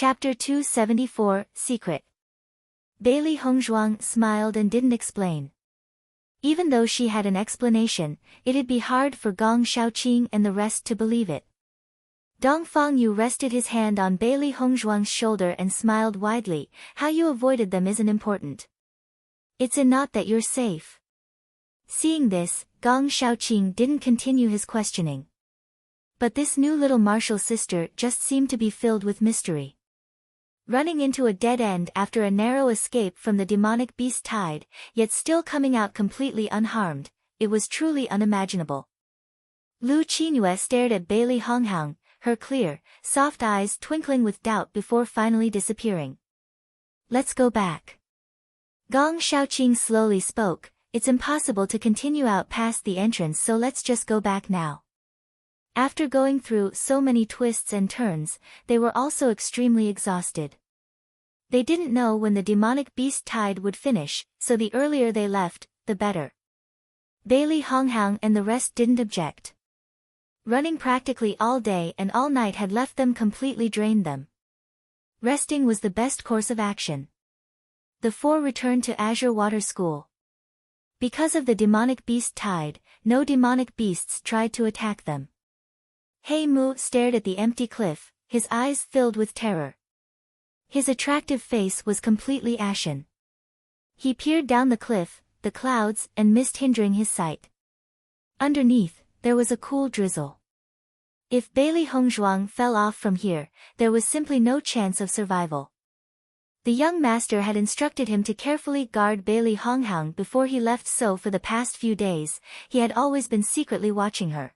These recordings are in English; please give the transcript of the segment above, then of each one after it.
Chapter 274, Secret. Bailey Hongzhuang smiled and didn't explain. Even though she had an explanation, it'd be hard for Gong Shaoqing and the rest to believe it. Dong Fangyu rested his hand on Bailey Hongzhuang's shoulder and smiled widely. How you avoided them isn't important. It's not that you're safe. Seeing this, Gong Shaoqing didn't continue his questioning. But this new little martial sister just seemed to be filled with mystery. Running into a dead end after a narrow escape from the demonic beast tide, yet still coming out completely unharmed, it was truly unimaginable. Lu Qingyue stared at Bailey Honghang, her clear, soft eyes twinkling with doubt before finally disappearing. Let's go back. Gong Shaoqing slowly spoke, it's impossible to continue out past the entrance, so let's just go back now. After going through so many twists and turns, they were also extremely exhausted. They didn't know when the demonic beast tide would finish, so the earlier they left, the better. Bailey Honghang and the rest didn't object. Running practically all day and all night had left them completely drained them. Resting was the best course of action. The four returned to Azure Water School. Because of the demonic beast tide, no demonic beasts tried to attack them. He Mu stared at the empty cliff, his eyes filled with terror. His attractive face was completely ashen. He peered down the cliff, the clouds and mist hindering his sight. Underneath, there was a cool drizzle. If Bailey Hongzhuang fell off from here, there was simply no chance of survival. The young master had instructed him to carefully guard Bailey Honghang before he left, so for the past few days, he had always been secretly watching her.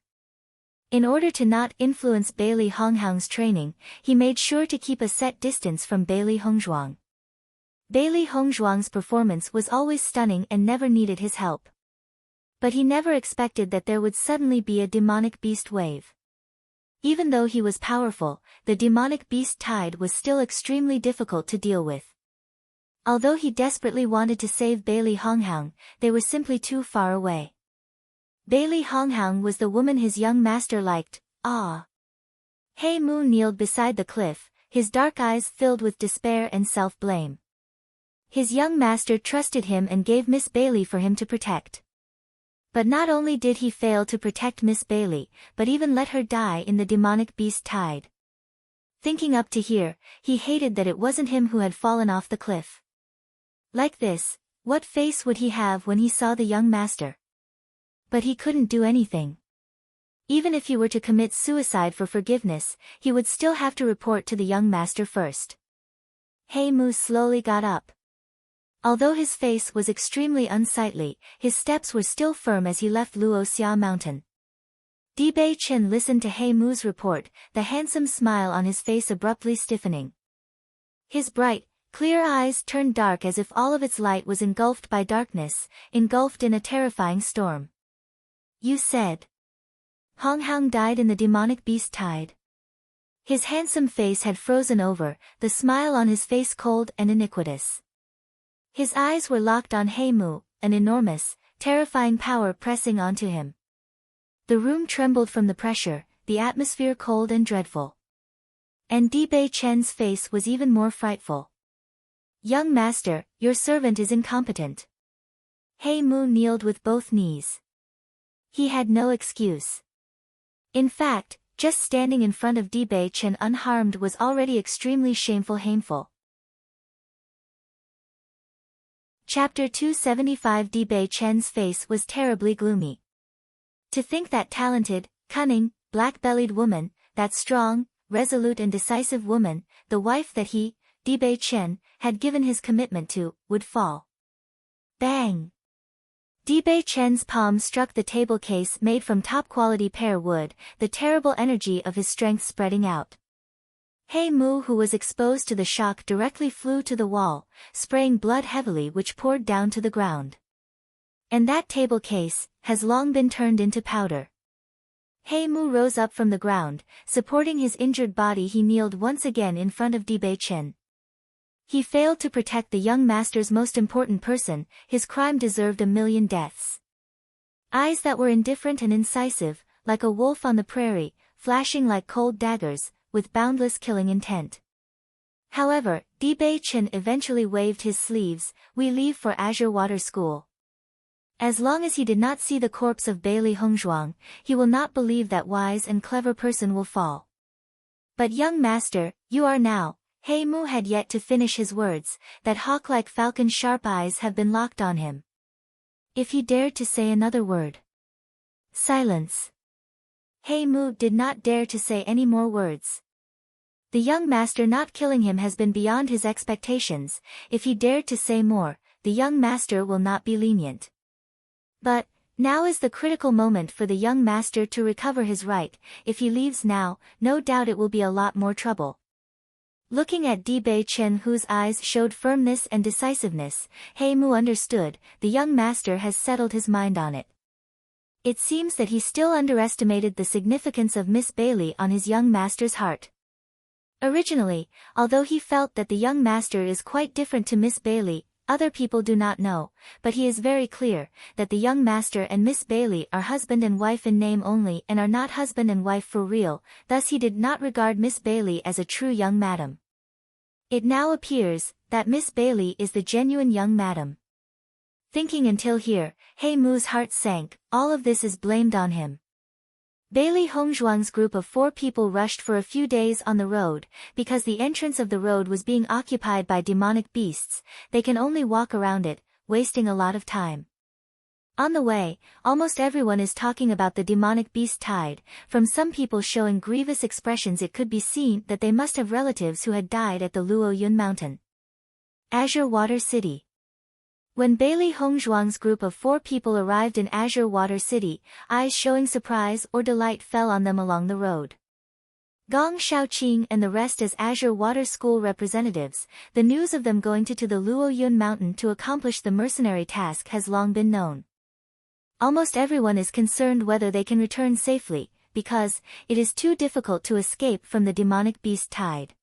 In order to not influence Bailey Honghang's training, he made sure to keep a set distance from Bailey Hongzhuang. Bailey Hongzhuang's performance was always stunning and never needed his help. But he never expected that there would suddenly be a demonic beast wave. Even though he was powerful, the demonic beast tide was still extremely difficult to deal with. Although he desperately wanted to save Bailey Honghang, they were simply too far away. Bailey Honghang was the woman his young master liked. He Mu kneeled beside the cliff, his dark eyes filled with despair and self-blame. His young master trusted him and gave Miss Bailey for him to protect. But not only did he fail to protect Miss Bailey, but even let her die in the demonic beast tide. Thinking up to here, he hated that it wasn't him who had fallen off the cliff. Like this, what face would he have when he saw the young master? But he couldn't do anything. Even if he were to commit suicide for forgiveness, he would still have to report to the young master first. He Mu slowly got up. Although his face was extremely unsightly, his steps were still firm as he left Luoxia Mountain. Dibei Chen listened to He Mu's report, the handsome smile on his face abruptly stiffening. His bright, clear eyes turned dark as if all of its light was engulfed by darkness, engulfed in a terrifying storm. You said Honghang died in the demonic beast tide. His handsome face had frozen over, the smile on his face cold and iniquitous. His eyes were locked on He Mu, an enormous, terrifying power pressing onto him. The room trembled from the pressure, the atmosphere cold and dreadful. And Dibei Chen's face was even more frightful. Young master, your servant is incompetent. He Mu kneeled with both knees. He had no excuse. In fact, just standing in front of Dibei Chen unharmed was already extremely shameful. Chapter 275. Dibei Chen's face was terribly gloomy. To think that talented, cunning, black-bellied woman, that strong, resolute and decisive woman, the wife that he, Dibei Chen, had given his commitment to, would fall. Bang! Dibei Chen's palm struck the table case made from top-quality pear wood, the terrible energy of his strength spreading out. He Mu, who was exposed to the shock, directly flew to the wall, spraying blood heavily which poured down to the ground. And that table case has long been turned into powder. He Mu rose up from the ground, supporting his injured body. He kneeled once again in front of Dibei Chen. He failed to protect the young master's most important person, his crime deserved 1,000,000 deaths. Eyes that were indifferent and incisive, like a wolf on the prairie, flashing like cold daggers, with boundless killing intent. However, Bewitching eventually waved his sleeves. "We leave for Azure Water School." As long as he did not see the corpse of Bailey Hongzhuang, he will not believe that wise and clever person will fall. "But young master, you are now." He Mu had yet to finish his words, that hawk-like falcon's sharp eyes have been locked on him. If he dared to say another word. Silence. He Mu did not dare to say any more words. The young master not killing him has been beyond his expectations. If he dared to say more, the young master will not be lenient. But now is the critical moment for the young master to recover his right. If he leaves now, no doubt it will be a lot more trouble. Looking at Bewitching, whose eyes showed firmness and decisiveness, He Mu understood, the young master has settled his mind on it. It seems that he still underestimated the significance of Miss Bailey on his young master's heart. Originally, although he felt that the young master is quite different to Miss Bailey, other people do not know, but he is very clear, that the young master and Miss Bailey are husband and wife in name only and are not husband and wife for real, thus he did not regard Miss Bailey as a true young madam. It now appears, that Miss Bailey is the genuine young madam. Thinking until here, He Mu's heart sank. All of this is blamed on him. Bailey Hongzhuang's group of 4 people rushed for a few days on the road, because the entrance of the road was being occupied by demonic beasts. They can only walk around it, wasting a lot of time. On the way, almost everyone is talking about the demonic beast tide. From some people showing grievous expressions, it could be seen that they must have relatives who had died at the Luoyun mountain. Azure Water City. When Bailey Hongzhuang's group of 4 people arrived in Azure Water City, eyes showing surprise or delight fell on them along the road. Gong Shaoqing and the rest as Azure Water School representatives, the news of them going to the Luoyun mountain to accomplish the mercenary task has long been known. Almost everyone is concerned whether they can return safely, because it is too difficult to escape from the demonic beast tide.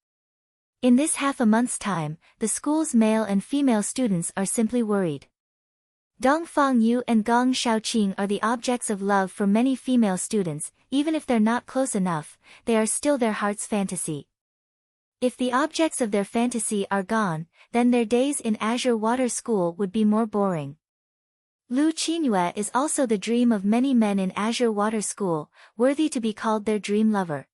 In this half a month's time, the school's male and female students are simply worried. Dongfang Yu and Gong Shaoqing are the objects of love for many female students. Even if they're not close enough, they are still their heart's fantasy. If the objects of their fantasy are gone, then their days in Azure Water School would be more boring. Lu Qinyue is also the dream of many men in Azure Water School, worthy to be called their dream lover.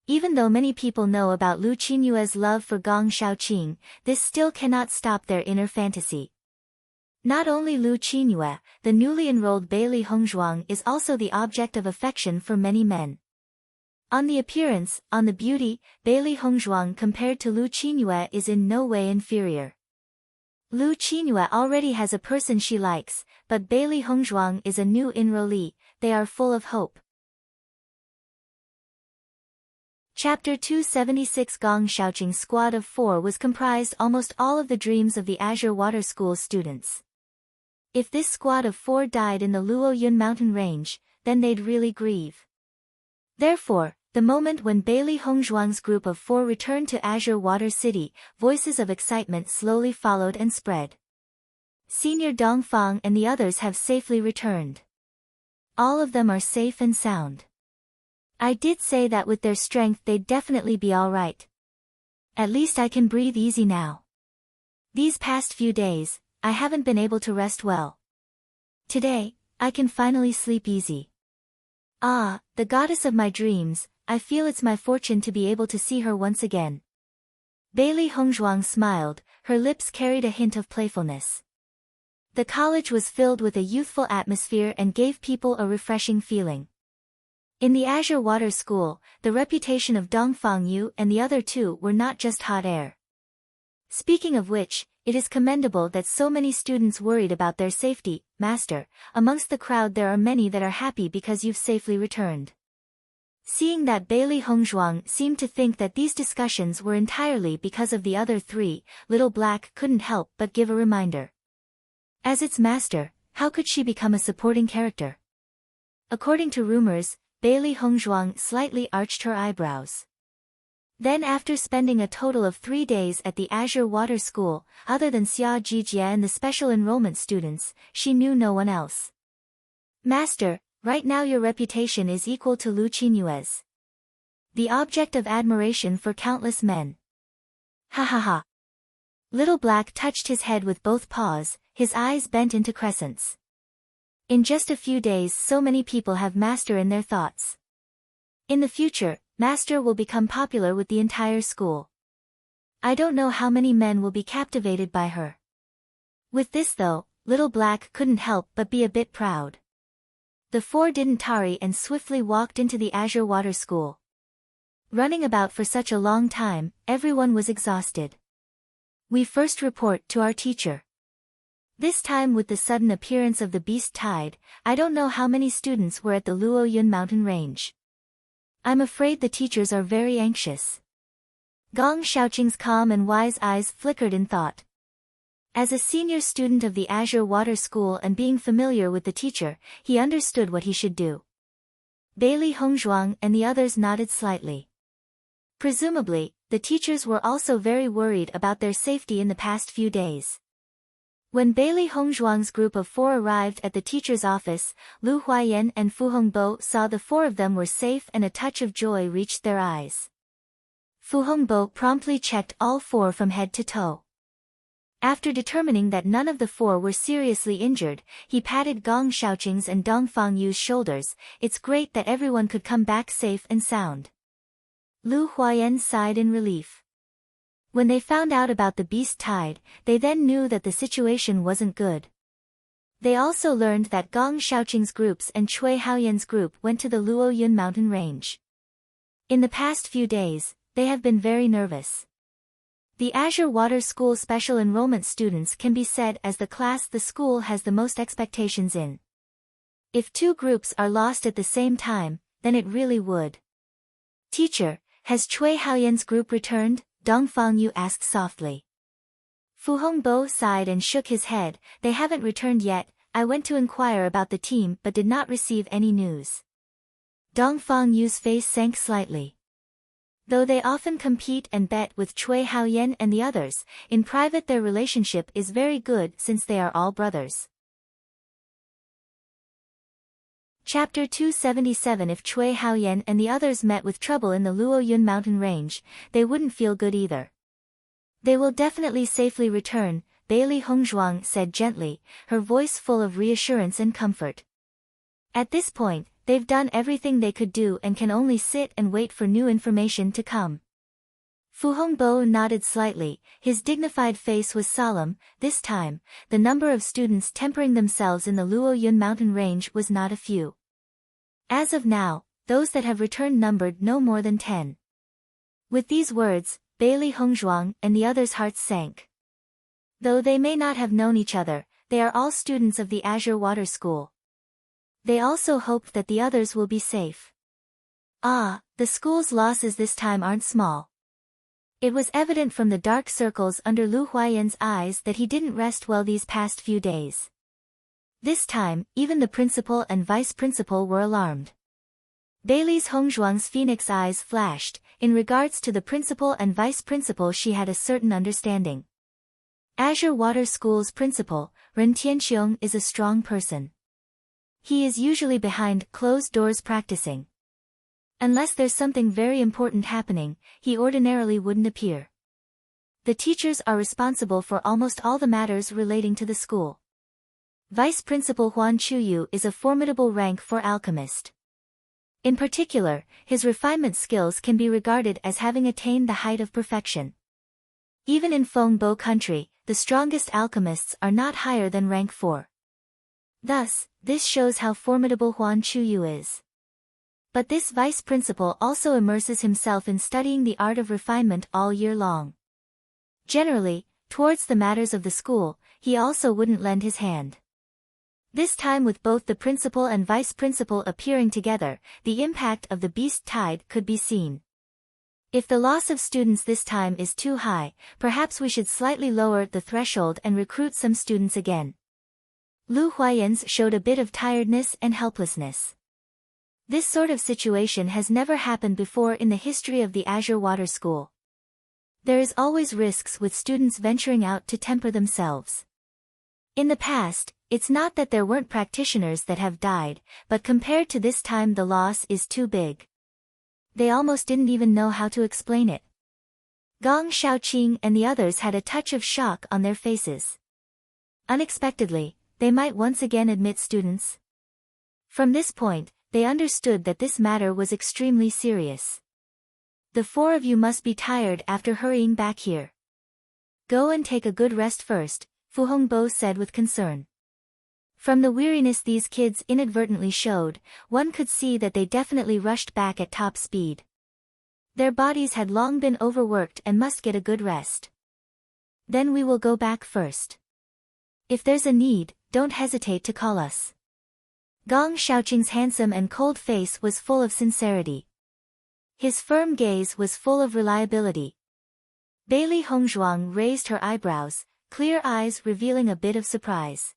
Even though many people know about Lu Qinyue's love for Gong Shaoqing, this still cannot stop their inner fantasy. Not only Lu Qinyue, the newly enrolled Bailey Hongzhuang is also the object of affection for many men. On the appearance, on the beauty, Bailey Hongzhuang compared to Lu Qinyue is in no way inferior. Lu Qinyue already has a person she likes, but Bailey Hongzhuang is a new enrollee. They are full of hope. Chapter 276. Gong Shaoqing's squad of 4 was comprised almost all of the dreams of the Azure Water School students. If this squad of 4 died in the Luoyun mountain range, then they'd really grieve. Therefore, the moment when Bailey Hongzhuang's group of 4 returned to Azure Water City, voices of excitement slowly followed and spread. Senior Dongfang and the others have safely returned. All of them are safe and sound. I did say that with their strength they'd definitely be all right. At least I can breathe easy now. These past few days, I haven't been able to rest well. Today, I can finally sleep easy. Ah, the goddess of my dreams, I feel it's my fortune to be able to see her once again. Bailey Hongzhuang smiled, her lips carried a hint of playfulness. The college was filled with a youthful atmosphere and gave people a refreshing feeling. In the Azure Water School, the reputation of Dongfang Yu and the other 2 were not just hot air. Speaking of which, it is commendable that so many students worried about their safety. Master, amongst the crowd there are many that are happy because you've safely returned. Seeing that Bailey Hongzhuang seemed to think that these discussions were entirely because of the other 3, Little Black couldn't help but give a reminder. As its master, how could she become a supporting character? According to rumors, Bailey Hongzhuang slightly arched her eyebrows. Then after spending a total of 3 days at the Azure Water School, other than Xia Jijie and the special enrollment students, she knew no one else. Master, right now your reputation is equal to Lu Qinyue's. The object of admiration for countless men. Ha ha ha. Little Black touched his head with both paws, his eyes bent into crescents. In just a few days so many people have Master in their thoughts. In the future, Master will become popular with the entire school. I don't know how many men will be captivated by her. With this though, Little Black couldn't help but be a bit proud. The four didn't tarry and swiftly walked into the Azure Water School. Running about for such a long time, everyone was exhausted. We first report to our teacher. This time with the sudden appearance of the beast tide, I don't know how many students were at the Luoyun mountain range. I'm afraid the teachers are very anxious. Gong Shaoqing's calm and wise eyes flickered in thought. As a senior student of the Azure Water School and being familiar with the teacher, he understood what he should do. Bailey Hongzhuang and the others nodded slightly. Presumably, the teachers were also very worried about their safety in the past few days. When Bailey Hongzhuang's group of four arrived at the teacher's office, Lu Huayan and Fu Hongbo saw the four of them were safe and a touch of joy reached their eyes. Fu Hongbo promptly checked all four from head to toe. After determining that none of the four were seriously injured, he patted Gong Shaoqing's and Dongfang Yu's shoulders. It's great that everyone could come back safe and sound. Lu Huayan sighed in relief. When they found out about the beast tide, they then knew that the situation wasn't good. They also learned that Gong Shaoqing's groups and Cui Haoyan's group went to the Luoyun mountain range. In the past few days, they have been very nervous. The Azure Water School special enrollment students can be said as the class the school has the most expectations in. If two groups are lost at the same time, then it really would. Teacher, has Cui Haoyan's group returned? Dongfang Yu asked softly. Fu Hongbo sighed and shook his head. They haven't returned yet. I went to inquire about the team but did not receive any news. Dongfang Yu's face sank slightly. Though they often compete and bet with Cui Haoyan and the others, in private their relationship is very good since they are all brothers. Chapter 277 If Cui Haoyan and the others met with trouble in the Luoyun mountain range, they wouldn't feel good either. They will definitely safely return, Bailey Hongzhuang said gently, her voice full of reassurance and comfort. At this point, they've done everything they could do and can only sit and wait for new information to come. Fu Hongbo nodded slightly, his dignified face was solemn. This time, the number of students tempering themselves in the Luoyun mountain range was not a few. As of now, those that have returned numbered no more than 10. With these words, Bailey Hongzhuang and the others' hearts sank. Though they may not have known each other, they are all students of the Azure Water School. They also hoped that the others will be safe. Ah, the school's losses this time aren't small. It was evident from the dark circles under Lu Huayan's eyes that he didn't rest well these past few days. This time, even the principal and vice principal were alarmed. Bailey's Hongzhuang's phoenix eyes flashed. In regards to the principal and vice principal she had a certain understanding. Azure Water School's principal, Ren Tianxiong, is a strong person. He is usually behind closed doors practicing. Unless there's something very important happening, he ordinarily wouldn't appear. The teachers are responsible for almost all the matters relating to the school. Vice Principal Huan Chuyu is a formidable rank for alchemist. In particular, his refinement skills can be regarded as having attained the height of perfection. Even in Fengbo country, the strongest alchemists are not higher than rank 4. Thus, this shows how formidable Huan Chuyu is. But this vice principal also immerses himself in studying the art of refinement all year long. Generally, towards the matters of the school, he also wouldn't lend his hand. This time with both the principal and vice principal appearing together, the impact of the beast tide could be seen. If the loss of students this time is too high, perhaps we should slightly lower the threshold and recruit some students again. Lu Huayan's showed a bit of tiredness and helplessness. This sort of situation has never happened before in the history of the Azure Water School. There is always risks with students venturing out to temper themselves. In the past, it's not that there weren't practitioners that have died, but compared to this time the loss is too big. They almost didn't even know how to explain it. Gong Shaoqing and the others had a touch of shock on their faces. Unexpectedly, they might once again admit students. From this point, they understood that this matter was extremely serious. The four of you must be tired after hurrying back here. Go and take a good rest first, Fu Hongbo said with concern. From the weariness these kids inadvertently showed, one could see that they definitely rushed back at top speed. Their bodies had long been overworked and must get a good rest. Then we will go back first. If there's a need, don't hesitate to call us. Gong Shaoqing's handsome and cold face was full of sincerity. His firm gaze was full of reliability. Bailey Hongzhuang raised her eyebrows, clear eyes revealing a bit of surprise.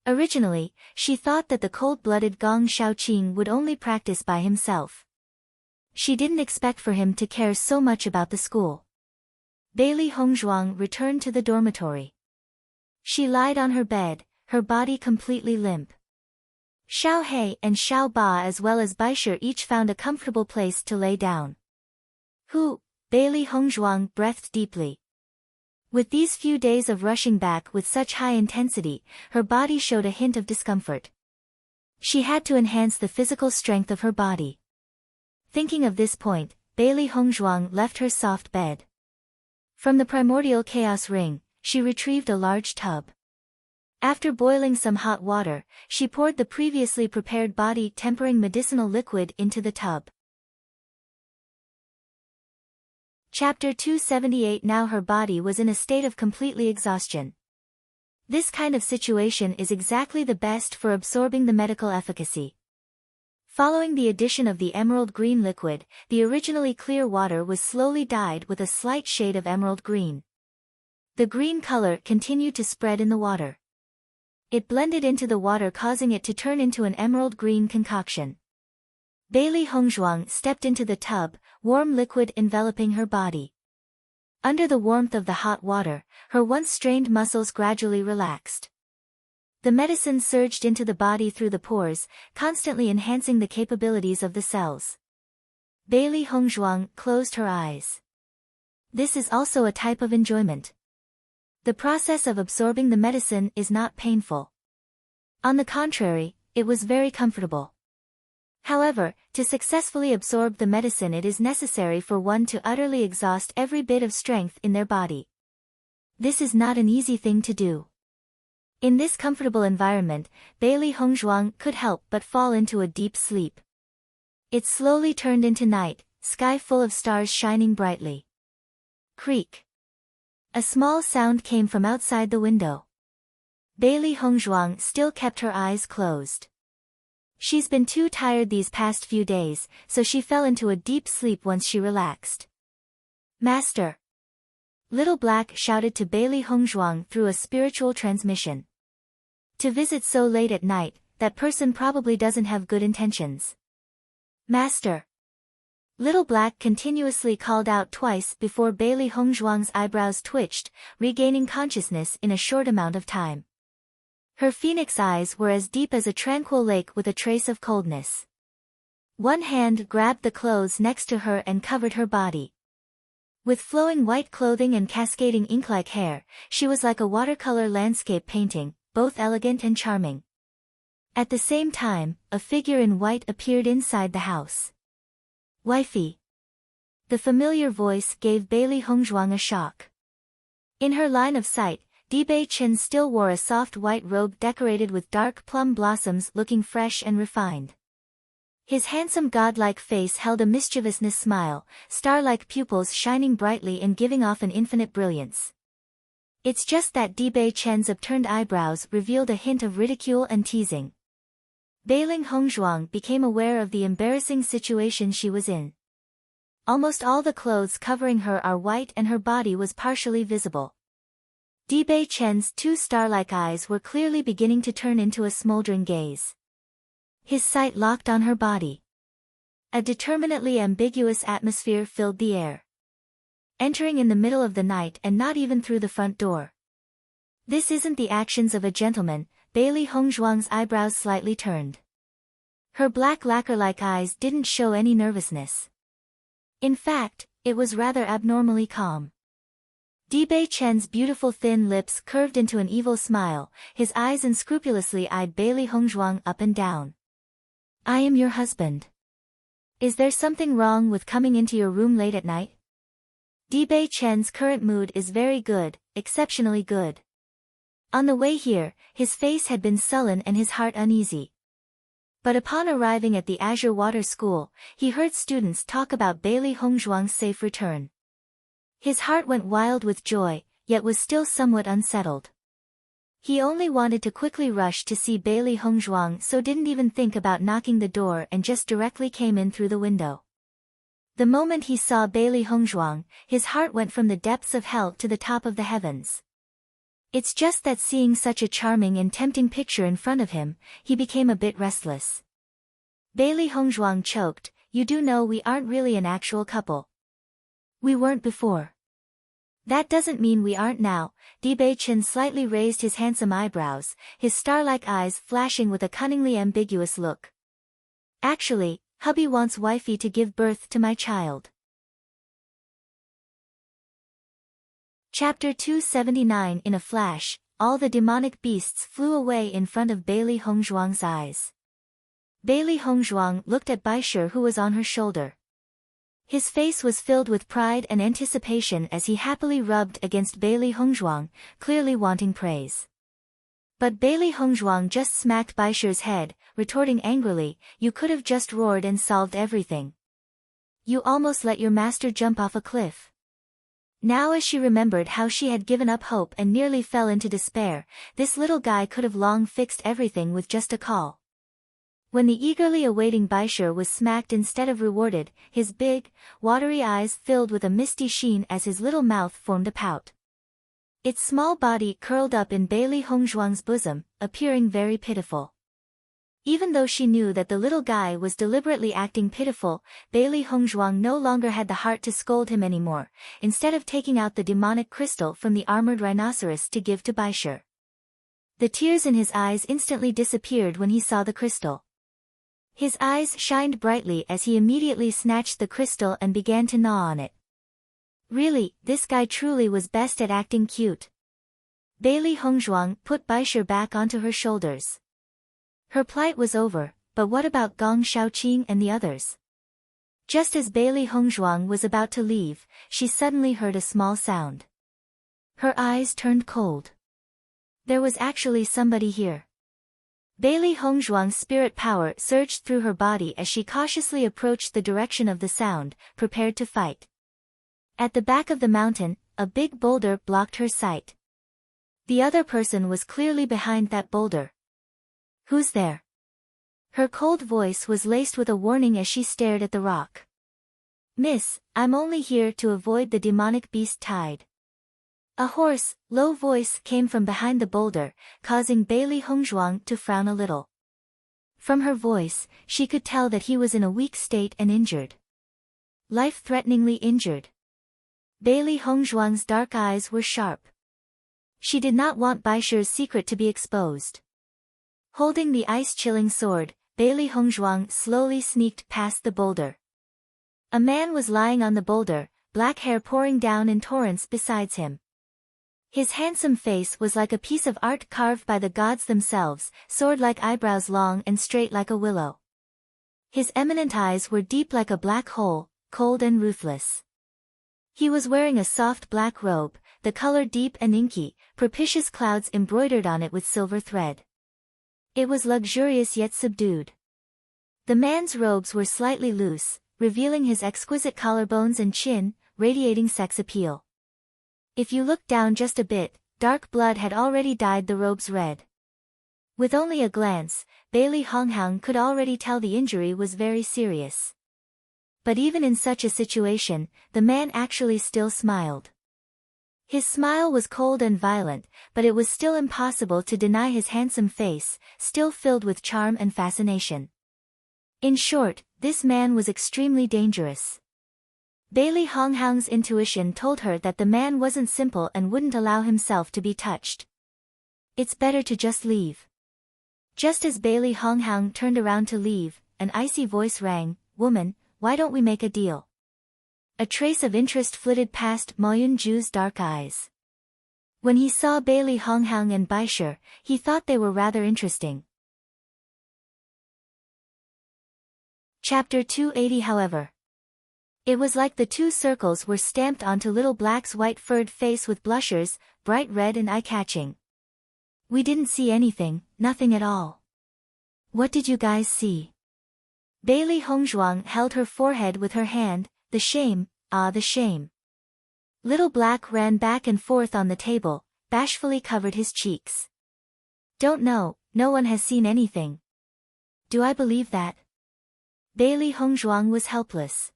Originally, she thought that the cold-blooded Gong Shaoqing would only practice by himself. She didn't expect for him to care so much about the school. Bailey Hongzhuang returned to the dormitory. She lied on her bed, her body completely limp. Xiao He and Xiao Ba as well as Baisher each found a comfortable place to lay down. Bailey Hongzhuang breathed deeply. With these few days of rushing back with such high intensity, her body showed a hint of discomfort. She had to enhance the physical strength of her body. Thinking of this point, Bailey Hongzhuang left her soft bed. From the primordial chaos ring, she retrieved a large tub. After boiling some hot water, she poured the previously prepared body-tempering medicinal liquid into the tub. Chapter 278. Now her body was in a state of completely exhaustion. This kind of situation is exactly the best for absorbing the medical efficacy. Following the addition of the emerald green liquid, the originally clear water was slowly dyed with a slight shade of emerald green. The green color continued to spread in the water. It blended into the water, causing it to turn into an emerald green concoction. Bailey Hongzhuang stepped into the tub, warm liquid enveloping her body. Under the warmth of the hot water, her once strained muscles gradually relaxed. The medicine surged into the body through the pores, constantly enhancing the capabilities of the cells. Bailey Hongzhuang closed her eyes. This is also a type of enjoyment. The process of absorbing the medicine is not painful. On the contrary, it was very comfortable. However, to successfully absorb the medicine it is necessary for one to utterly exhaust every bit of strength in their body. This is not an easy thing to do. In this comfortable environment, Bailey Hongzhuang could help but fall into a deep sleep. It slowly turned into night, sky full of stars shining brightly. Creak. A small sound came from outside the window. Bailey Hongzhuang still kept her eyes closed. She's been too tired these past few days, so she fell into a deep sleep once she relaxed. Master! Little Black shouted to Bailey Hongzhuang through a spiritual transmission. To visit so late at night, that person probably doesn't have good intentions. Master! Little Black continuously called out twice before Bailey Hongzhuang's eyebrows twitched, regaining consciousness in a short amount of time. Her phoenix eyes were as deep as a tranquil lake with a trace of coldness. One hand grabbed the clothes next to her and covered her body. With flowing white clothing and cascading ink-like hair, she was like a watercolor landscape painting, both elegant and charming. At the same time, a figure in white appeared inside the house. Wifey. The familiar voice gave Bailey Hongzhuang a shock. In her line of sight, Dibei Chen still wore a soft white robe decorated with dark plum blossoms, looking fresh and refined. His handsome godlike face held a mischievousness smile, star-like pupils shining brightly and giving off an infinite brilliance. It's just that Dibei Chen's upturned eyebrows revealed a hint of ridicule and teasing. Bailey Hongzhuang became aware of the embarrassing situation she was in. Almost all the clothes covering her are white and her body was partially visible. Dibei Chen's two star-like eyes were clearly beginning to turn into a smoldering gaze. His sight locked on her body. A determinately ambiguous atmosphere filled the air. Entering in the middle of the night and not even through the front door. This isn't the actions of a gentleman. Bailey Hongzhuang's eyebrows slightly turned. Her black lacquer-like eyes didn't show any nervousness. In fact, It was rather abnormally calm. Bei Chen's beautiful thin lips curved into an evil smile, his eyes unscrupulously eyed Bailey Hongzhuang up and down. I am your husband. Is there something wrong with coming into your room late at night? Bei Chen's current mood is very good, exceptionally good. On the way here, his face had been sullen and his heart uneasy. But upon arriving at the Azure Water School, he heard students talk about Bailey Hongzhuang's safe return. His heart went wild with joy, yet was still somewhat unsettled. He only wanted to quickly rush to see Bailey Hongzhuang, so didn't even think about knocking the door and just directly came in through the window. The moment he saw Bailey Hongzhuang, his heart went from the depths of hell to the top of the heavens. It's just that seeing such a charming and tempting picture in front of him, he became a bit restless. Bailey Hongzhuang choked, you do know we aren't really an actual couple. We weren't before. That doesn't mean we aren't now. Bei Chen slightly raised his handsome eyebrows, his star-like eyes flashing with a cunningly ambiguous look. Actually, hubby wants wifey to give birth to my child. Chapter 279. In a flash, all the demonic beasts flew away in front of Bailey Hongzhuang's eyes. Bailey Hongzhuang looked at Baisher, who was on her shoulder. His face was filled with pride and anticipation as he happily rubbed against Bailey Hongzhuang, clearly wanting praise. But Bailey Hongzhuang just smacked Baisher's head, retorting angrily, you could have just roared and solved everything. You almost let your master jump off a cliff. Now as she remembered how she had given up hope and nearly fell into despair, this little guy could have long fixed everything with just a call. When the eagerly awaiting Baisher was smacked instead of rewarded, his big, watery eyes filled with a misty sheen as his little mouth formed a pout. Its small body curled up in Bailey Hongzhuang's bosom, appearing very pitiful. Even though she knew that the little guy was deliberately acting pitiful, Bailey Hongzhuang no longer had the heart to scold him anymore, instead of taking out the demonic crystal from the armored rhinoceros to give to Baisher. The tears in his eyes instantly disappeared when he saw the crystal. His eyes shined brightly as he immediately snatched the crystal and began to gnaw on it. Really, this guy truly was best at acting cute. Bailey Hongzhuang put Baisher back onto her shoulders. Her plight was over, but what about Gong Shaoqing and the others? Just as Bailey Hongzhuang was about to leave, she suddenly heard a small sound. Her eyes turned cold. There was actually somebody here. Bailey Hongzhuang's spirit power surged through her body as she cautiously approached the direction of the sound, prepared to fight. At the back of the mountain, a big boulder blocked her sight. The other person was clearly behind that boulder. Who's there? Her cold voice was laced with a warning as she stared at the rock. Miss, I'm only here to avoid the demonic beast tide. A hoarse, low voice came from behind the boulder, causing Bailey Hongzhuang to frown a little. From her voice, she could tell that he was in a weak state and injured. Life-threateningly injured. Bailey Hongzhuang's dark eyes were sharp. She did not want Baisher's secret to be exposed. Holding the ice-chilling sword, Bailey Hongzhuang slowly sneaked past the boulder. A man was lying on the boulder, black hair pouring down in torrents beside him. His handsome face was like a piece of art carved by the gods themselves, sword-like eyebrows long and straight like a willow. His eminent eyes were deep like a black hole, cold and ruthless. He was wearing a soft black robe, the color deep and inky, propitious clouds embroidered on it with silver thread. It was luxurious yet subdued. The man's robes were slightly loose, revealing his exquisite collarbones and chin, radiating sex appeal. If you looked down just a bit, dark blood had already dyed the robes red. With only a glance, Bailey Hongzhuang could already tell the injury was very serious. But even in such a situation, the man actually still smiled. His smile was cold and violent, but it was still impossible to deny his handsome face, still filled with charm and fascination. In short, this man was extremely dangerous. Bailey Hongzhuang's intuition told her that the man wasn't simple and wouldn't allow himself to be touched. It's better to just leave. Just as Bailey Hongzhuang turned around to leave, an icy voice rang, Woman, why don't we make a deal? A trace of interest flitted past Mo Yun-ju's dark eyes. When he saw Bailey Honghang and Baisher, he thought they were rather interesting. Chapter 280. However, it was like the two circles were stamped onto little Black's white furred face with blushers, bright red and eye-catching. We didn't see anything, nothing at all. What did you guys see? Bailey Hongzhuang held her forehead with her hand. The shame, ah the shame. Little Black ran back and forth on the table, bashfully covered his cheeks. Don't know, no one has seen anything. Do I believe that? Bailey Hongzhuang was helpless.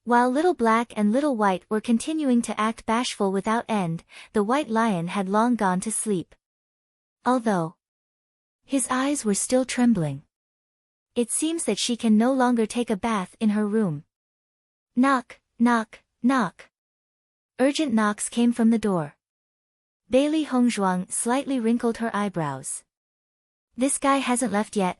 While Little Black and Little White were continuing to act bashful without end, the White Lion had long gone to sleep. Although his eyes were still trembling. It seems that she can no longer take a bath in her room. Knock, knock, knock. Urgent knocks came from the door. Bailey Hongzhuang slightly wrinkled her eyebrows. This guy hasn't left yet.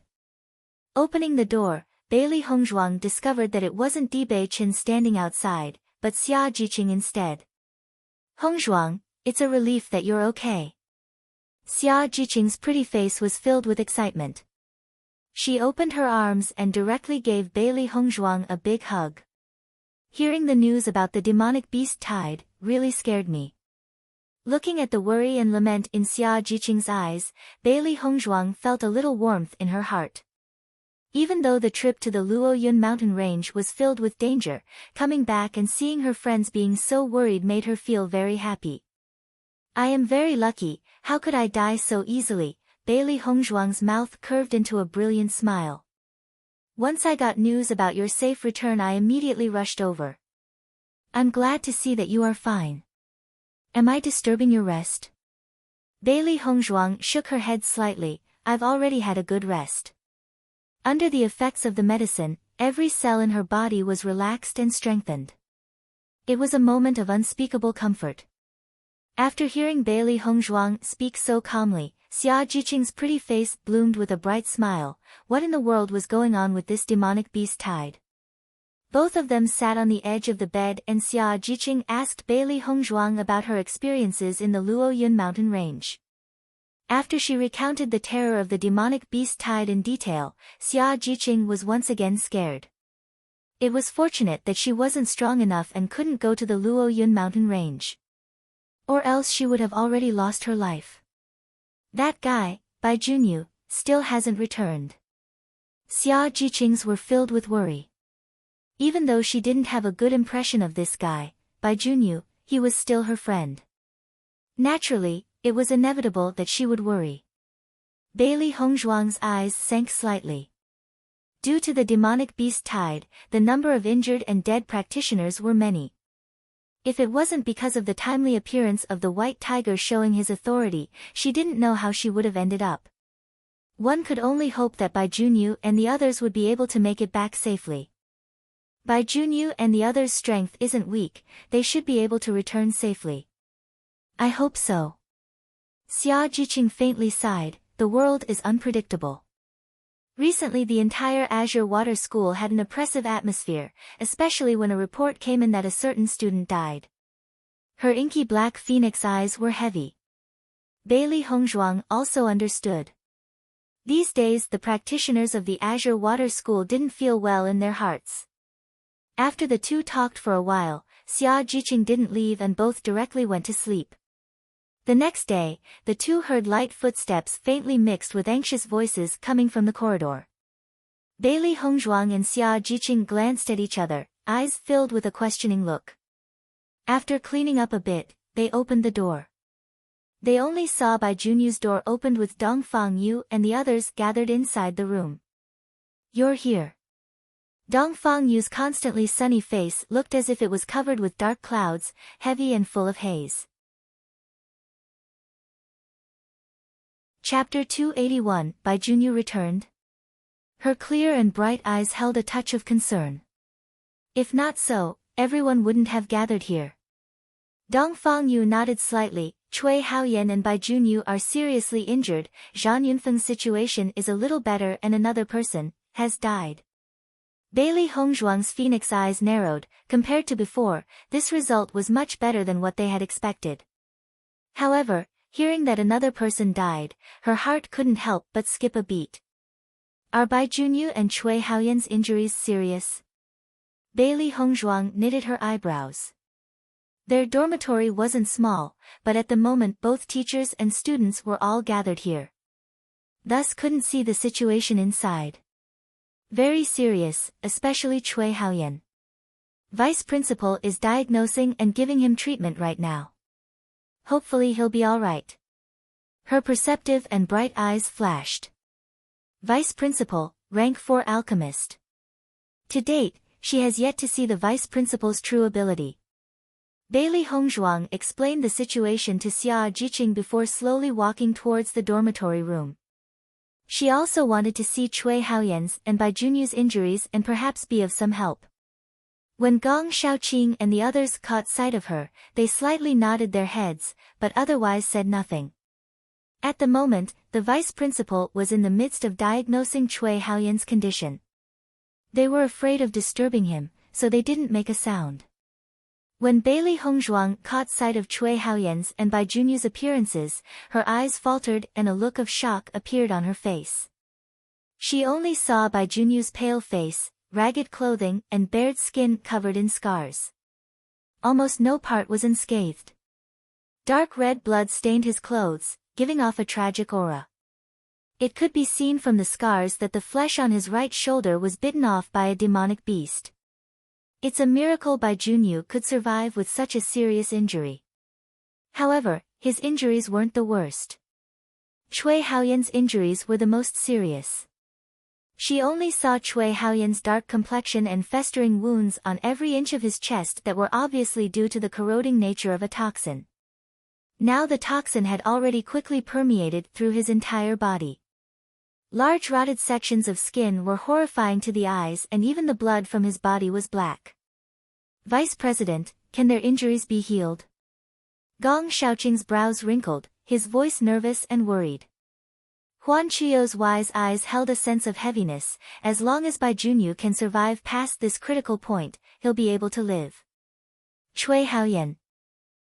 Opening the door, Bailey Hongzhuang discovered that it wasn't Bewitching standing outside, but Xia Jiqing instead. Hongzhuang, it's a relief that you're okay. Xia Jiqing's pretty face was filled with excitement. She opened her arms and directly gave Bailey Hongzhuang a big hug. Hearing the news about the demonic beast tide really scared me. Looking at the worry and lament in Xia Jiqing's eyes, Bailey Hongzhuang felt a little warmth in her heart. Even though the trip to the Luoyun mountain range was filled with danger, coming back and seeing her friends being so worried made her feel very happy. I am very lucky, how could I die so easily? Bailey Hongzhuang's mouth curved into a brilliant smile. Once I got news about your safe return I immediately rushed over. I'm glad to see that you are fine. Am I disturbing your rest? Bailey Hongzhuang shook her head slightly. I've already had a good rest. Under the effects of the medicine, every cell in her body was relaxed and strengthened. It was a moment of unspeakable comfort. After hearing Bailey Hongzhuang speak so calmly, Xia Jiqing's pretty face bloomed with a bright smile. What in the world was going on with this demonic beast tide? Both of them sat on the edge of the bed and Xia Jiqing asked Bailey Hongzhuang about her experiences in the Luoyun mountain range. After she recounted the terror of the demonic beast tide in detail, Xia Jiqing was once again scared. It was fortunate that she wasn't strong enough and couldn't go to the Luoyun mountain range. Or else she would have already lost her life. That guy, Bai Junyu, still hasn't returned. Xia Jiqing's were filled with worry. Even though she didn't have a good impression of this guy, Bai Junyu, he was still her friend. Naturally, it was inevitable that she would worry. Bailey Hongzhuang's eyes sank slightly. Due to the demonic beast tide, the number of injured and dead practitioners were many. If it wasn't because of the timely appearance of the white tiger showing his authority, she didn't know how she would have ended up. One could only hope that Bai Junyu and the others would be able to make it back safely. Bai Junyu and the others' strength isn't weak, they should be able to return safely. I hope so. Xia Jiqing faintly sighed. The world is unpredictable. Recently the entire Azure Water School had an oppressive atmosphere, especially when a report came in that a certain student died. Her inky black phoenix eyes were heavy. Bailey Hongzhuang also understood. These days the practitioners of the Azure Water School didn't feel well in their hearts. After the two talked for a while, Xia Jiqing didn't leave and both directly went to sleep. The next day, the two heard light footsteps faintly mixed with anxious voices coming from the corridor. Bailey Hongzhuang and Xia Jiqing glanced at each other, eyes filled with a questioning look. After cleaning up a bit, they opened the door. They only saw Bai Junyu's door opened with Dongfang Yu and the others gathered inside the room. You're here. Dongfang Yu's constantly sunny face looked as if it was covered with dark clouds, heavy and full of haze. Chapter 281. Bai Junyu returned. Her clear and bright eyes held a touch of concern. If not so, everyone wouldn't have gathered here. Dongfang Yu nodded slightly. Cui Haoyan and Bai Junyu are seriously injured. Zhang Yunfeng's situation is a little better and another person has died. Bailey Hongzhuang's phoenix eyes narrowed. Compared to before, this result was much better than what they had expected. However, hearing that another person died, her heart couldn't help but skip a beat. Are Bai Junyu and Cui Haoyan's injuries serious? Bailey Hongzhuang knitted her eyebrows. Their dormitory wasn't small, but at the moment both teachers and students were all gathered here. Thus couldn't see the situation inside. Very serious, especially Cui Haoyan. Vice principal is diagnosing and giving him treatment right now. Hopefully he'll be alright. Her perceptive and bright eyes flashed. Vice principal, rank 4 alchemist. To date, she has yet to see the vice principal's true ability. Bailey Hongzhuang explained the situation to Xia Jiqing before slowly walking towards the dormitory room. She also wanted to see Cui Haoyan's and Bai Junyu's injuries and perhaps be of some help. When Gong Shaoqing and the others caught sight of her, they slightly nodded their heads, but otherwise said nothing. At the moment, the vice principal was in the midst of diagnosing Cui Haoyan's condition. They were afraid of disturbing him, so they didn't make a sound. When Bailey Hongzhuang caught sight of Cui Haoyan's and Bai Junyu's appearances, her eyes faltered and a look of shock appeared on her face. She only saw Bai Junyu's pale face, ragged clothing and bared skin covered in scars. Almost no part was unscathed. Dark red blood stained his clothes, giving off a tragic aura. It could be seen from the scars that the flesh on his right shoulder was bitten off by a demonic beast. It's a miracle Bai Junyu could survive with such a serious injury. However, his injuries weren't the worst. Cui Haoyan's injuries were the most serious. She only saw Cui Haoyan's dark complexion and festering wounds on every inch of his chest that were obviously due to the corroding nature of a toxin. Now the toxin had already quickly permeated through his entire body. Large rotted sections of skin were horrifying to the eyes and even the blood from his body was black. Vice President, can their injuries be healed? Gong Shaoqing's brows wrinkled, his voice nervous and worried. Huan Qiu's wise eyes held a sense of heaviness. As long as Bai Junyu can survive past this critical point, he'll be able to live. Cui Haoyan.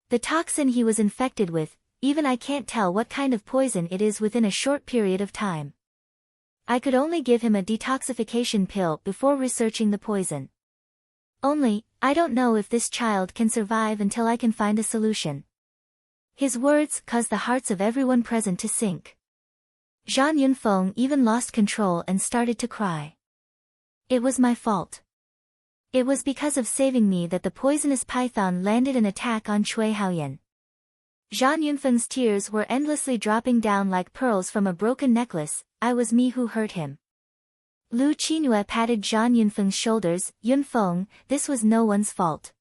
The toxin he was infected with, even I can't tell what kind of poison it is within a short period of time. I could only give him a detoxification pill before researching the poison. Only, I don't know if this child can survive until I can find a solution. His words caused the hearts of everyone present to sink. Zhang Yunfeng even lost control and started to cry. It was my fault. It was because of saving me that the poisonous python landed an attack on Cui Haoyan. Zhang Yunfeng's tears were endlessly dropping down like pearls from a broken necklace. I was me who hurt him. Lu Qingyue patted Zhang Yunfeng's shoulders. Yunfeng, this was no one's fault.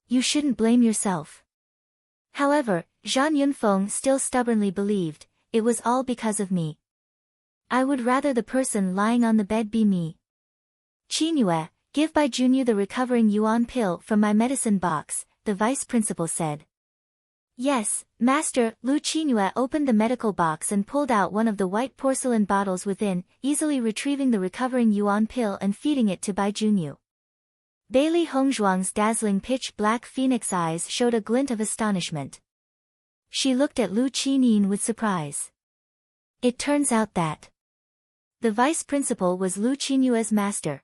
You shouldn't blame yourself. However, Zhang Yunfeng still stubbornly believed, it was all because of me. I would rather the person lying on the bed be me. Qingyue, give Bai Junyu the recovering yuan pill from my medicine box, the vice principal said. Yes, master. Lu Qingyue opened the medical box and pulled out one of the white porcelain bottles within, easily retrieving the recovering yuan pill and feeding it to Bai Junyu. Bailey Hongzhuang's dazzling pitch-black phoenix eyes showed a glint of astonishment. She looked at Lu Qinyin with surprise. It turns out that the vice principal was Lu Qinyue's master.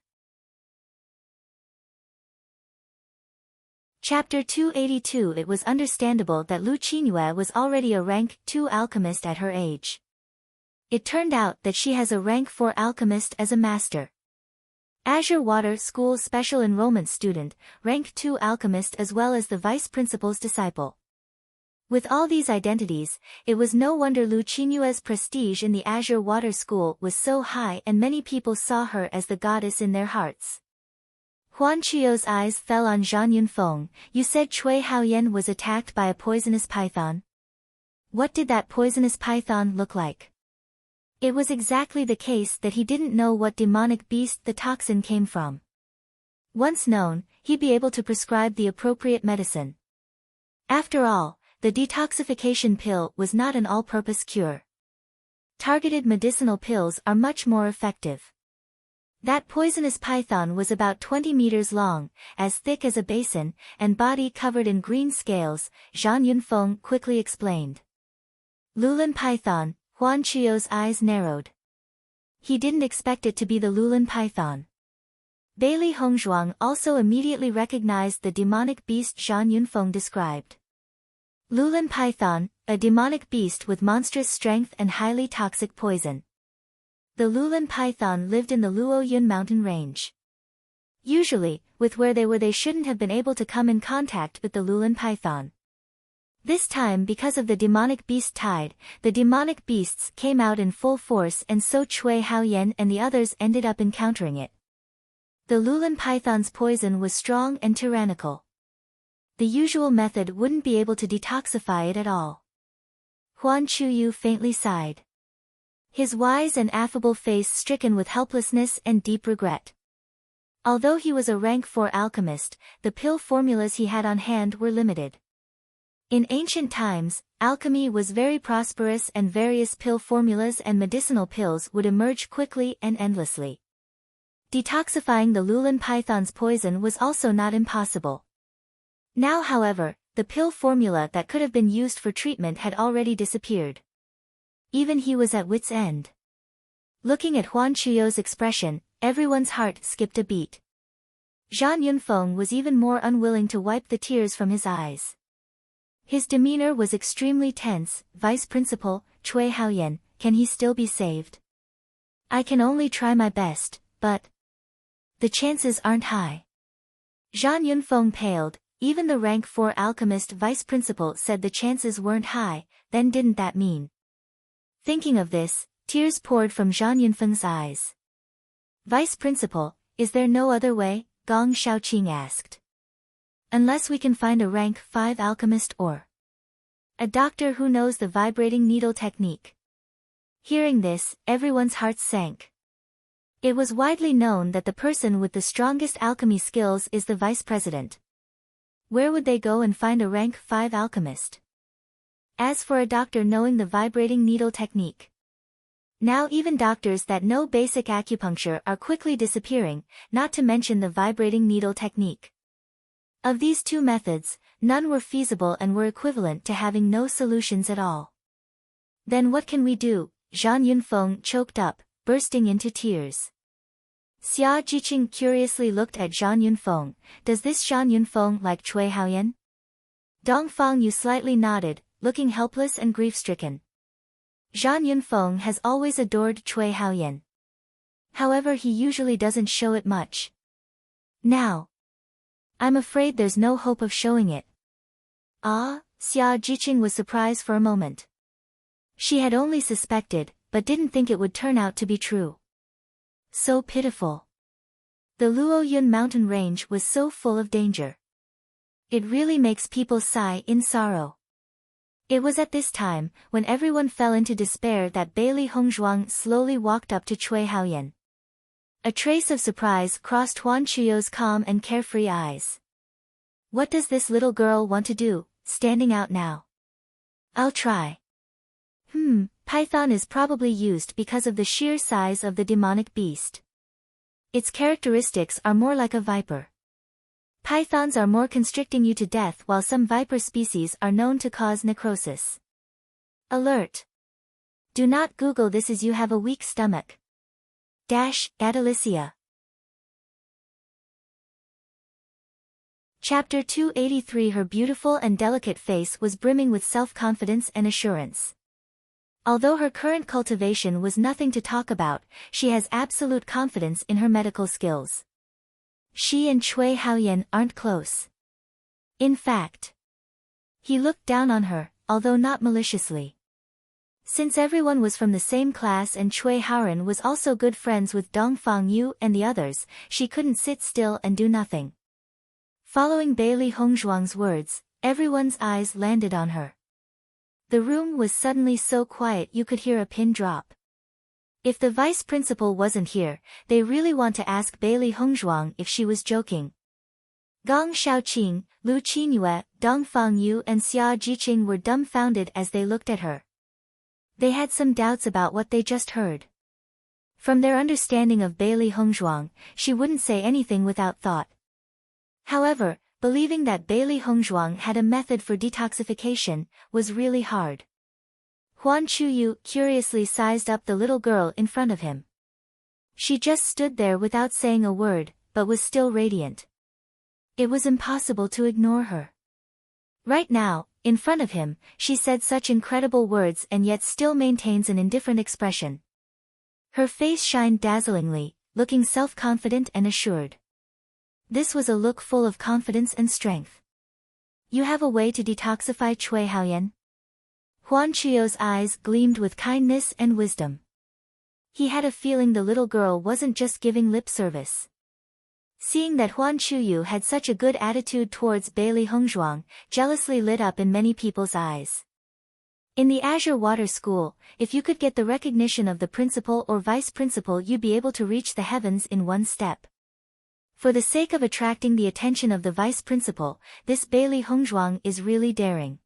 Chapter 282. It was understandable that Lu Qinyue was already a rank 2 alchemist at her age. It turned out that she has a rank 4 alchemist as a master. Azure Water School's special enrollment student, rank 2 alchemist as well as the vice principal's disciple. With all these identities, it was no wonder Lu Qinyue's prestige in the Azure Water School was so high and many people saw her as the goddess in their hearts. Huan Qiu's eyes fell on Zhang Yunfeng. You said Cui Haoyan was attacked by a poisonous python. What did that poisonous python look like? It was exactly the case that he didn't know what demonic beast the toxin came from. Once known, he'd be able to prescribe the appropriate medicine. After all, the detoxification pill was not an all-purpose cure. Targeted medicinal pills are much more effective. That poisonous python was about 20 meters long, as thick as a basin, and body covered in green scales, Zhang Yunfeng quickly explained. Lulin python, Huan Chuyo's eyes narrowed. He didn't expect it to be the Lulin python. Bailey Hongzhuang also immediately recognized the demonic beast Zhang Yunfeng described. Lulin python, a demonic beast with monstrous strength and highly toxic poison. The Lulin python lived in the Luoyun mountain range. Usually, with where they were they shouldn't have been able to come in contact with the Lulin python. This time because of the demonic beast tide, the demonic beasts came out in full force and so Cui Haoyan and the others ended up encountering it. The Lulin python's poison was strong and tyrannical. The usual method wouldn't be able to detoxify it at all. Huan Chuyu faintly sighed. His wise and affable face stricken with helplessness and deep regret. Although he was a rank 4 alchemist, the pill formulas he had on hand were limited. In ancient times, alchemy was very prosperous and various pill formulas and medicinal pills would emerge quickly and endlessly. Detoxifying the Lulin python's poison was also not impossible. Now however, the pill formula that could have been used for treatment had already disappeared. Even he was at wit's end. Looking at Huan Chuyo's expression, everyone's heart skipped a beat. Zhang Yunfeng was even more unwilling to wipe the tears from his eyes. His demeanor was extremely tense. Vice Principal, Cui Haoyan, can he still be saved? I can only try my best, but the chances aren't high. Zhang Yunfeng paled. Even the rank 4 alchemist vice principal said the chances weren't high, then didn't that mean? Thinking of this, tears poured from Zhang Yunfeng's eyes. Vice principal, is there no other way? Gong Shaoqing asked. Unless we can find a rank 5 alchemist or a doctor who knows the vibrating needle technique. Hearing this, everyone's hearts sank. It was widely known that the person with the strongest alchemy skills is the vice president. Where would they go and find a rank 5 alchemist? As for a doctor knowing the vibrating needle technique. Now even doctors that know basic acupuncture are quickly disappearing, not to mention the vibrating needle technique. Of these two methods, none were feasible and were equivalent to having no solutions at all. Then what can we do? Zhang Yunfeng choked up, bursting into tears. Xia Jiqing curiously looked at Zhang Yunfeng. Does this Zhang Yunfeng like Cui Haoyan? Dongfang Yu slightly nodded, looking helpless and grief-stricken. Zhang Yunfeng has always adored Cui Haoyan. However, he usually doesn't show it much. Now, I'm afraid there's no hope of showing it. Ah, Xia Jiqing was surprised for a moment. She had only suspected, but didn't think it would turn out to be true. So pitiful. The Luoyun mountain range was so full of danger. It really makes people sigh in sorrow. It was at this time, when everyone fell into despair, that Bailey Hongzhuang slowly walked up to Cui Haoyan. A trace of surprise crossed Huan Chuyo's calm and carefree eyes. What does this little girl want to do, standing out now? I'll try. Python is probably used because of the sheer size of the demonic beast. Its characteristics are more like a viper. Pythons are more constricting you to death, while some viper species are known to cause necrosis. Alert! Do not Google this as you have a weak stomach. Adelicia. Chapter 283. Her beautiful and delicate face was brimming with self-confidence and assurance. Although her current cultivation was nothing to talk about, she has absolute confidence in her medical skills. She and Cui Haoyan aren't close. In fact, he looked down on her, although not maliciously. Since everyone was from the same class and Cui Haoyan was also good friends with Dongfang Yu and the others, she couldn't sit still and do nothing. Following Bailey Hongzhuang's words, everyone's eyes landed on her. The room was suddenly so quiet you could hear a pin drop. If the vice principal wasn't here, they really want to ask Bailey Hongzhuang if she was joking. Gong Shaoqing, Lu Qinyue, Dongfang Yu and Xia Jiqing were dumbfounded as they looked at her. They had some doubts about what they just heard. From their understanding of Bailey Hongzhuang, she wouldn't say anything without thought. However, believing that Bailey Hongzhuang had a method for detoxification was really hard. Huan Chuyu curiously sized up the little girl in front of him. She just stood there without saying a word, but was still radiant. It was impossible to ignore her. Right now, in front of him, she said such incredible words and yet still maintains an indifferent expression. Her face shined dazzlingly, looking self-confident and assured. This was a look full of confidence and strength. You have a way to detoxify Cui Haoyan? Huan Chiyou's eyes gleamed with kindness and wisdom. He had a feeling the little girl wasn't just giving lip service. Seeing that Huan Chuyu had such a good attitude towards Bailey Hongzhuang, jealously lit up in many people's eyes. In the Azure Water School, if you could get the recognition of the principal or vice principal, you'd be able to reach the heavens in one step. For the sake of attracting the attention of the vice principal, this Bailey Hongzhuang is really daring.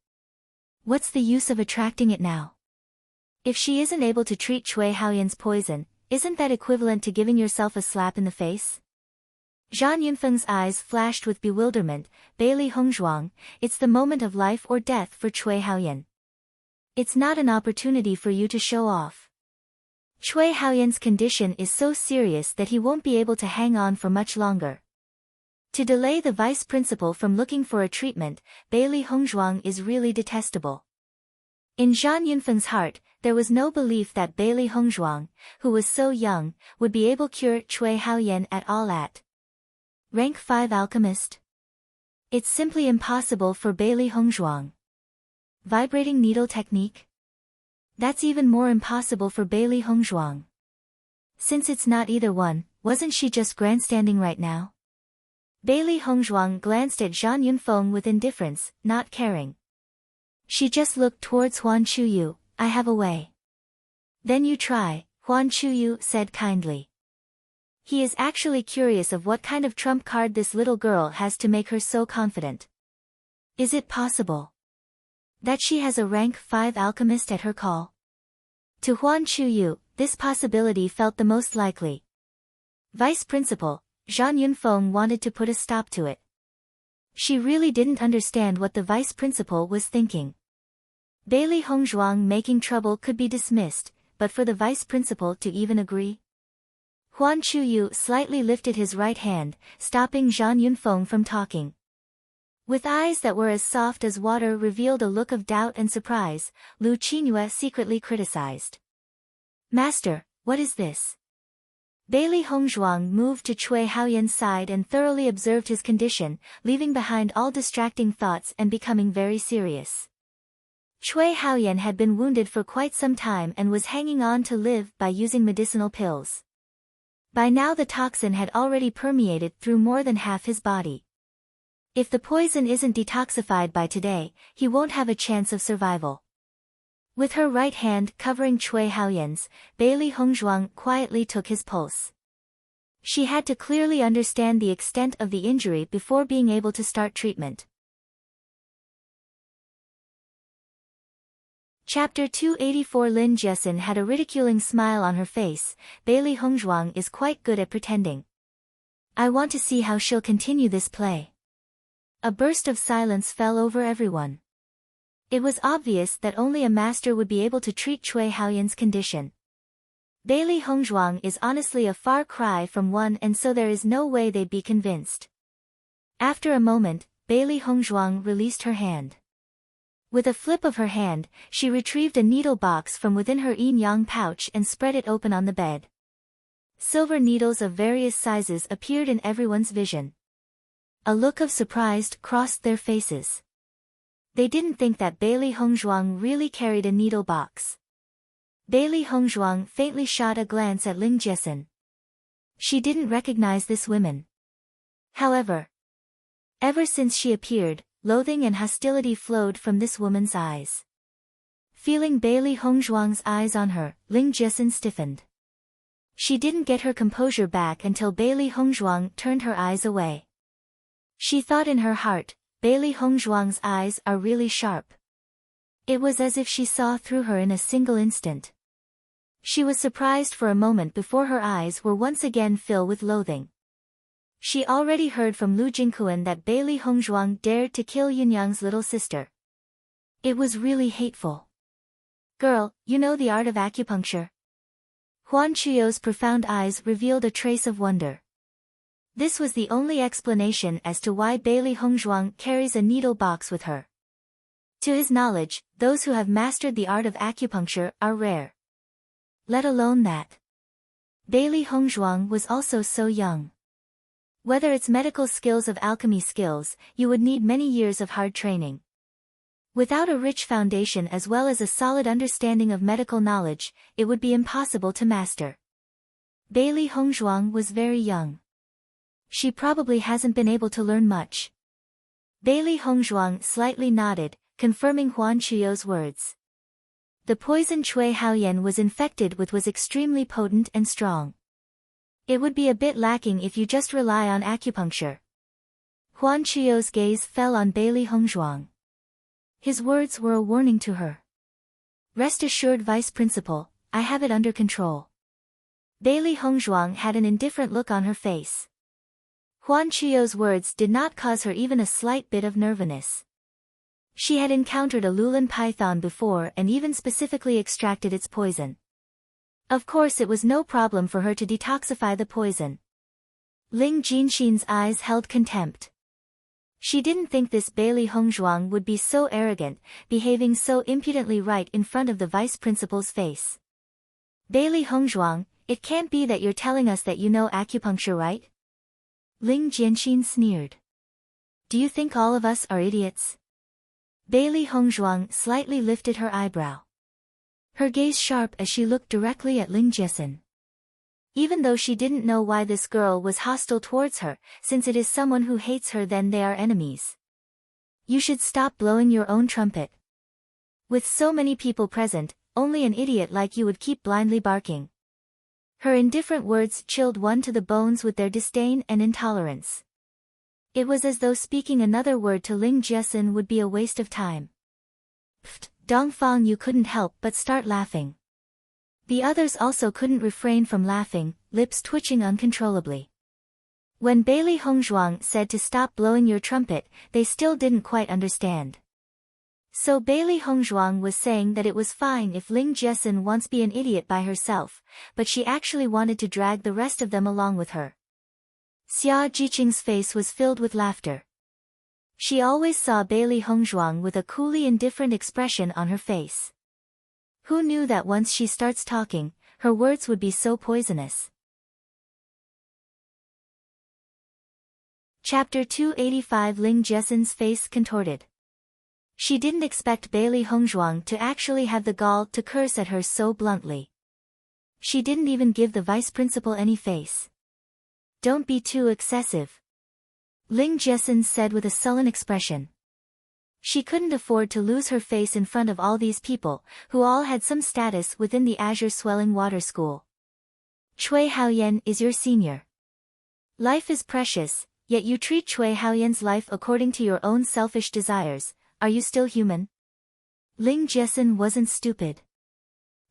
What's the use of attracting it now? If she isn't able to treat Cui Haoyan's poison, isn't that equivalent to giving yourself a slap in the face? Zhang Yunfeng's eyes flashed with bewilderment. Bailey Hongzhuang, it's the moment of life or death for Cui Haoyan. It's not an opportunity for you to show off. Cui Haoyan's condition is so serious that he won't be able to hang on for much longer. To delay the vice principal from looking for a treatment, Bailey Hongzhuang is really detestable. In Zhang Yunfeng's heart, there was no belief that Bailey Hongzhuang, who was so young, would be able to cure Cui Haoyan at all at Rank 5 Alchemist. It's simply impossible for Bailey Hongzhuang. Vibrating needle technique? That's even more impossible for Bailey Hongzhuang. Since it's not either one, wasn't she just grandstanding right now? Bailey Hongzhuang glanced at Zhang Yunfeng with indifference, not caring. She just looked towards Huan Chuyu. I have a way. Then you try, Huan Chuyu said kindly. He is actually curious of what kind of trump card this little girl has to make her so confident. Is it possible that she has a rank 5 alchemist at her call? To Huan Chuyu, this possibility felt the most likely. Vice Principal, Zhang Yunfeng wanted to put a stop to it. She really didn't understand what the Vice Principal was thinking. Bailey Hongzhuang making trouble could be dismissed, but for the Vice Principal to even agree? Huan Chuyu slightly lifted his right hand, stopping Zhang Yunfeng from talking. With eyes that were as soft as water revealed a look of doubt and surprise, Lu Qingyue secretly criticized. Master, what is this? Bailey Hongzhuang moved to Cui Haoyan's side and thoroughly observed his condition, leaving behind all distracting thoughts and becoming very serious. Cui Haoyan had been wounded for quite some time and was hanging on to live by using medicinal pills. By now the toxin had already permeated through more than half his body. If the poison isn't detoxified by today, he won't have a chance of survival. With her right hand covering Cui Haoyan's, Bailey Hongzhuang quietly took his pulse. She had to clearly understand the extent of the injury before being able to start treatment. Chapter 284. Lin Jiesin had a ridiculing smile on her face. Bailey Hongzhuang is quite good at pretending. I want to see how she'll continue this play. A burst of silence fell over everyone. It was obvious that only a master would be able to treat Cui Haoyan's condition. Bailey Hongzhuang is honestly a far cry from one, and so there is no way they'd be convinced. After a moment, Bailey Hongzhuang released her hand. With a flip of her hand, she retrieved a needle box from within her yin-yang pouch and spread it open on the bed. Silver needles of various sizes appeared in everyone's vision. A look of surprise crossed their faces. They didn't think that Bailey Hongzhuang really carried a needle box. Bailey Hongzhuang faintly shot a glance at Lin Jiesin. She didn't recognize this woman. However, ever since she appeared, loathing and hostility flowed from this woman's eyes. Feeling Bailey Hongzhuang's eyes on her, Lin Jiesin stiffened. She didn't get her composure back until Bailey Hongzhuang turned her eyes away. She thought in her heart, Bailey Hongzhuang's eyes are really sharp. It was as if she saw through her in a single instant. She was surprised for a moment before her eyes were once again filled with loathing. She already heard from Lu Jingquan that Bailey Hongzhuang dared to kill Yunyang's little sister. It was really hateful. Girl, you know the art of acupuncture? Huan Chuyo's profound eyes revealed a trace of wonder. This was the only explanation as to why Bailey Hongzhuang carries a needle box with her. To his knowledge, those who have mastered the art of acupuncture are rare. Let alone that Bailey Hongzhuang was also so young. Whether it's medical skills of alchemy skills, you would need many years of hard training. Without a rich foundation as well as a solid understanding of medical knowledge, it would be impossible to master. Bailey Hongzhuang was very young. She probably hasn't been able to learn much. Bailey Hongzhuang slightly nodded, confirming Huan Chuyo's words. The poison Cui Haoyan was infected with was extremely potent and strong. It would be a bit lacking if you just rely on acupuncture. Huan Chuyo's gaze fell on Bailey Hongzhuang. His words were a warning to her. Rest assured, Vice Principal, I have it under control. Bailey Hongzhuang had an indifferent look on her face. Huan Chuyo's words did not cause her even a slight bit of nervousness. She had encountered a Lulin python before and even specifically extracted its poison. Of course it was no problem for her to detoxify the poison. Ling Jinxin's eyes held contempt. She didn't think this Bailey Hongzhuang would be so arrogant, behaving so impudently right in front of the vice principal's face. Bailey Hongzhuang, it can't be that you're telling us that you know acupuncture, right? Ling Jinxin sneered. Do you think all of us are idiots? Bailey Hongzhuang slightly lifted her eyebrow. Her gaze sharp as she looked directly at Ling Jiesin. Even though she didn't know why this girl was hostile towards her, since it is someone who hates her then they are enemies. You should stop blowing your own trumpet. With so many people present, only an idiot like you would keep blindly barking. Her indifferent words chilled one to the bones with their disdain and intolerance. It was as though speaking another word to Ling Jiesin would be a waste of time. Pfft, Dongfang, you couldn't help but start laughing. The others also couldn't refrain from laughing, lips twitching uncontrollably. When Bailey Hongzhuang said to stop blowing your trumpet, they still didn't quite understand. So Bailey Hongzhuang was saying that it was fine if Ling Jiesin wants be an idiot by herself, but she actually wanted to drag the rest of them along with her. Xia Jiqing's face was filled with laughter. She always saw Bailey Hongzhuang with a coolly indifferent expression on her face. Who knew that once she starts talking, her words would be so poisonous? Chapter 285. Ling Jiesin's face contorted. She didn't expect Bailey Hongzhuang to actually have the gall to curse at her so bluntly. She didn't even give the vice principal any face. Don't be too excessive, Ling Jiesin said with a sullen expression. She couldn't afford to lose her face in front of all these people, who all had some status within the Azure Swelling Water School. Cui Haoyan is your senior. Life is precious, yet you treat Cui Haoyan's life according to your own selfish desires. Are you still human? Ling Jiesin wasn't stupid.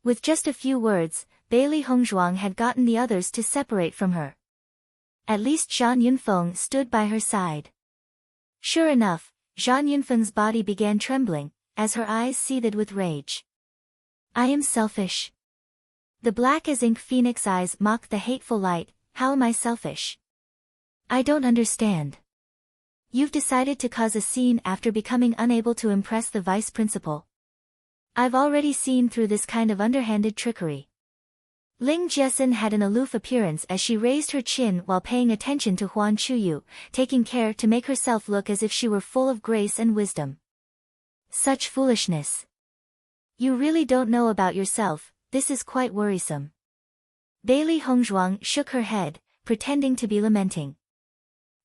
With just a few words, Bailey Hongzhuang had gotten the others to separate from her. At least Zhang Yunfeng stood by her side. Sure enough, Zhang Yunfeng's body began trembling, as her eyes seethed with rage. I am selfish. The black as ink phoenix eyes mocked the hateful light. How am I selfish? I don't understand. You've decided to cause a scene after becoming unable to impress the vice principal. I've already seen through this kind of underhanded trickery. Ling Jiesin had an aloof appearance as she raised her chin while paying attention to Huan Chuyu, taking care to make herself look as if she were full of grace and wisdom. Such foolishness. You really don't know about yourself, this is quite worrisome. Bailey Hongzhuang shook her head, pretending to be lamenting.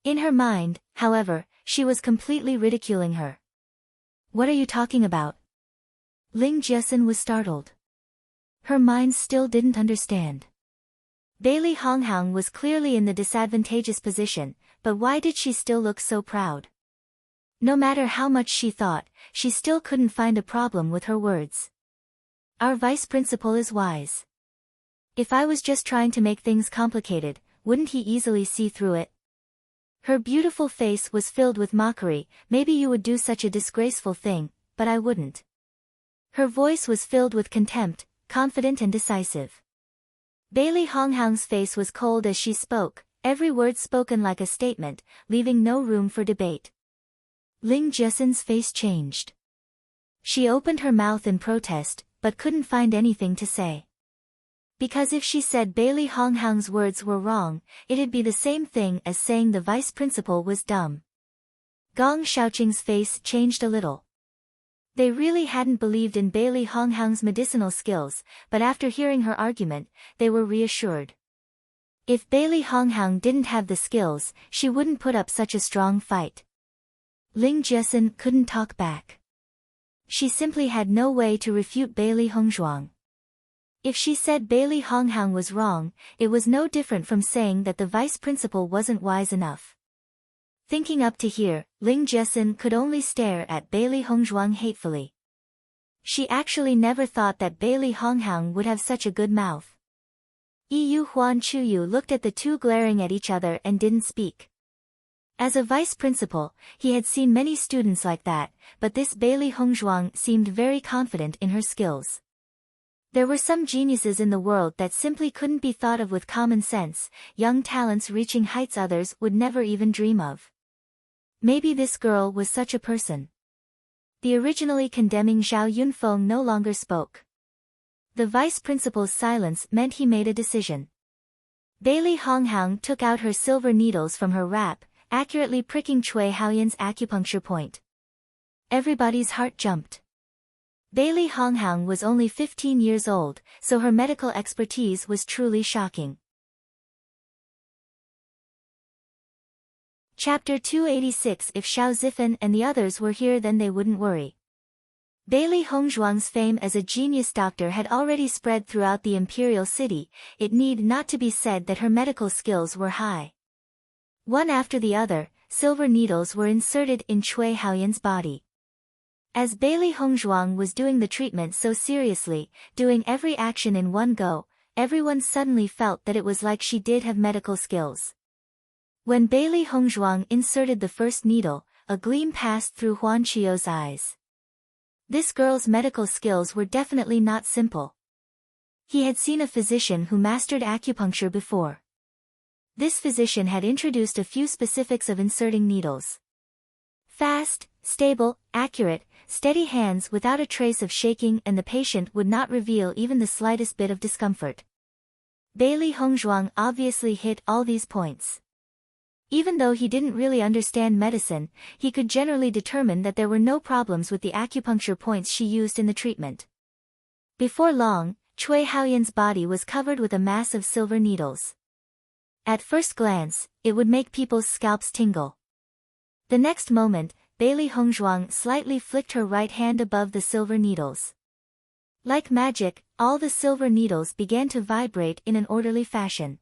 In her mind, however, she was completely ridiculing her. What are you talking about? Ling Jiesin was startled. Her mind still didn't understand. Bailey Honghang was clearly in the disadvantageous position, but why did she still look so proud? No matter how much she thought, she still couldn't find a problem with her words. Our vice principal is wise. If I was just trying to make things complicated, wouldn't he easily see through it? Her beautiful face was filled with mockery. Maybe you would do such a disgraceful thing, but I wouldn't. Her voice was filled with contempt, confident and decisive. Bailey Honghoung's face was cold as she spoke, every word spoken like a statement, leaving no room for debate. Ling Jesun's face changed. She opened her mouth in protest, but couldn't find anything to say. Because if she said Bailey Honghoung's words were wrong, it'd be the same thing as saying the vice principal was dumb. Gong Xiaoqing's face changed a little. They really hadn't believed in Bailey Honghoung's medicinal skills, but after hearing her argument, they were reassured. If Bailey Honghoung didn't have the skills, she wouldn't put up such a strong fight. Ling Jesun couldn't talk back. She simply had no way to refute Bailey Hongzhuang. If she said Bailey Honghoung was wrong, it was no different from saying that the vice principal wasn't wise enough. Thinking up to here, Ling Jesun could only stare at Bailey Hongzhuang hatefully. She actually never thought that Bailey Honghoung would have such a good mouth. Yu Huan Chuyu looked at the two glaring at each other and didn't speak. As a vice principal, he had seen many students like that, but this Bailey Hongzhuang seemed very confident in her skills. There were some geniuses in the world that simply couldn't be thought of with common sense, young talents reaching heights others would never even dream of. Maybe this girl was such a person. The originally condemning Zhao Yunfeng no longer spoke. The vice principal's silence meant he made a decision. Bailey Honghoung took out her silver needles from her wrap, accurately pricking Cui Haoyan's acupuncture point. Everybody's heart jumped. Bailey Honghoung was only 15 years old, so her medical expertise was truly shocking. Chapter 286. If Xiao Zifan and the others were here, then they wouldn't worry. Bailey Hongzhuang's fame as a genius doctor had already spread throughout the imperial city. It need not to be said that her medical skills were high. One after the other, silver needles were inserted in Cui Haoyan's body. As Bailey Hongzhuang was doing the treatment so seriously, doing every action in one go, everyone suddenly felt that it was like she did have medical skills. When Bailey Hongzhuang inserted the first needle, a gleam passed through Huan Qiu's eyes. This girl's medical skills were definitely not simple. He had seen a physician who mastered acupuncture before. This physician had introduced a few specifics of inserting needles. Fast, stable, accurate, steady hands without a trace of shaking, and the patient would not reveal even the slightest bit of discomfort. Bailey Hongzhuang obviously hit all these points. Even though he didn't really understand medicine, he could generally determine that there were no problems with the acupuncture points she used in the treatment. Before long, Cui Haoyan's body was covered with a mass of silver needles. At first glance, it would make people's scalps tingle. The next moment, Bailey Hongzhuang slightly flicked her right hand above the silver needles. Like magic, all the silver needles began to vibrate in an orderly fashion.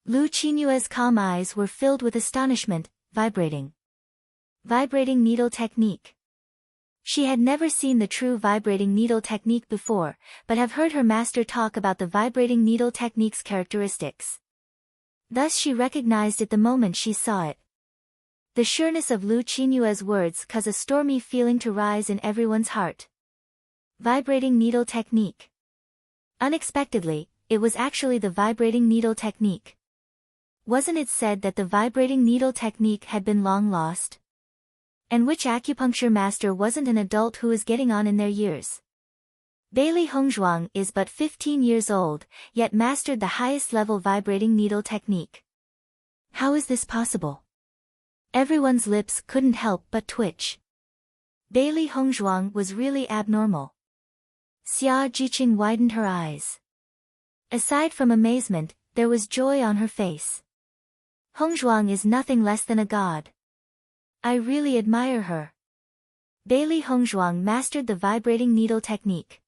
Lu Qinyue's calm eyes were filled with astonishment. Vibrating needle technique. She had never seen the true vibrating needle technique before, but have heard her master talk about the vibrating needle technique's characteristics. Thus she recognized it the moment she saw it. The sureness of Lu Qinyue's words caused a stormy feeling to rise in everyone's heart. Vibrating needle technique. Unexpectedly, it was actually the vibrating needle technique. Wasn't it said that the vibrating needle technique had been long lost? And which acupuncture master wasn't an adult who is getting on in their years? Bailey Hongzhuang is but 15 years old, yet mastered the highest level vibrating needle technique. How is this possible? Everyone's lips couldn't help but twitch. Bailey Hongzhuang was really abnormal. Xia Jiqing widened her eyes. Aside from amazement, there was joy on her face. Hongzhuang is nothing less than a god. I really admire her. Bailey Hongzhuang mastered the vibrating needle technique.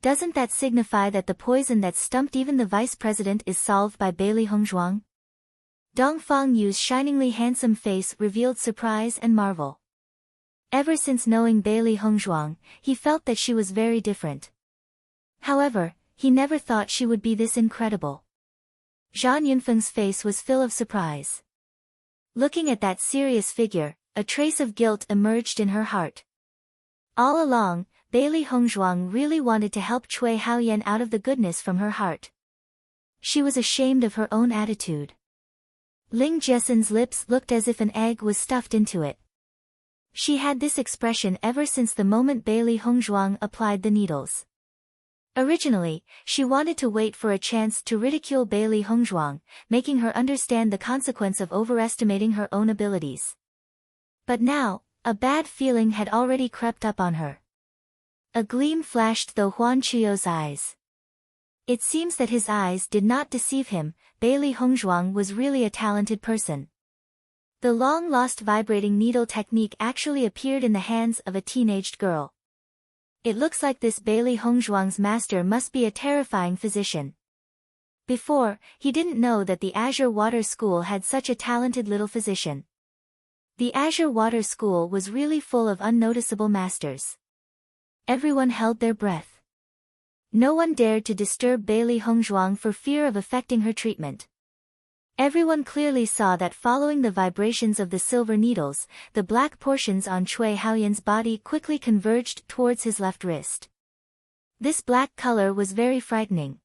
Doesn't that signify that the poison that stumped even the vice president is solved by Bailey Hongzhuang? Dongfang Yu's shiningly handsome face revealed surprise and marvel. Ever since knowing Bailey Hongzhuang, he felt that she was very different. However, he never thought she would be this incredible. Zhang Yunfeng's face was full of surprise. Looking at that serious figure, a trace of guilt emerged in her heart. All along, Bailey Hongzhuang really wanted to help Cui Haoyan out of the goodness from her heart. She was ashamed of her own attitude. Ling Jessen's lips looked as if an egg was stuffed into it. She had this expression ever since the moment Bailey Hongzhuang applied the needles. Originally, she wanted to wait for a chance to ridicule Bailey Hongzhuang, making her understand the consequence of overestimating her own abilities. But now, a bad feeling had already crept up on her. A gleam flashed through Huan Chuyo's eyes. It seems that his eyes did not deceive him. Bailey Hongzhuang was really a talented person. The long-lost vibrating needle technique actually appeared in the hands of a teenaged girl. It looks like this Bailey Hongzhuang's master must be a terrifying physician. Before, he didn't know that the Azure Water School had such a talented little physician. The Azure Water School was really full of unnoticeable masters. Everyone held their breath. No one dared to disturb Bailey Hongzhuang for fear of affecting her treatment. Everyone clearly saw that following the vibrations of the silver needles, the black portions on Cui Haoyan's body quickly converged towards his left wrist. This black color was very frightening.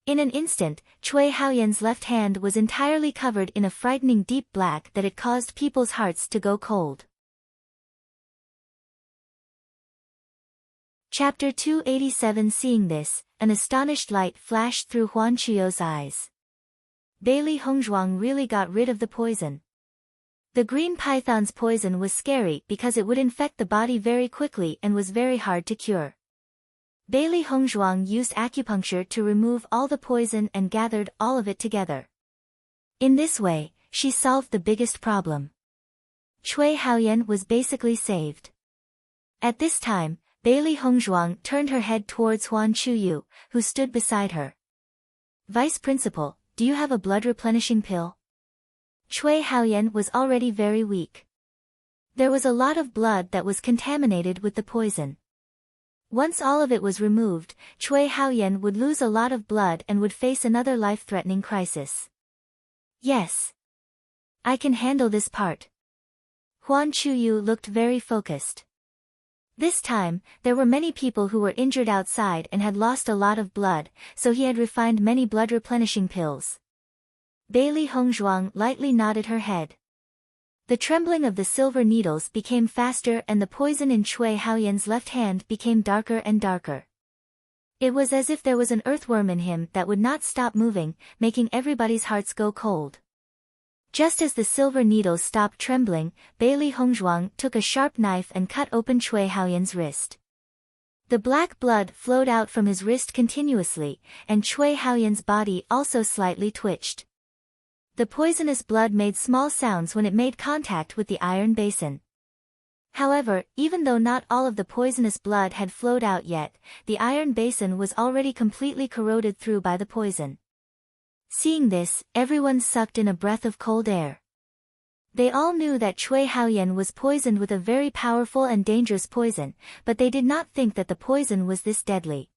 In an instant, Cui Haoyan's left hand was entirely covered in a frightening deep black that it caused people's hearts to go cold. Chapter 287. Seeing this, an astonished light flashed through Huan Chuyo's eyes. Bailey Hongzhuang really got rid of the poison. The green python's poison was scary because it would infect the body very quickly and was very hard to cure. Bailey Hongzhuang used acupuncture to remove all the poison and gathered all of it together. In this way, she solved the biggest problem. Cui Haoyan was basically saved. At this time, Bailey Hongzhuang turned her head towards Huan Chuyu, who stood beside her. Vice Principal, do you have a blood replenishing pill? Cui Haoyan was already very weak. There was a lot of blood that was contaminated with the poison. Once all of it was removed, Cui Haoyan would lose a lot of blood and would face another life-threatening crisis. Yes. I can handle this part. Huan Chuyu looked very focused. This time, there were many people who were injured outside and had lost a lot of blood, so he had refined many blood replenishing pills. Bailey Hongzhuang lightly nodded her head. The trembling of the silver needles became faster and the poison in Cui Haoyan's left hand became darker and darker. It was as if there was an earthworm in him that would not stop moving, making everybody's hearts go cold. Just as the silver needles stopped trembling, Bailey Hongzhuang took a sharp knife and cut open Cui Haoyan's wrist. The black blood flowed out from his wrist continuously, and Cui Haoyan's body also slightly twitched. The poisonous blood made small sounds when it made contact with the iron basin. However, even though not all of the poisonous blood had flowed out yet, the iron basin was already completely corroded through by the poison. Seeing this, everyone sucked in a breath of cold air. They all knew that Cui Haoyan was poisoned with a very powerful and dangerous poison, but they did not think that the poison was this deadly.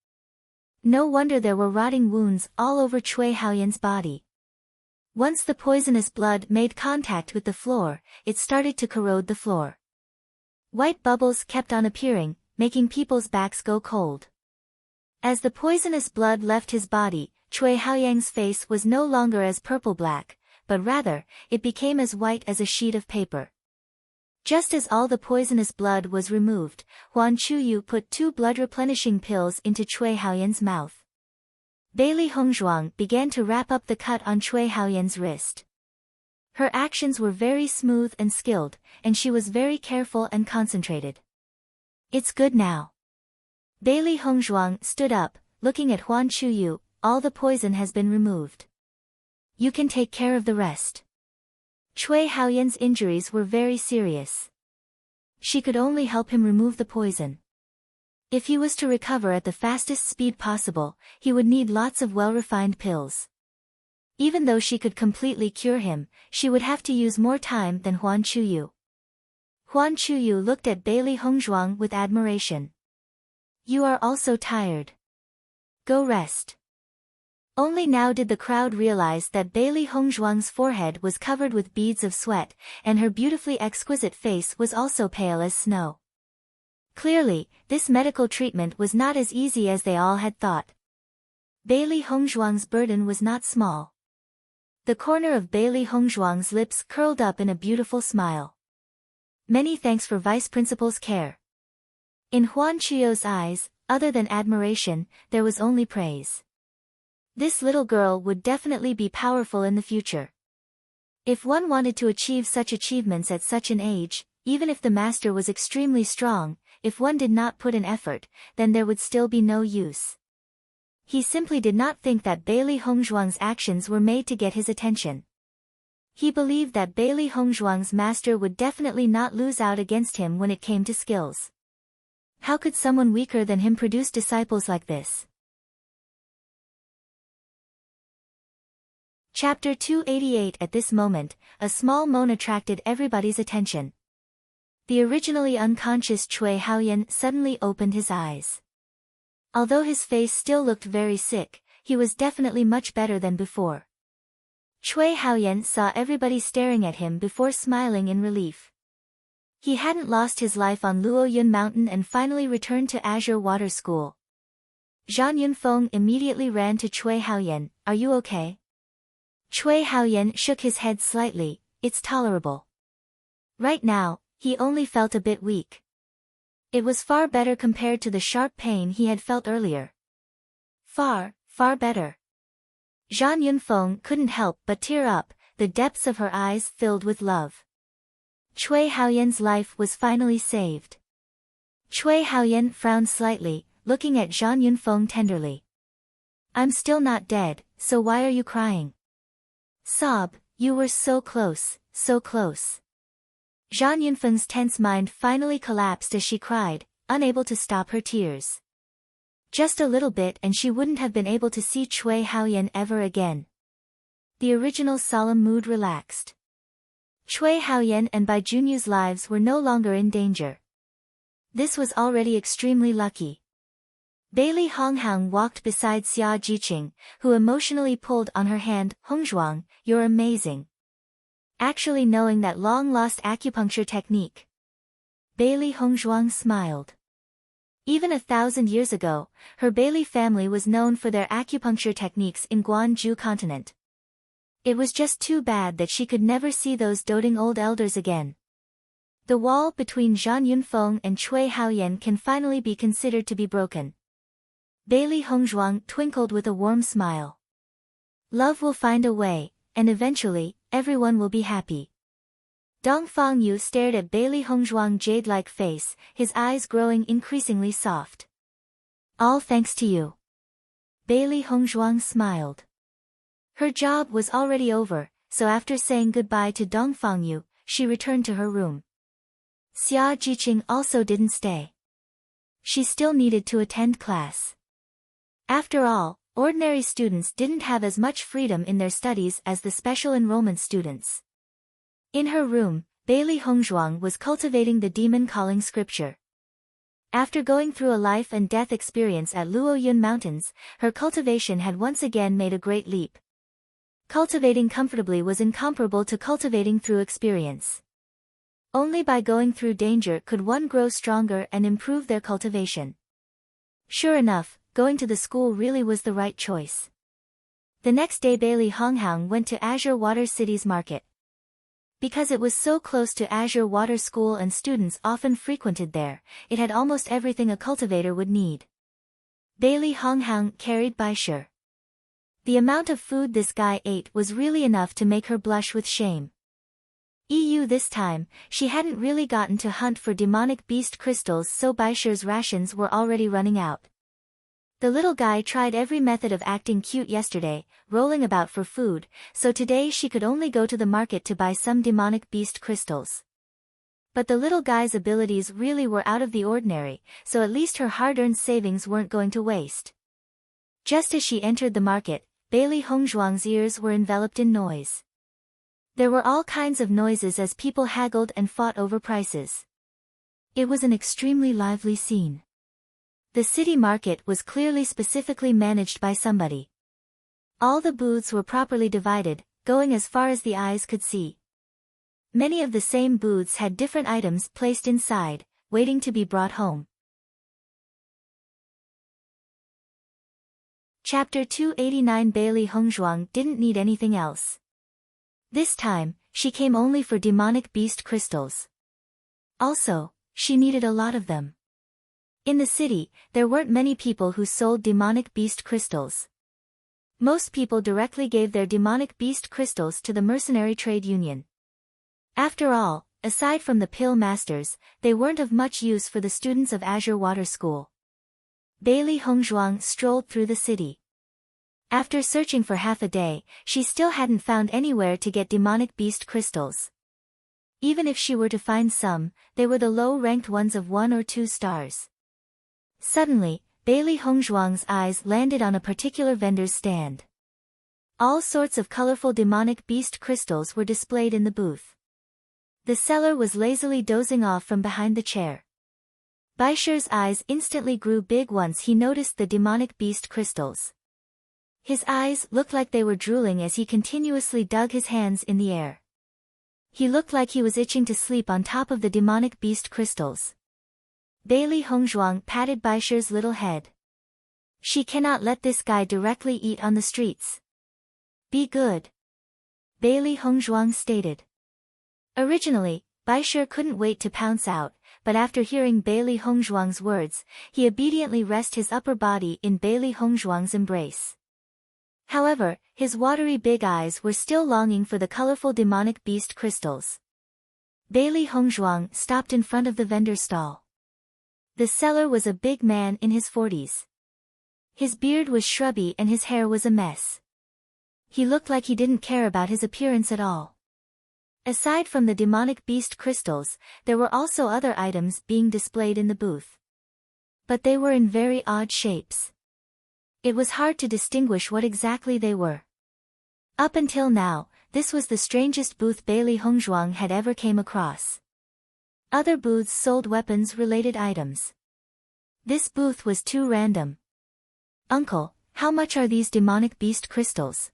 No wonder there were rotting wounds all over Cui Haoyan's body. Once the poisonous blood made contact with the floor, it started to corrode the floor. White bubbles kept on appearing, making people's backs go cold. As the poisonous blood left his body, Cui Haoyan's face was no longer as purple-black, but rather, it became as white as a sheet of paper. Just as all the poisonous blood was removed, Huan Chuyu put 2 blood-replenishing pills into Cui Haoyan's mouth. Bailey Hongzhuang began to wrap up the cut on Cui Haoyan's wrist. Her actions were very smooth and skilled, and she was very careful and concentrated. It's good now. Bailey Hongzhuang stood up, looking at Huan Chuyu. All the poison has been removed. You can take care of the rest. Cui Haoyan's injuries were very serious. She could only help him remove the poison. If he was to recover at the fastest speed possible, he would need lots of well-refined pills. Even though she could completely cure him, she would have to use more time than Huan Chuyu. Huan Chuyu looked at Bailey Hongzhuang with admiration. You are also tired. Go rest. Only now did the crowd realize that Bailey Hongzhuang's forehead was covered with beads of sweat, and her beautifully exquisite face was also pale as snow. Clearly, this medical treatment was not as easy as they all had thought. Bailey Hongzhuang's burden was not small. The corner of Bailey Hongzhuang's lips curled up in a beautiful smile. Many thanks for Vice Principal's care. In Huan Chuyo's eyes, other than admiration, there was only praise. This little girl would definitely be powerful in the future. If one wanted to achieve such achievements at such an age, even if the master was extremely strong, if one did not put in effort, then there would still be no use. He simply did not think that Bailey Hongzhuang's actions were made to get his attention. He believed that Bailey Hongzhuang's master would definitely not lose out against him when it came to skills. How could someone weaker than him produce disciples like this? Chapter 288. At this moment, a small moan attracted everybody's attention. The originally unconscious Cui Haoyan suddenly opened his eyes. Although his face still looked very sick, he was definitely much better than before. Cui Haoyan saw everybody staring at him before smiling in relief. He hadn't lost his life on Luoyun Mountain and finally returned to Azure Water School. Zhang Yunfeng immediately ran to Cui Haoyan. Are you okay? Cui Haoyan shook his head slightly. It's tolerable. Right now, he only felt a bit weak. It was far better compared to the sharp pain he had felt earlier. Far, far better. Zhang Yunfeng couldn't help but tear up, the depths of her eyes filled with love. Cui Haoyan's life was finally saved. Cui Haoyan frowned slightly, looking at Zhang Yunfeng tenderly. I'm still not dead, so why are you crying? Sob, you were so close, so close. Zhang Yunfeng's tense mind finally collapsed as she cried, unable to stop her tears. Just a little bit and she wouldn't have been able to see Cui Haoyan ever again. The original solemn mood relaxed. Cui Haoyan and Bai Junyu's lives were no longer in danger. This was already extremely lucky. Bailey Honghang walked beside Xia Jiqing, who emotionally pulled on her hand. Hongzhuang, you're amazing. Actually knowing that long-lost acupuncture technique. Bailey Hongzhuang smiled. Even 1,000 years ago, her Bailey family was known for their acupuncture techniques in Guanzhou continent. It was just too bad that she could never see those doting old elders again. The wall between Zhang Yunfeng and Cui Haoyan can finally be considered to be broken. Bailey Hongzhuang twinkled with a warm smile. Love will find a way, and eventually, everyone will be happy. Dong Fangyu stared at Bailey Hongzhuang's jade-like face, his eyes growing increasingly soft. All thanks to you. Bailey Hongzhuang smiled. Her job was already over, so after saying goodbye to Dong Fangyu, she returned to her room. Xia Jiqing also didn't stay. She still needed to attend class. After all, ordinary students didn't have as much freedom in their studies as the special enrollment students. In her room, Bailey Hongzhuang was cultivating the demon-calling scripture. After going through a life and death experience at Luoyun Mountains, her cultivation had once again made a great leap. Cultivating comfortably was incomparable to cultivating through experience. Only by going through danger could one grow stronger and improve their cultivation. Sure enough, going to the school really was the right choice. The next day Bailey Honghang went to Azure Water City's market. Because it was so close to Azure Water School and students often frequented there, it had almost everything a cultivator would need. Bailey Honghang carried Baisher. The amount of food this guy ate was really enough to make her blush with shame. This time, she hadn't really gotten to hunt for demonic beast crystals, so Baisher's rations were already running out. The little guy tried every method of acting cute yesterday, rolling about for food, so today she could only go to the market to buy some demonic beast crystals. But the little guy's abilities really were out of the ordinary, so at least her hard-earned savings weren't going to waste. Just as she entered the market, Bailey Hongzhuang's ears were enveloped in noise. There were all kinds of noises as people haggled and fought over prices. It was an extremely lively scene. The city market was clearly specifically managed by somebody. All the booths were properly divided, going as far as the eyes could see. Many of the same booths had different items placed inside, waiting to be brought home. Chapter 289. Bailey Hongzhuang didn't need anything else. This time, she came only for demonic beast crystals. Also, she needed a lot of them. In the city, there weren't many people who sold demonic beast crystals. Most people directly gave their demonic beast crystals to the mercenary trade union. After all, aside from the pill masters, they weren't of much use for the students of Azure Water School. Bailey Hongzhuang strolled through the city. After searching for half a day, she still hadn't found anywhere to get demonic beast crystals. Even if she were to find some, they were the low-ranked ones of 1 or 2 stars. Suddenly, Bailey Hongzhuang's eyes landed on a particular vendor's stand. All sorts of colorful demonic beast crystals were displayed in the booth. The seller was lazily dozing off from behind the chair. Baisher's eyes instantly grew big once he noticed the demonic beast crystals. His eyes looked like they were drooling as he continuously dug his hands in the air. He looked like he was itching to sleep on top of the demonic beast crystals. Bailey Hongzhuang patted Baisher's little head. She cannot let this guy directly eat on the streets. Be good, Bailey Hongzhuang stated. Originally, Baisher couldn't wait to pounce out, but after hearing Bailey Hongzhuang's words, he obediently rested his upper body in Bailey Hongzhuang's embrace. However, his watery big eyes were still longing for the colorful demonic beast crystals. Bailey Hongzhuang stopped in front of the vendor stall. The seller was a big man in his 40s. His beard was shrubby and his hair was a mess. He looked like he didn't care about his appearance at all. Aside from the demonic beast crystals, there were also other items being displayed in the booth. But they were in very odd shapes. It was hard to distinguish what exactly they were. Up until now, this was the strangest booth Bailey Hongzhuang had ever came across. Other booths sold weapons-related items. This booth was too random. "Uncle, how much are these demonic beast crystals?"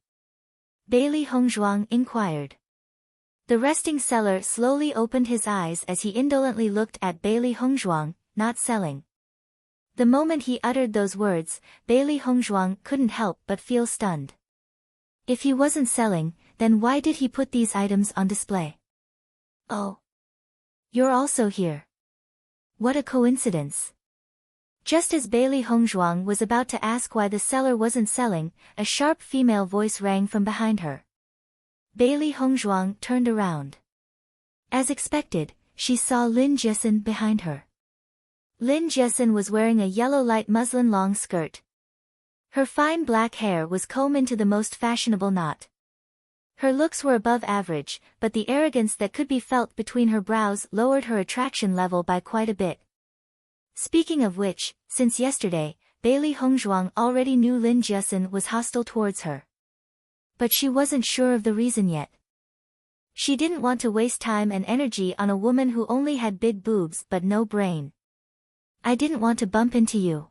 Bailey Hongzhuang inquired. The resting seller slowly opened his eyes as he indolently looked at Bailey Hongzhuang, not selling. The moment he uttered those words, Bailey Hongzhuang couldn't help but feel stunned. If he wasn't selling, then why did he put these items on display? "Oh. You're also here. What a coincidence." Just as Bailey Hongzhuang was about to ask why the seller wasn't selling, a sharp female voice rang from behind her. Bailey Hongzhuang turned around. As expected, she saw Lin Jessen behind her. Lin Jessen was wearing a yellow light muslin long skirt. Her fine black hair was combed into the most fashionable knot. Her looks were above average, but the arrogance that could be felt between her brows lowered her attraction level by quite a bit. Speaking of which, since yesterday, Bailey Hongzhuang already knew Lin Jessen was hostile towards her. But she wasn't sure of the reason yet. She didn't want to waste time and energy on a woman who only had big boobs but no brain. "I didn't want to bump into you,"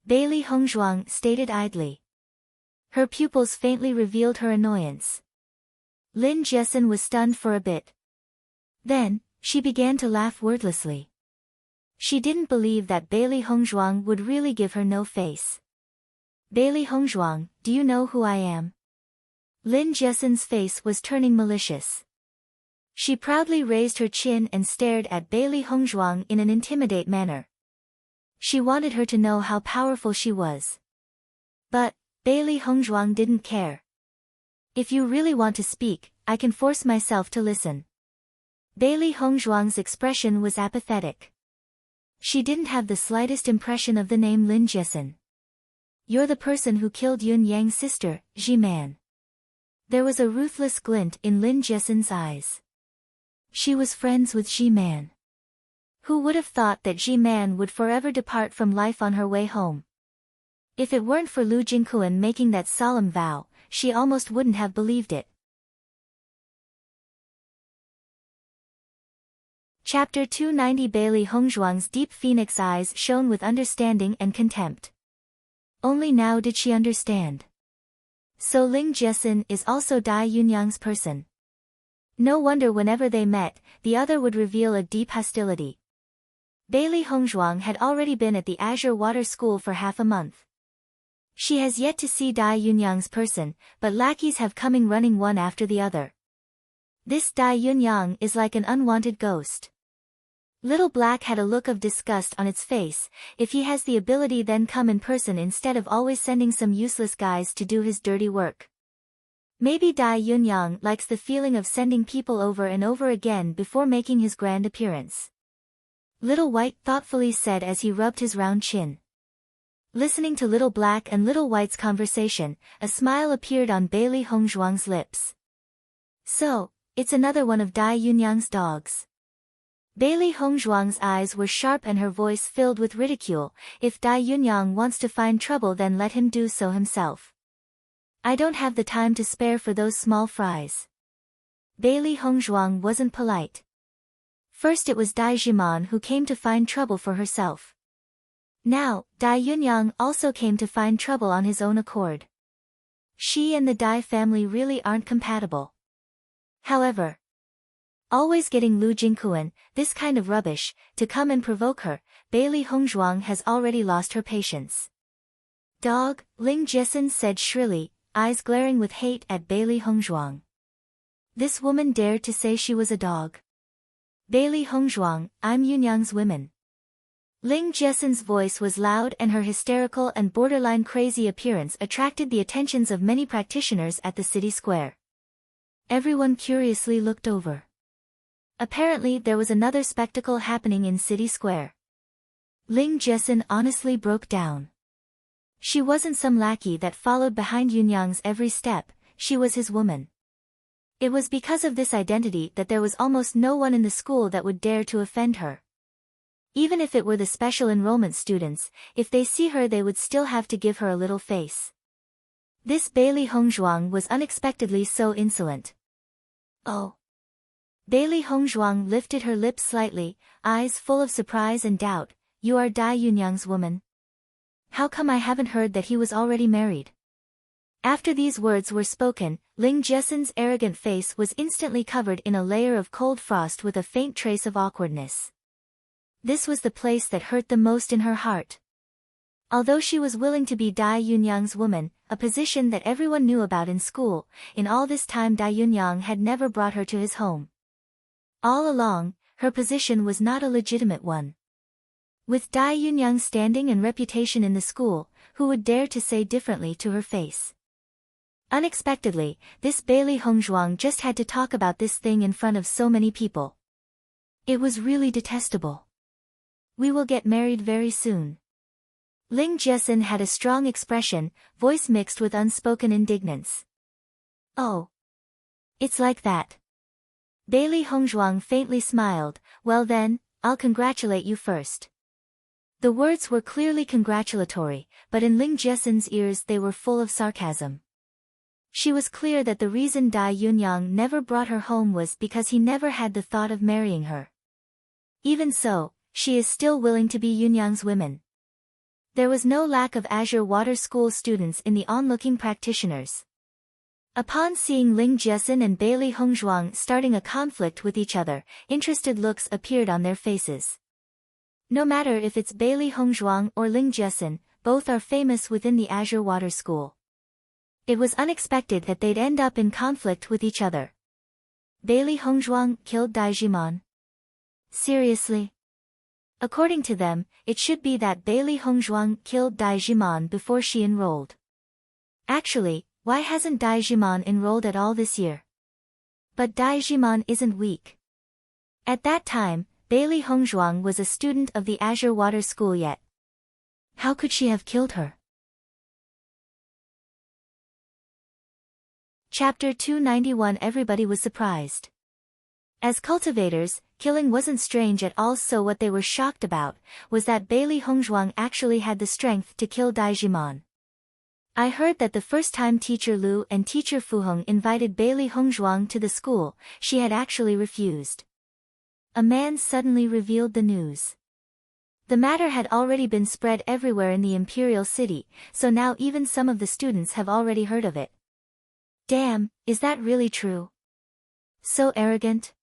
Bailey Hongzhuang stated idly. Her pupils faintly revealed her annoyance. Lin Jessen was stunned for a bit. Then, she began to laugh wordlessly. She didn't believe that Bailey Hongzhuang would really give her no face. "Bailey Hongzhuang, do you know who I am?" Lin Jessen's face was turning malicious. She proudly raised her chin and stared at Bailey Hongzhuang in an intimidate manner. She wanted her to know how powerful she was. But Bailey Hongzhuang didn't care. "If you really want to speak, I can force myself to listen." Bailey Hongzhuang's expression was apathetic. She didn't have the slightest impression of the name Lin Jessen. "You're the person who killed Yun Yang's sister, Ji-man." There was a ruthless glint in Lin Jessen's eyes. She was friends with Ji-man. Who would have thought that Ji-man would forever depart from life on her way home? If it weren't for Lu Jingquan making that solemn vow, she almost wouldn't have believed it. Chapter 290. Bailey Hongzhuang's deep phoenix eyes shone with understanding and contempt. Only now did she understand. So Ling Jiesin is also Dai Yunyang's person. No wonder whenever they met, the other would reveal a deep hostility. Bailey Hongzhuang had already been at the Azure Water School for half a month. She has yet to see Dai Yunyang's person, but lackeys have coming running one after the other. This Dai Yunyang is like an unwanted ghost. Little Black had a look of disgust on its face. If he has the ability, then come in person instead of always sending some useless guys to do his dirty work. Maybe Dai Yunyang likes the feeling of sending people over and over again before making his grand appearance. Little White thoughtfully said as he rubbed his round chin. Listening to Little Black and Little White's conversation, a smile appeared on Bailey Hongzhuang's lips. So, it's another one of Dai Yunyang's dogs. Bailey Hongzhuang's eyes were sharp and her voice filled with ridicule. If Dai Yunyang wants to find trouble, then let him do so himself. I don't have the time to spare for those small fries. Bailey Hongzhuang wasn't polite. First it was Dai Jimon who came to find trouble for herself. Now, Dai Yunyang also came to find trouble on his own accord. She and the Dai family really aren't compatible. However, always getting Lu Jingkuan, this kind of rubbish, to come and provoke her, Bailey Hongzhuang has already lost her patience. Dog, Ling Jiesin said shrilly, eyes glaring with hate at Bailey Hongzhuang. This woman dared to say she was a dog. Bailey Hongzhuang, I'm Yunyang's woman. Ling Jiesin's voice was loud and her hysterical and borderline crazy appearance attracted the attentions of many practitioners at the city square. Everyone curiously looked over. Apparently there was another spectacle happening in City Square. Ling Jiesin honestly broke down. She wasn't some lackey that followed behind Yunyang's every step, she was his woman. It was because of this identity that there was almost no one in the school that would dare to offend her. Even if it were the special enrollment students, if they see her they would still have to give her a little face. This Bailey Hongzhuang was unexpectedly so insolent. Oh. Bailey Hongzhuang lifted her lips slightly, eyes full of surprise and doubt. You are Dai Yunyang's woman? How come I haven't heard that he was already married? After these words were spoken, Ling Jiesin's arrogant face was instantly covered in a layer of cold frost with a faint trace of awkwardness. This was the place that hurt the most in her heart. Although she was willing to be Dai Yunyang's woman, a position that everyone knew about in school, in all this time Dai Yunyang had never brought her to his home. All along, her position was not a legitimate one. With Dai Yunyang's standing and reputation in the school, who would dare to say differently to her face? Unexpectedly, this Bailey Hongzhuang just had to talk about this thing in front of so many people. It was really detestable. We will get married very soon. Ling Jiesin had a strong expression, voice mixed with unspoken indignance. Oh. It's like that. Bailey Hongzhuang faintly smiled. Well then, I'll congratulate you first. The words were clearly congratulatory, but in Ling Jiesin's ears they were full of sarcasm. She was clear that the reason Dai Yunyang never brought her home was because he never had the thought of marrying her. Even so, she is still willing to be Yunyang's woman. There was no lack of Azure Water School students in the onlooking practitioners. Upon seeing Ling Jiesin and Bailey Hongzhuang starting a conflict with each other, interested looks appeared on their faces. No matter if it's Bailey Hongzhuang or Ling Jiesin, both are famous within the Azure Water School. It was unexpected that they'd end up in conflict with each other. Bailey Hongzhuang killed Dai Jimon. Seriously? According to them, it should be that Bailey Hongzhuang killed Dai Jimon before she enrolled. Actually, why hasn't Dai Jimon enrolled at all this year? But Dai Jimon isn't weak. At that time, Bailey Hongzhuang was a student of the Azure Water School yet. How could she have killed her? Chapter 291. Everybody was surprised. As cultivators, killing wasn't strange at all, so what they were shocked about was that Bailey Hongzhuang actually had the strength to kill Dai Jimon. I heard that the first time Teacher Lu and Teacher Fu Hong invited Bailey Hongzhuang to the school, she had actually refused. a man suddenly revealed the news. The matter had already been spread everywhere in the imperial city, so now even some of the students have already heard of it. Damn, is that really true? So arrogant.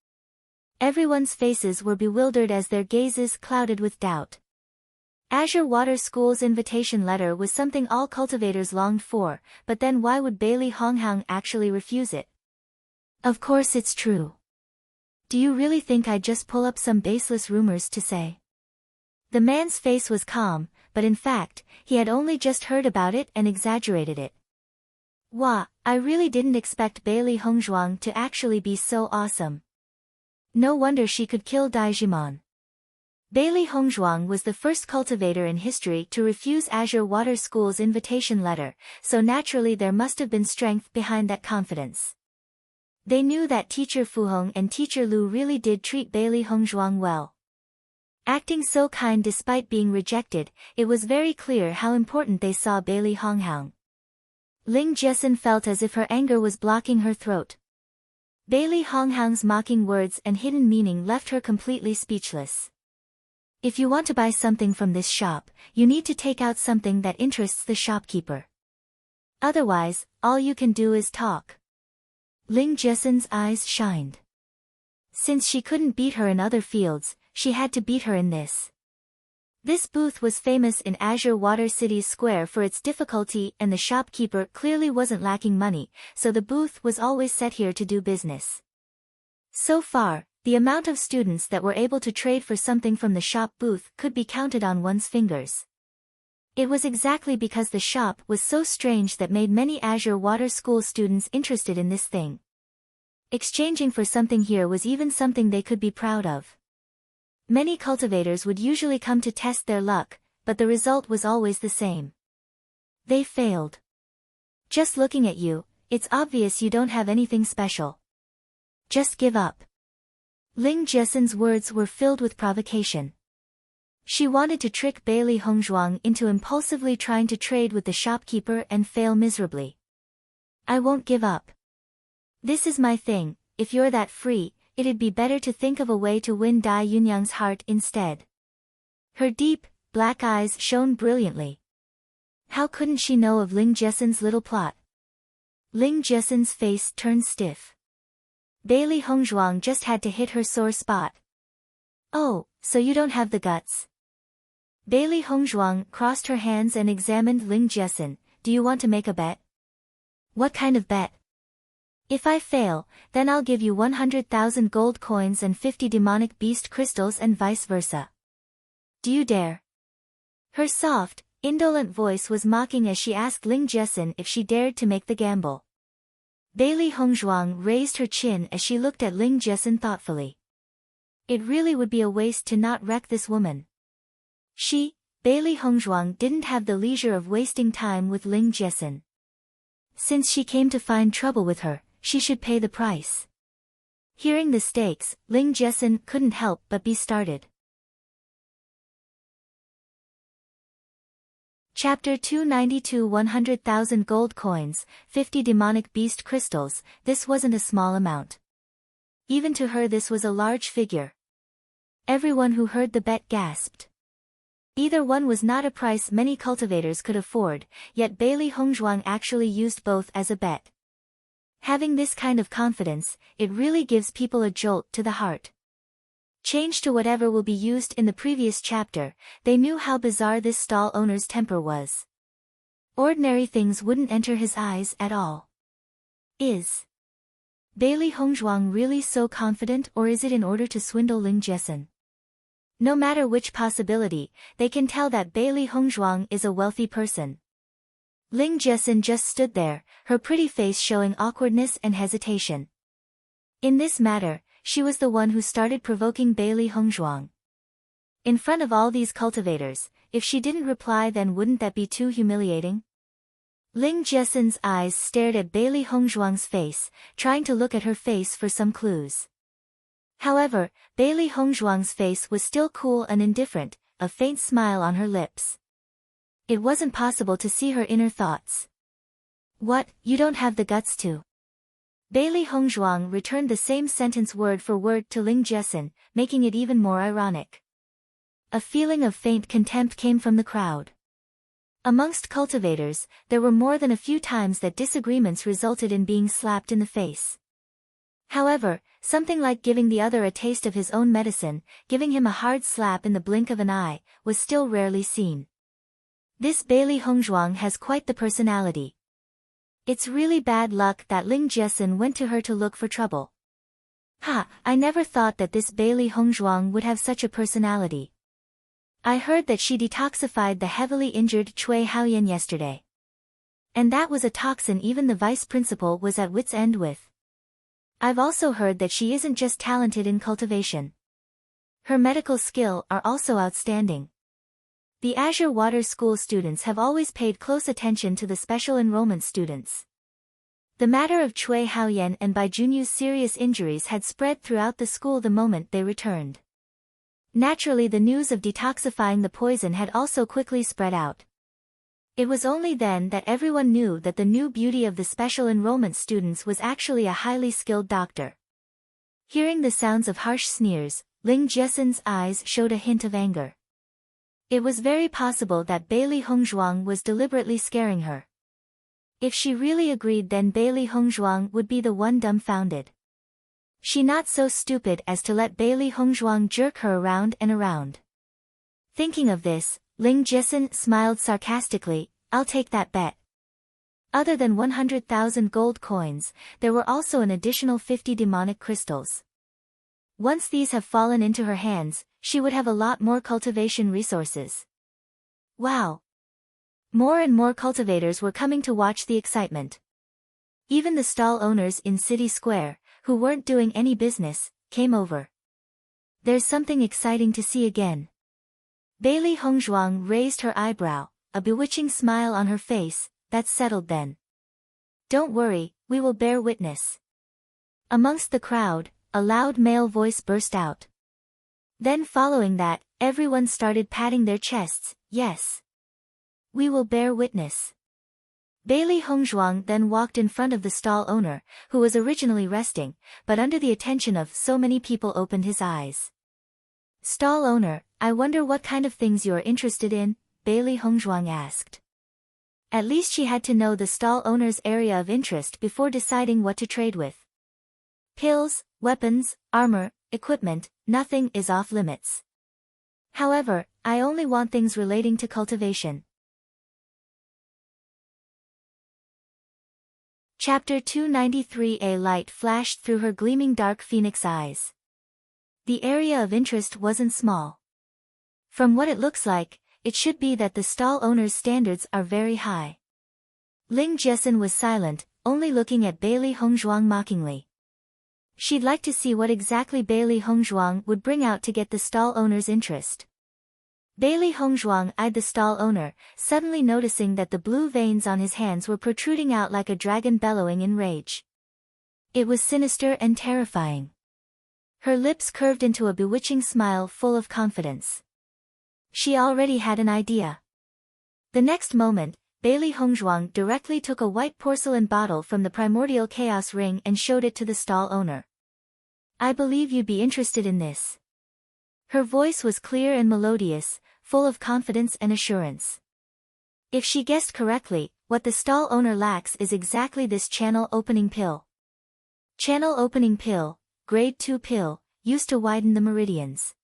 Everyone's faces were bewildered as their gazes clouded with doubt. Azure Water School's invitation letter was something all cultivators longed for, but then why would Bailey Honghang actually refuse it? Of course it's true. Do you really think I'd just pull up some baseless rumors to say? The man's face was calm, but in fact, he had only just heard about it and exaggerated it. Wah, I really didn't expect Bailey Hongzhuang to actually be so awesome. No wonder she could kill Daijimon. Bailey Hongzhuang was the first cultivator in history to refuse Azure Water School's invitation letter, so naturally there must have been strength behind that confidence. They knew that Teacher Fuhong and Teacher Lu really did treat Bailey Hongzhuang well. Acting so kind despite being rejected, it was very clear how important they saw Bailey Honghang. Ling Jiesin felt as if her anger was blocking her throat. Bailey Honghang's mocking words and hidden meaning left her completely speechless. If you want to buy something from this shop, you need to take out something that interests the shopkeeper. Otherwise, all you can do is talk. Ling Jiesin's eyes shined. Since she couldn't beat her in other fields, she had to beat her in this. This booth was famous in Azure Water City's square for its difficulty, and the shopkeeper clearly wasn't lacking money, so the booth was always set here to do business. So far, the amount of students that were able to trade for something from the shop booth could be counted on one's fingers. It was exactly because the shop was so strange that made many Azure Water School students interested in this thing. Exchanging for something here was even something they could be proud of. Many cultivators would usually come to test their luck, but the result was always the same. They failed. Just looking at you, it's obvious you don't have anything special. Just give up. Ling Jiesin's words were filled with provocation. She wanted to trick Bailey Hongzhuang into impulsively trying to trade with the shopkeeper and fail miserably. I won't give up. This is my thing, if you're that free, it'd be better to think of a way to win Dai Yunyang's heart instead. Her deep, black eyes shone brilliantly. How couldn't she know of Ling Jiesin's little plot? Ling Jiesin's face turned stiff. Bailey Hongzhuang just had to hit her sore spot. Oh, so you don't have the guts. Bailey Hongzhuang crossed her hands and examined Ling Jiesin. Do you want to make a bet? What kind of bet? If I fail, then I'll give you 100,000 gold coins and 50 demonic beast crystals and vice versa. Do you dare? Her soft, indolent voice was mocking as she asked Ling Jiesin if she dared to make the gamble. Bailey Hongzhuang raised her chin as she looked at Ling Jiesin thoughtfully. It really would be a waste to not wreck this woman. Bailey Hongzhuang didn't have the leisure of wasting time with Ling Jiesin. Since she came to find trouble with her, she should pay the price. Hearing the stakes, Ling Jiesin couldn't help but be started. Chapter 292 100,000 gold coins, 50 demonic beast crystals. This wasn't a small amount. Even to her this was a large figure. Everyone who heard the bet gasped. Either one was not a price many cultivators could afford, yet Bailey Hongzhuang actually used both as a bet. Having this kind of confidence, it really gives people a jolt to the heart. Changed to whatever will be used in the previous chapter, they knew how bizarre this stall owner's temper was. Ordinary things wouldn't enter his eyes at all. Is Bailey Hongzhuang really so confident, or is it in order to swindle Ling Jiesin? No matter which possibility, they can tell that Bailey Hongzhuang is a wealthy person. Ling Jiesin just stood there, her pretty face showing awkwardness and hesitation. In this matter, she was the one who started provoking Bailey Hongzhuang. In front of all these cultivators, if she didn't reply, then wouldn't that be too humiliating? Ling Jiesin's eyes stared at Bailey Hongzhuang's face, trying to look at her face for some clues. However, Bailey Hongzhuang's face was still cool and indifferent, a faint smile on her lips. It wasn't possible to see her inner thoughts. What, you don't have the guts to Bailey Hongzhuang returned the same sentence word for word to Ling Jessen, making it even more ironic. A feeling of faint contempt came from the crowd. Amongst cultivators, there were more than a few times that disagreements resulted in being slapped in the face. However, something like giving the other a taste of his own medicine, giving him a hard slap in the blink of an eye, was still rarely seen. This Bailey Hongzhuang has quite the personality. It's really bad luck that Ling Jessen went to her to look for trouble. Ha, I never thought that this Bailey Hongzhuang would have such a personality. I heard that she detoxified the heavily injured Cui Haoyan yesterday. And that was a toxin even the vice principal was at wit's end with. I've also heard that she isn't just talented in cultivation. Her medical skill are also outstanding. The Azure Water School students have always paid close attention to the special enrollment students. The matter of Cui Haoyan and Bai Junyu's serious injuries had spread throughout the school the moment they returned. Naturally, the news of detoxifying the poison had also quickly spread out. It was only then that everyone knew that the new beauty of the special enrollment students was actually a highly skilled doctor. Hearing the sounds of harsh sneers, Ling Jessen's eyes showed a hint of anger. It was very possible that Bailey Hongzhuang was deliberately scaring her. If she really agreed, then Bailey Hongzhuang would be the one dumbfounded. She not so stupid as to let Bailey Hongzhuang jerk her around and around. Thinking of this, Ling Jessen smiled sarcastically, I'll take that bet. Other than 100,000 gold coins, there were also an additional 50 demonic crystals. Once these have fallen into her hands, she would have a lot more cultivation resources. Wow! More and more cultivators were coming to watch the excitement. Even the stall owners in City Square, who weren't doing any business, came over. There's something exciting to see again. Bailey Hongzhuang raised her eyebrow, a bewitching smile on her face. That's settled then. Don't worry, we will bear witness. Amongst the crowd, a loud male voice burst out. Then following that, everyone started patting their chests. Yes. We will bear witness. Bailey Hongzhuang then walked in front of the stall owner, who was originally resting, but under the attention of so many people opened his eyes. Stall owner, I wonder what kind of things you are interested in, Bailey Hongzhuang asked. At least she had to know the stall owner's area of interest before deciding what to trade with. Pills, weapons, armor, equipment, nothing is off limits. However, I only want things relating to cultivation. Chapter 293. A light flashed through her gleaming dark phoenix eyes. The area of interest wasn't small. From what it looks like, it should be that the stall owner's standards are very high. Ling Jessen was silent, only looking at Bailey Hongzhuang mockingly. She'd like to see what exactly Bailey Hongzhuang would bring out to get the stall owner's interest. Bailey Hongzhuang eyed the stall owner, suddenly noticing that the blue veins on his hands were protruding out like a dragon bellowing in rage. It was sinister and terrifying. Her lips curved into a bewitching smile full of confidence. She already had an idea. The next moment, Bailey Hongzhuang directly took a white porcelain bottle from the primordial chaos ring and showed it to the stall owner. I believe you'd be interested in this. Her voice was clear and melodious, full of confidence and assurance. If she guessed correctly, what the stall owner lacks is exactly this channel opening pill. Channel opening pill, grade 2 pill, used to widen the meridians.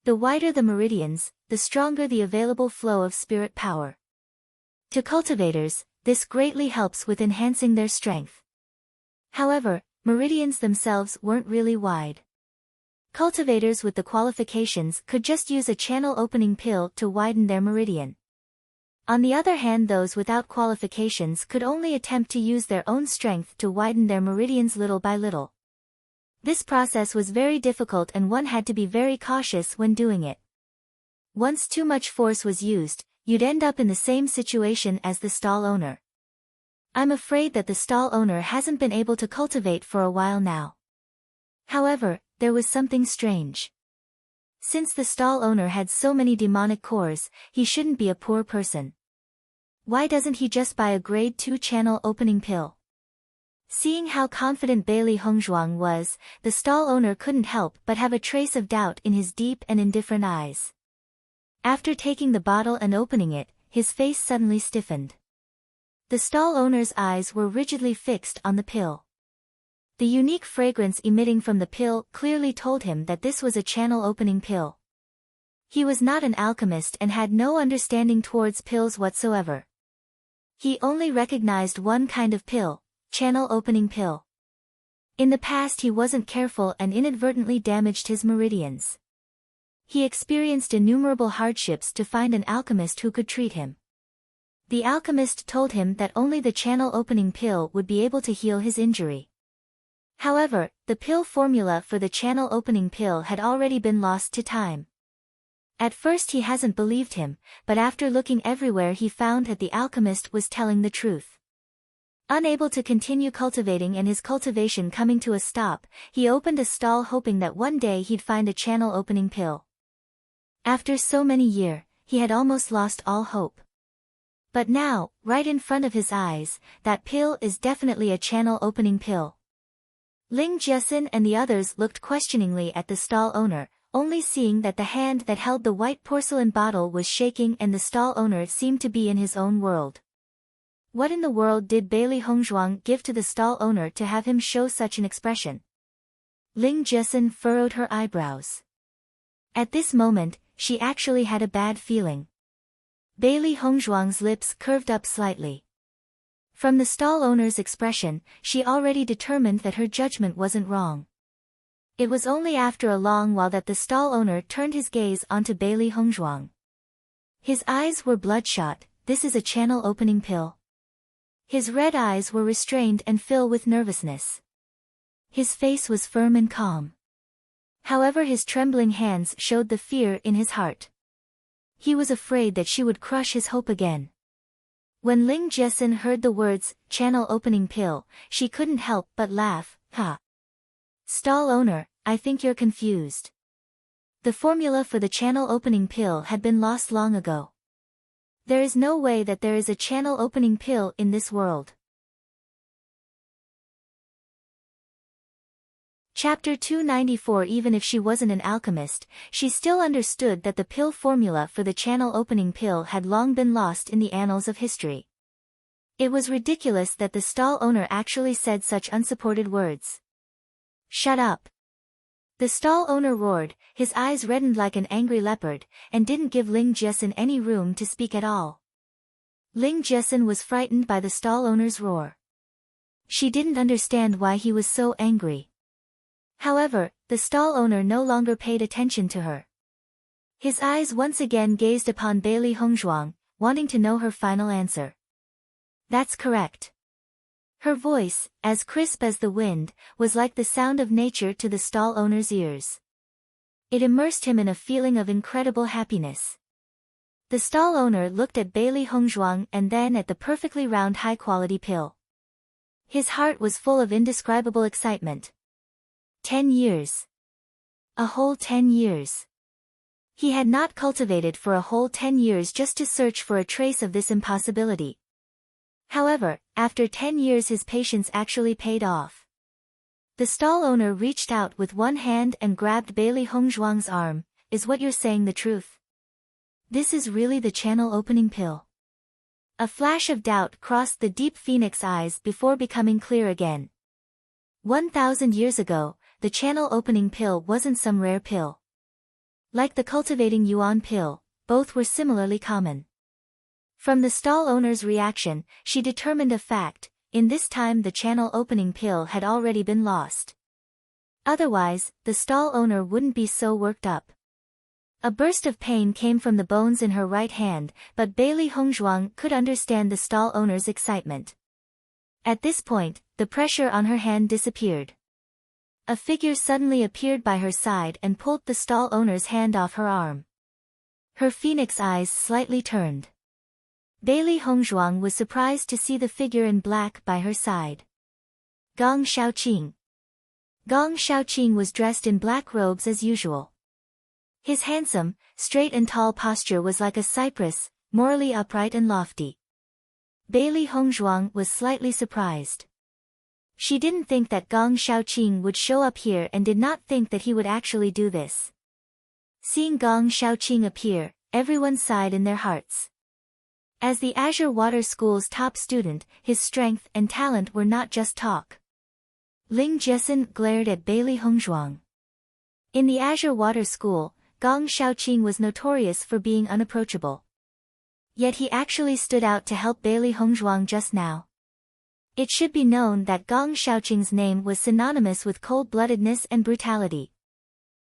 The wider the meridians, the stronger the available flow of spirit power. To cultivators, this greatly helps with enhancing their strength. However, meridians themselves weren't really wide. Cultivators with the qualifications could just use a channel opening pill to widen their meridian. On the other hand, those without qualifications could only attempt to use their own strength to widen their meridians little by little. This process was very difficult and one had to be very cautious when doing it. Once too much force was used, you'd end up in the same situation as the stall owner. I'm afraid that the stall owner hasn't been able to cultivate for a while now. However, there was something strange. Since the stall owner had so many demonic cores, he shouldn't be a poor person. Why doesn't he just buy a grade 2 channel opening pill? Seeing how confident Bailey Hongzhuang was, the stall owner couldn't help but have a trace of doubt in his deep and indifferent eyes. After taking the bottle and opening it, his face suddenly stiffened. The stall owner's eyes were rigidly fixed on the pill. The unique fragrance emitting from the pill clearly told him that this was a channel-opening pill. He was not an alchemist and had no understanding towards pills whatsoever. He only recognized one kind of pill, channel-opening pill. In the past he wasn't careful and inadvertently damaged his meridians. He experienced innumerable hardships to find an alchemist who could treat him. The alchemist told him that only the channel-opening pill would be able to heal his injury. However, the pill formula for the channel-opening pill had already been lost to time. At first he hasn't believed him, but after looking everywhere he found that the alchemist was telling the truth. Unable to continue cultivating and his cultivation coming to a stop, he opened a stall hoping that one day he'd find a channel-opening pill. After so many years, he had almost lost all hope. But now, right in front of his eyes, that pill is definitely a channel-opening pill. Ling Jiesin and the others looked questioningly at the stall owner, only seeing that the hand that held the white porcelain bottle was shaking and the stall owner seemed to be in his own world. What in the world did Bailey Hongzhuang give to the stall owner to have him show such an expression? Ling Jiesin furrowed her eyebrows. At this moment, she actually had a bad feeling. Bailey Hongzhuang's lips curved up slightly. From the stall owner's expression, she already determined that her judgment wasn't wrong. It was only after a long while that the stall owner turned his gaze onto Bailey Hongzhuang. His eyes were bloodshot. This is a channel-opening pill. His red eyes were restrained and filled with nervousness. His face was firm and calm. However, his trembling hands showed the fear in his heart. He was afraid that she would crush his hope again. When Ling Jiesin heard the words, channel-opening pill, she couldn't help but laugh. Ha! Stall owner, I think you're confused. The formula for the channel-opening pill had been lost long ago. There is no way that there is a channel-opening pill in this world. Chapter 294. Even if she wasn't an alchemist, she still understood that the pill formula for the channel-opening pill had long been lost in the annals of history. It was ridiculous that the stall owner actually said such unsupported words. Shut up! The stall owner roared, his eyes reddened like an angry leopard, and didn't give Ling Jiesin any room to speak at all. Ling Jiesin was frightened by the stall owner's roar. She didn't understand why he was so angry. However, the stall owner no longer paid attention to her. His eyes once again gazed upon Bailey Hongzhuang, wanting to know her final answer. That's correct. Her voice, as crisp as the wind, was like the sound of nature to the stall owner's ears. It immersed him in a feeling of incredible happiness. The stall owner looked at Bailey Hongzhuang and then at the perfectly round high-quality pill. His heart was full of indescribable excitement. 10 years. A whole 10 years. He had not cultivated for a whole 10 years just to search for a trace of this impossibility. However, after 10 years his patience actually paid off. The stall owner reached out with one hand and grabbed Bailey Hongzhuang's arm. Is what you're saying the truth? This is really the channel-opening pill? A flash of doubt crossed the deep phoenix eyes before becoming clear again. 1,000 years ago, the channel-opening pill wasn't some rare pill. Like the cultivating yuan pill, both were similarly common. From the stall owner's reaction, she determined a fact: in this time the channel-opening pill had already been lost. Otherwise, the stall owner wouldn't be so worked up. A burst of pain came from the bones in her right hand, but Bailey Hongzhuang could understand the stall owner's excitement. At this point, the pressure on her hand disappeared. A figure suddenly appeared by her side and pulled the stall owner's hand off her arm. Her phoenix eyes slightly turned. Bailey Hongzhuang was surprised to see the figure in black by her side. Gong Shaoqing. Gong Shaoqing was dressed in black robes as usual. His handsome, straight and tall posture was like a cypress, morally upright and lofty. Bailey Hongzhuang was slightly surprised. She didn't think that Gong Xiaoqing would show up here and did not think that he would actually do this. Seeing Gong Xiaoqing appear, everyone sighed in their hearts. As the Azure Water School's top student, his strength and talent were not just talk. Ling Jiesin glared at Bailey Hongzhuang. In the Azure Water School, Gong Xiaoqing was notorious for being unapproachable. Yet he actually stood out to help Bailey Hongzhuang just now. It should be known that Gong Xiaoqing's name was synonymous with cold-bloodedness and brutality.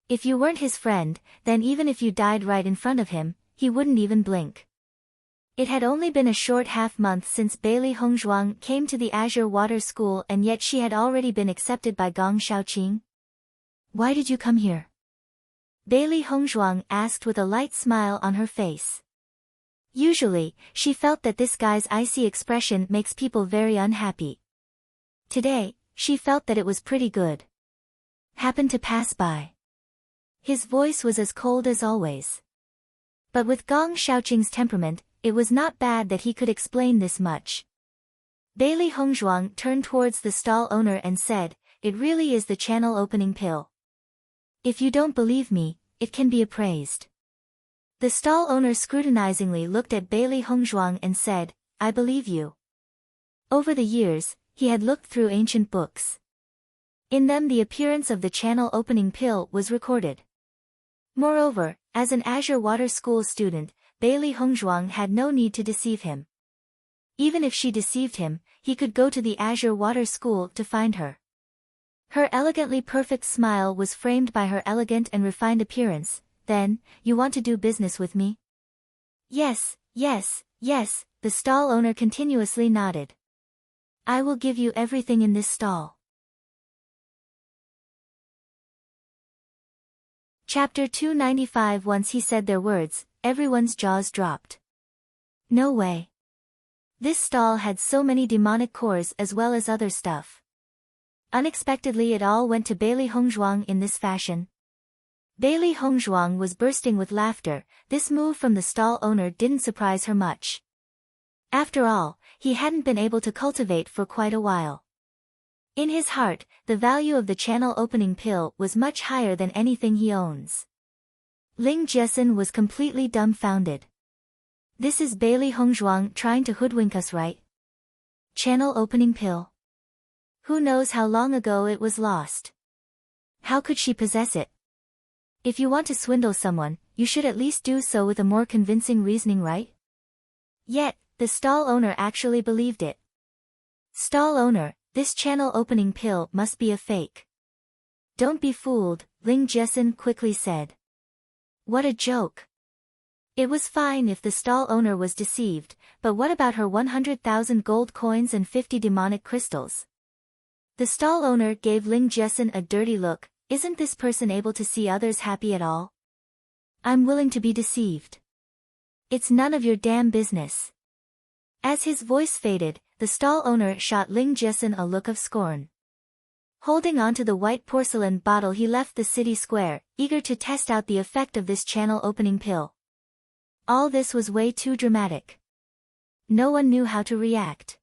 If you weren't his friend, then even if you died right in front of him, he wouldn't even blink. It had only been a short half-month since Bailey Hongzhuang came to the Azure Water School, and yet she had already been accepted by Gong Xiaoqing. Why did you come here? Bailey Hongzhuang asked with a light smile on her face. Usually, she felt that this guy's icy expression makes people very unhappy. Today, she felt that it was pretty good. Happened to pass by. His voice was as cold as always. But with Gong Xiaoqing's temperament, it was not bad that he could explain this much. Bailey Hongzhuang turned towards the stall owner and said, "It really is the channel opening pill. If you don't believe me, it can be appraised." The stall owner scrutinizingly looked at Bailey Hongzhuang and said, "I believe you." Over the years, he had looked through ancient books. In them the appearance of the channel opening pill was recorded. Moreover, as an Azure Water School student, Bailey Hongzhuang had no need to deceive him. Even if she deceived him, he could go to the Azure Water School to find her. Her elegantly perfect smile was framed by her elegant and refined appearance. "Then, you want to do business with me?" "Yes, yes, yes," the stall owner continuously nodded. "I will give you everything in this stall." Chapter 295. Once he said their words, everyone's jaws dropped. No way. This stall had so many demonic cores as well as other stuff. Unexpectedly it all went to Bailey Hongzhuang in this fashion. Bailey Hongzhuang was bursting with laughter. This move from the stall owner didn't surprise her much. After all, he hadn't been able to cultivate for quite a while. In his heart, the value of the channel opening pill was much higher than anything he owns. Ling Jiesin was completely dumbfounded. This is Bailey Hongzhuang trying to hoodwink us, right? Channel opening pill. Who knows how long ago it was lost? How could she possess it? If you want to swindle someone, you should at least do so with a more convincing reasoning, right? Yet, the stall owner actually believed it. Stall owner, this channel opening pill must be a fake. Don't be fooled, Ling Jiesin quickly said. What a joke. It was fine if the stall owner was deceived, but what about her 100,000 gold coins and 50 demonic crystals? The stall owner gave Ling Jiesin a dirty look. Isn't this person able to see others happy at all? I'm willing to be deceived. It's none of your damn business. As his voice faded, the stall owner shot Ling Jiesin a look of scorn. Holding onto the white porcelain bottle he left the city square, eager to test out the effect of this channel opening pill. All this was way too dramatic. No one knew how to react.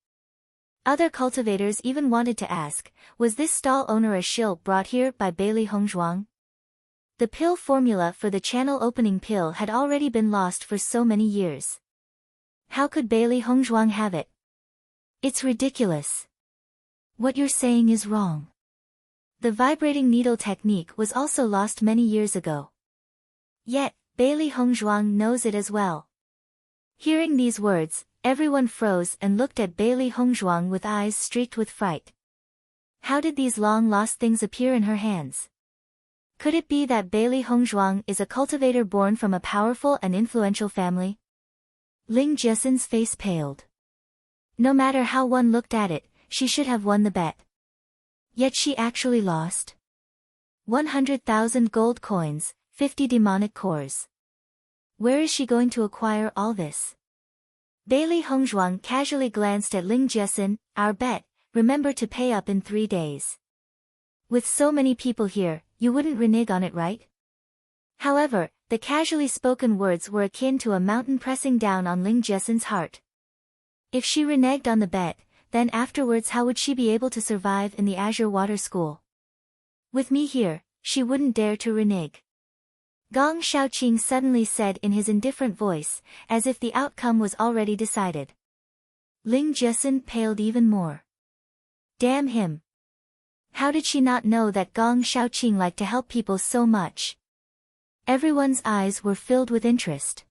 Other cultivators even wanted to ask, was this stall owner a shill brought here by Bailey Hongzhuang? The pill formula for the channel opening pill had already been lost for so many years. How could Bailey Hongzhuang have it? It's ridiculous. What you're saying is wrong. The vibrating needle technique was also lost many years ago. Yet, Bailey Hongzhuang knows it as well. Hearing these words, everyone froze and looked at Bailey Hongzhuang with eyes streaked with fright. How did these long-lost things appear in her hands? Could it be that Bailey Hongzhuang is a cultivator born from a powerful and influential family? Ling Jiesin's face paled. No matter how one looked at it, she should have won the bet. Yet she actually lost. 100,000 gold coins, 50 demonic cores. Where is she going to acquire all this? Bailey Hongzhuang casually glanced at Ling Jiesin. Our bet, remember to pay up in 3 days. With so many people here, you wouldn't renege on it, right? However, the casually spoken words were akin to a mountain pressing down on Ling Jiesin's heart. If she reneged on the bet, then afterwards how would she be able to survive in the Azure Water School? With me here, she wouldn't dare to renege. Gong Xiaoqing suddenly said in his indifferent voice, as if the outcome was already decided. Ling Jiesin paled even more. Damn him. How did she not know that Gong Xiaoqing liked to help people so much? Everyone's eyes were filled with interest.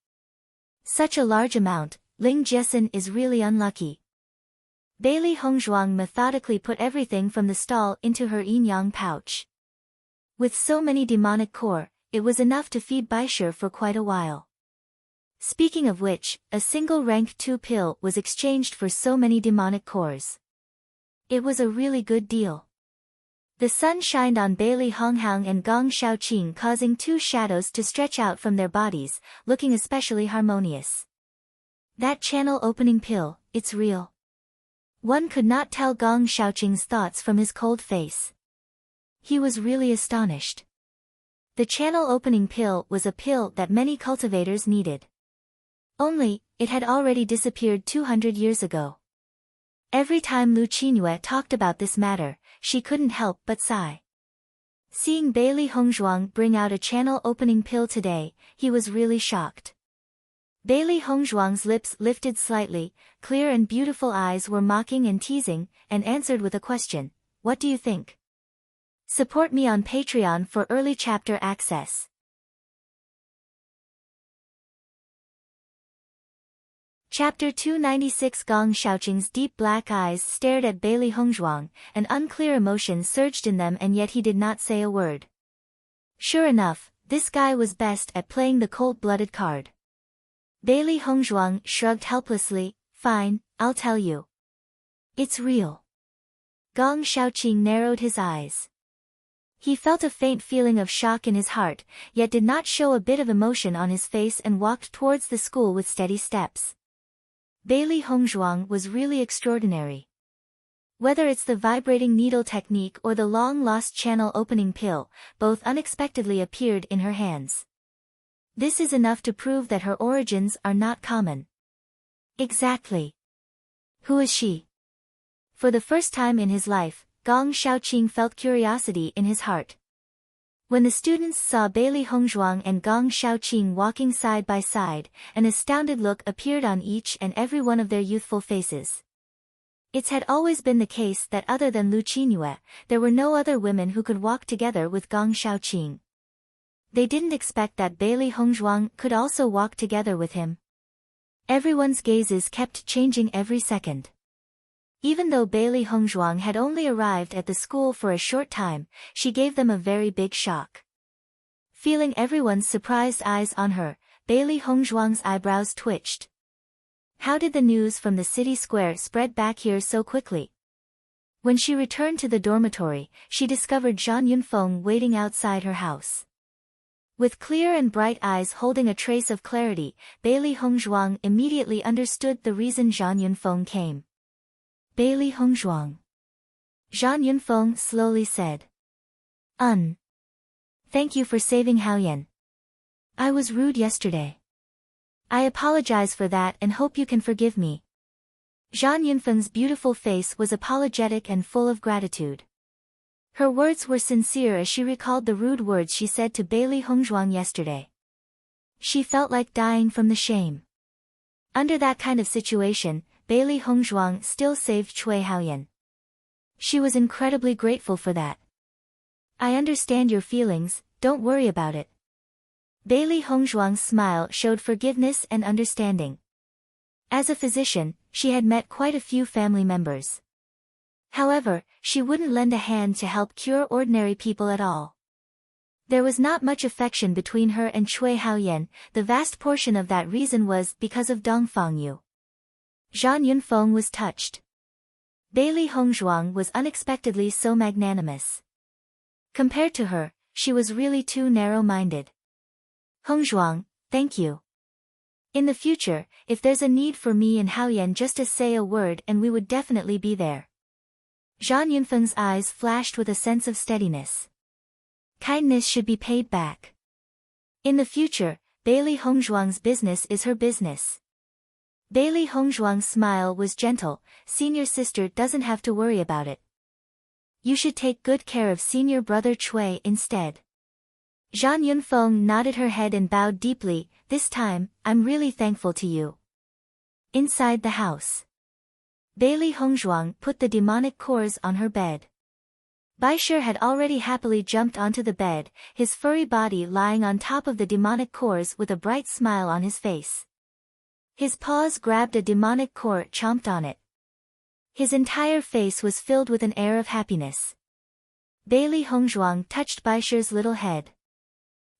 Such a large amount, Ling Jiesin is really unlucky. Bailey Hongzhuang methodically put everything from the stall into her yin-yang pouch. With so many demonic core, it was enough to feed Baisher for quite a while. Speaking of which, a single rank 2 pill was exchanged for so many demonic cores. It was a really good deal. The sun shined on Bailey Honghang and Gong Xiaoqing, causing 2 shadows to stretch out from their bodies, looking especially harmonious. That channel opening pill, it's real. One could not tell Gong Xiaoqing's thoughts from his cold face. He was really astonished. The channel opening pill was a pill that many cultivators needed. Only, it had already disappeared 200 years ago. Every time Lu Qingyue talked about this matter, she couldn't help but sigh. Seeing Bailey Hongzhuang bring out a channel opening pill today, he was really shocked. Bailey Hongzhuang's lips lifted slightly, clear and beautiful eyes were mocking and teasing, and answered with a question, "What do you think?" Support me on Patreon for early chapter access. Chapter 296. Gong Xiaoqing's deep black eyes stared at Bailey Hongzhuang, an unclear emotion surged in them, and yet he did not say a word. Sure enough, this guy was best at playing the cold-blooded card. Bailey Hongzhuang shrugged helplessly, "Fine, I'll tell you. It's real." Gong Xiaoqing narrowed his eyes. He felt a faint feeling of shock in his heart, yet did not show a bit of emotion on his face and walked towards the school with steady steps. Bailey Hongzhuang was really extraordinary. Whether it's the vibrating needle technique or the long-lost channel opening pill, both unexpectedly appeared in her hands. This is enough to prove that her origins are not common. Exactly. Who is she? For the first time in his life, Gong Xiaoqing felt curiosity in his heart. When the students saw Bailey Hongzhuang and Gong Xiaoqing walking side by side, an astounded look appeared on each and every one of their youthful faces. It had always been the case that other than Lu Qingyue, there were no other women who could walk together with Gong Xiaoqing. They didn't expect that Bailey Hongzhuang could also walk together with him. Everyone's gazes kept changing every second. Even though Bailey Hongzhuang had only arrived at the school for a short time, she gave them a very big shock. Feeling everyone's surprised eyes on her, Bailey Hongzhuang's eyebrows twitched. How did the news from the city square spread back here so quickly? When she returned to the dormitory, she discovered Zhang Yunfeng waiting outside her house. With clear and bright eyes holding a trace of clarity, Bailey Hongzhuang immediately understood the reason Zhang Yunfeng came. Bailey Hongzhuang. Zhang Yunfeng slowly said. Thank you for saving Haoyan. I was rude yesterday. I apologize for that and hope you can forgive me. Zhang Yunfeng's beautiful face was apologetic and full of gratitude. Her words were sincere as she recalled the rude words she said to Bailey Hongzhuang yesterday. She felt like dying from the shame. Under that kind of situation, Bailey Hongzhuang still saved Cui Haoyan. She was incredibly grateful for that. I understand your feelings, don't worry about it. Bailey Hongzhuang's smile showed forgiveness and understanding. As a physician, she had met quite a few family members. However, she wouldn't lend a hand to help cure ordinary people at all. There was not much affection between her and Cui Haoyan. The vast portion of that reason was because of Dong Fangyu. Zhang Yunfeng was touched. Bailey Hongzhuang was unexpectedly so magnanimous. Compared to her, she was really too narrow-minded. Hongzhuang, thank you. In the future, if there's a need for me and Haoyan, just to say a word and we would definitely be there. Zhang Yunfeng's eyes flashed with a sense of steadiness. Kindness should be paid back. In the future, Bailey Hongzhuang's business is her business. Bailey Hongzhuang's smile was gentle. Senior sister doesn't have to worry about it. You should take good care of senior brother Cui instead. Zhan Yunfeng nodded her head and bowed deeply. This time, I'm really thankful to you. Inside the house, Bailey Hongzhuang put the demonic cores on her bed. Baisher had already happily jumped onto the bed, his furry body lying on top of the demonic cores with a bright smile on his face. His paws grabbed a demonic core, chomped on it. His entire face was filled with an air of happiness. Bailey Hongzhuang touched Baisher's little head.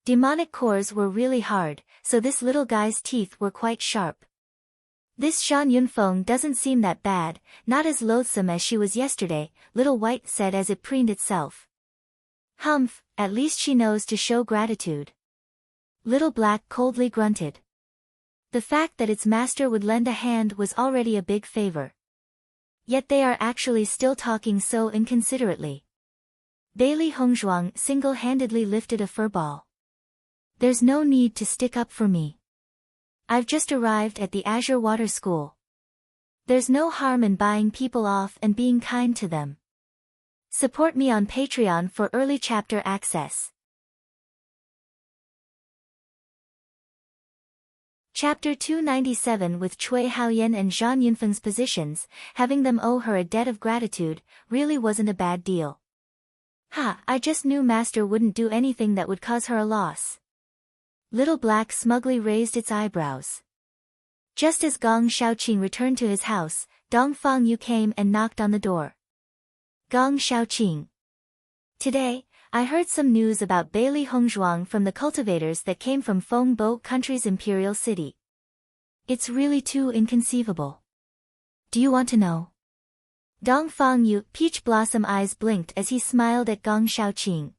Demonic cores were really hard, so this little guy's teeth were quite sharp. This Zhan Yunfeng doesn't seem that bad, not as loathsome as she was yesterday, Little White said as it preened itself. Humph, at least she knows to show gratitude. Little Black coldly grunted. The fact that its master would lend a hand was already a big favor. Yet they are actually still talking so inconsiderately. Bailey Hongzhuang single-handedly lifted a fur ball. There's no need to stick up for me. I've just arrived at the Azure Water School. There's no harm in buying people off and being kind to them. Support me on Patreon for early chapter access. Chapter 297. With Cui Haoyan and Zhan Yunfeng's positions, having them owe her a debt of gratitude, really wasn't a bad deal. I just knew Master wouldn't do anything that would cause her a loss. Little Black smugly raised its eyebrows. Just as Gong Shaoqing returned to his house, Dong Fangyu came and knocked on the door. Gong Shaoqing. Today, I heard some news about Bailey Hongzhuang from the cultivators that came from Fengbo country's imperial city. It's really too inconceivable. Do you want to know? Dong Fangyu, peach blossom eyes blinked as he smiled at Gong Shaoqing.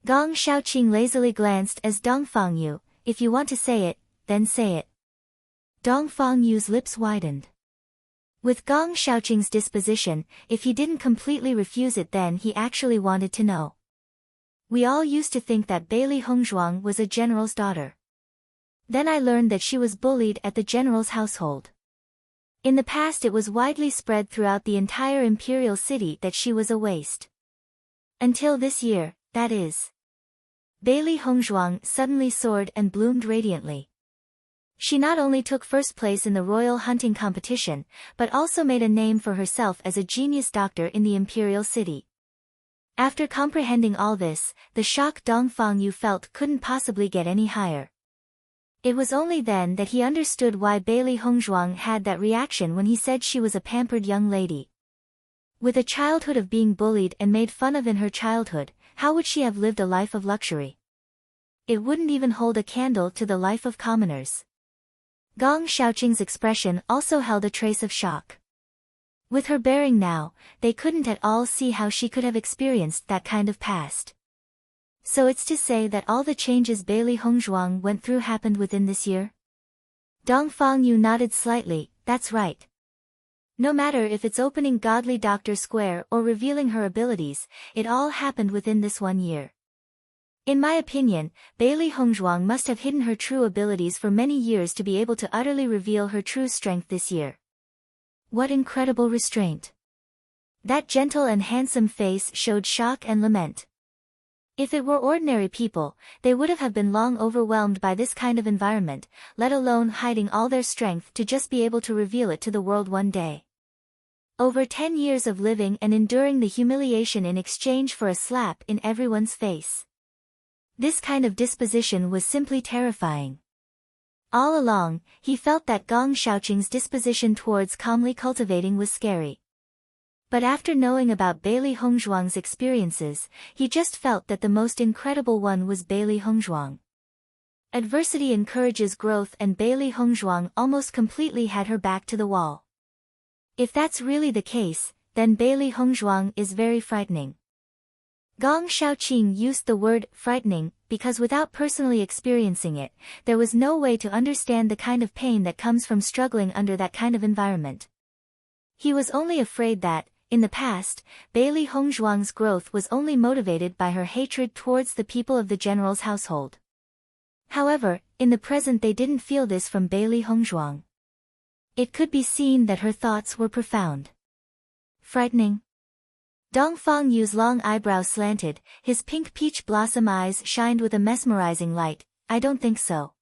Gong Shaoqing lazily glanced as Dong Fangyu, if you want to say it, then say it. Dong Fangyu's lips widened. With Gong Shaoqing's disposition, if he didn't completely refuse it then he actually wanted to know. We all used to think that Bailey Hongzhuang was a general's daughter. Then I learned that she was bullied at the general's household. In the past it was widely spread throughout the entire imperial city that she was a waste. Until this year, that is. Bailey Hongzhuang suddenly soared and bloomed radiantly. She not only took first place in the royal hunting competition, but also made a name for herself as a genius doctor in the imperial city. After comprehending all this, the shock Dong Fangyu felt couldn't possibly get any higher. It was only then that he understood why Bailey Hongzhuang had that reaction when he said she was a pampered young lady. With a childhood of being bullied and made fun of in her childhood, how would she have lived a life of luxury? It wouldn't even hold a candle to the life of commoners. Gong Shaoqing's expression also held a trace of shock. With her bearing now, they couldn't at all see how she could have experienced that kind of past. So it's to say that all the changes Bailey Hongzhuang went through happened within this year? Dong Fangyu nodded slightly, that's right. No matter if it's opening Godly Doctor Square or revealing her abilities, it all happened within this 1 year. In my opinion, Bailey Hongzhuang must have hidden her true abilities for many years to be able to utterly reveal her true strength this year. What incredible restraint. That gentle and handsome face showed shock and lament. If it were ordinary people, they would have been long overwhelmed by this kind of environment, let alone hiding all their strength to just be able to reveal it to the world one day. Over 10 years of living and enduring the humiliation in exchange for a slap in everyone's face. This kind of disposition was simply terrifying. All along, he felt that Gong Shaoqing's disposition towards calmly cultivating was scary. But after knowing about Bailey Hongzhuang's experiences, he just felt that the most incredible one was Bailey Hongzhuang. Adversity encourages growth and Bailey Hongzhuang almost completely had her back to the wall. If that's really the case, then Bailey Hongzhuang is very frightening. Gong Shaoqing used the word frightening because without personally experiencing it, there was no way to understand the kind of pain that comes from struggling under that kind of environment. He was only afraid that, in the past, Bailey Hongzhuang's growth was only motivated by her hatred towards the people of the general's household. However, in the present they didn't feel this from Bailey Hongzhuang. It could be seen that her thoughts were profound. Frightening. Dongfang Yu's long eyebrows slanted, his pink peach blossom eyes shined with a mesmerizing light. I don't think so.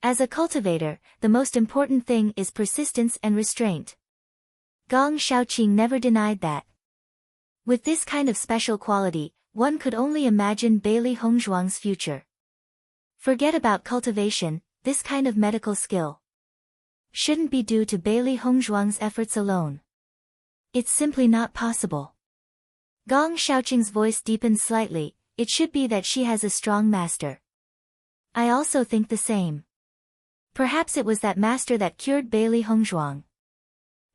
As a cultivator, the most important thing is persistence and restraint. Gong Shaoqing never denied that. With this kind of special quality, one could only imagine Bailey Hongzhuang's future. Forget about cultivation, this kind of medical skill shouldn't be due to Bailey Hongzhuang's efforts alone. It's simply not possible. Gong Shaoqing's voice deepened slightly. It should be that she has a strong master. I also think the same. Perhaps it was that master that cured Bailey Hongzhuang.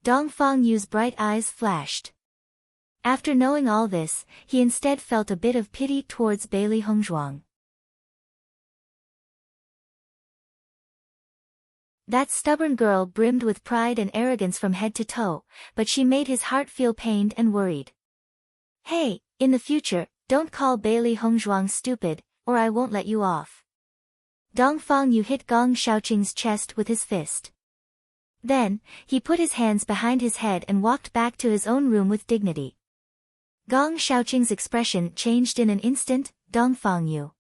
Dongfang Yu's bright eyes flashed. After knowing all this, he instead felt a bit of pity towards Bailey Hongzhuang. That stubborn girl brimmed with pride and arrogance from head to toe, but she made his heart feel pained and worried. Hey, in the future, don't call Bailey Hongzhuang stupid, or I won't let you off. Dongfang Yu hit Gong Shaoqing's chest with his fist. Then, he put his hands behind his head and walked back to his own room with dignity. Gong Shaoqing's expression changed in an instant. Dongfang Yu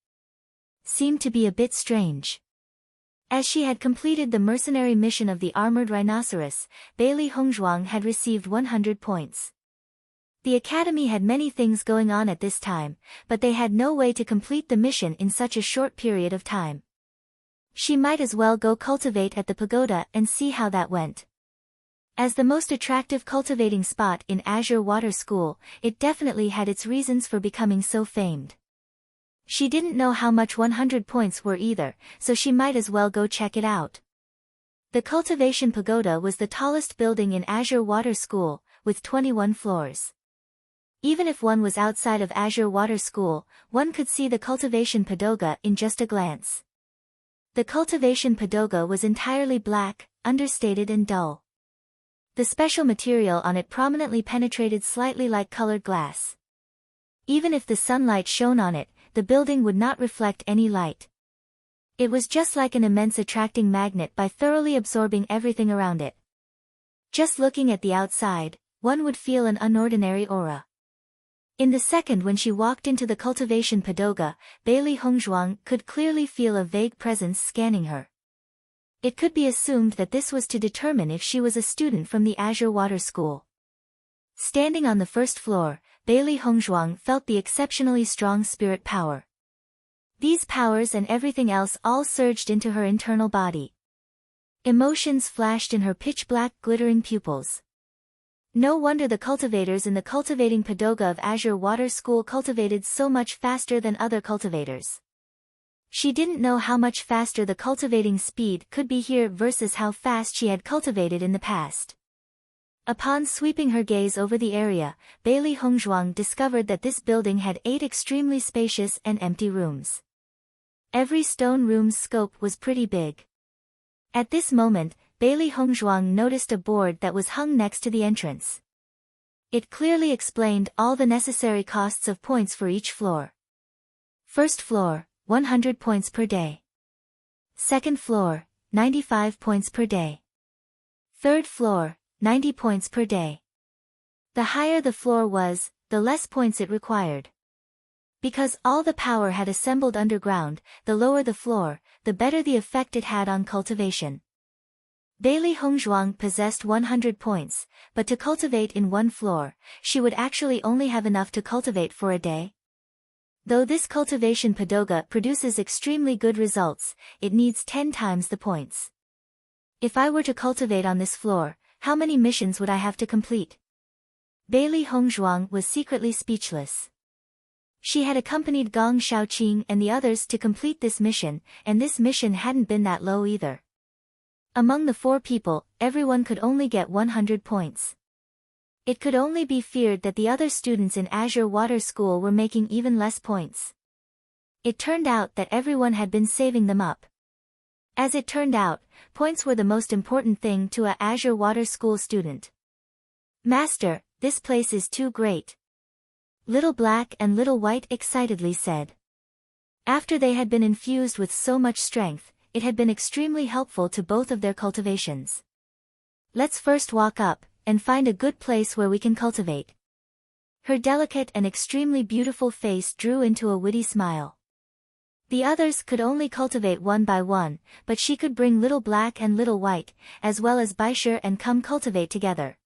seemed to be a bit strange. As she had completed the mercenary mission of the armored rhinoceros, Bailey Hongzhuang had received 100 points. The academy had many things going on at this time, but they had no way to complete the mission in such a short period of time. She might as well go cultivate at the pagoda and see how that went. As the most attractive cultivating spot in Azure Water School, it definitely had its reasons for becoming so famed. She didn't know how much 100 points were either, so she might as well go check it out. The cultivation pagoda was the tallest building in Azure Water School, with 21 floors. Even if one was outside of Azure Water School, one could see the cultivation pagoda in just a glance. The cultivation pagoda was entirely black, understated and dull. The special material on it prominently penetrated slightly like colored glass. Even if the sunlight shone on it, the building would not reflect any light. It was just like an immense attracting magnet by thoroughly absorbing everything around it. Just looking at the outside, one would feel an unordinary aura. In the second when she walked into the cultivation pagoda, Bailey Hongzhuang could clearly feel a vague presence scanning her. It could be assumed that this was to determine if she was a student from the Azure Water School. Standing on the first floor, Bailey Hongzhuang felt the exceptionally strong spirit power. These powers and everything else all surged into her internal body. Emotions flashed in her pitch-black glittering pupils. No wonder the cultivators in the cultivating pagoda of Azure Water School cultivated so much faster than other cultivators. She didn't know how much faster the cultivating speed could be here versus how fast she had cultivated in the past. Upon sweeping her gaze over the area, Bailey Hongzhuang discovered that this building had 8 extremely spacious and empty rooms. Every stone room's scope was pretty big. At this moment, Bailey Hongzhuang noticed a board that was hung next to the entrance. It clearly explained all the necessary costs of points for each floor. First floor, 100 points per day. Second floor, 95 points per day. Third floor, 90 points per day. The higher the floor was, the less points it required. Because all the power had assembled underground, the lower the floor, the better the effect it had on cultivation. Bailey Hongzhuang possessed 100 points, but to cultivate in one floor, she would actually only have enough to cultivate for a day. Though this cultivation pagoda produces extremely good results, it needs 10 times the points. If I were to cultivate on this floor, how many missions would I have to complete? Bailey Hongzhuang was secretly speechless. She had accompanied Gong Shaoqing and the others to complete this mission, and this mission hadn't been that low either. Among the 4 people, everyone could only get 100 points. It could only be feared that the other students in Azure Water School were making even less points. It turned out that everyone had been saving them up. As it turned out, points were the most important thing to a Azure Water School student. Master, this place is too great. Little Black and Little White excitedly said. After they had been infused with so much strength, it had been extremely helpful to both of their cultivations. Let's first walk up, and find a good place where we can cultivate. Her delicate and extremely beautiful face drew into a witty smile. The others could only cultivate one by one, but she could bring Little Black and Little White, as well as Baisher, and come cultivate together.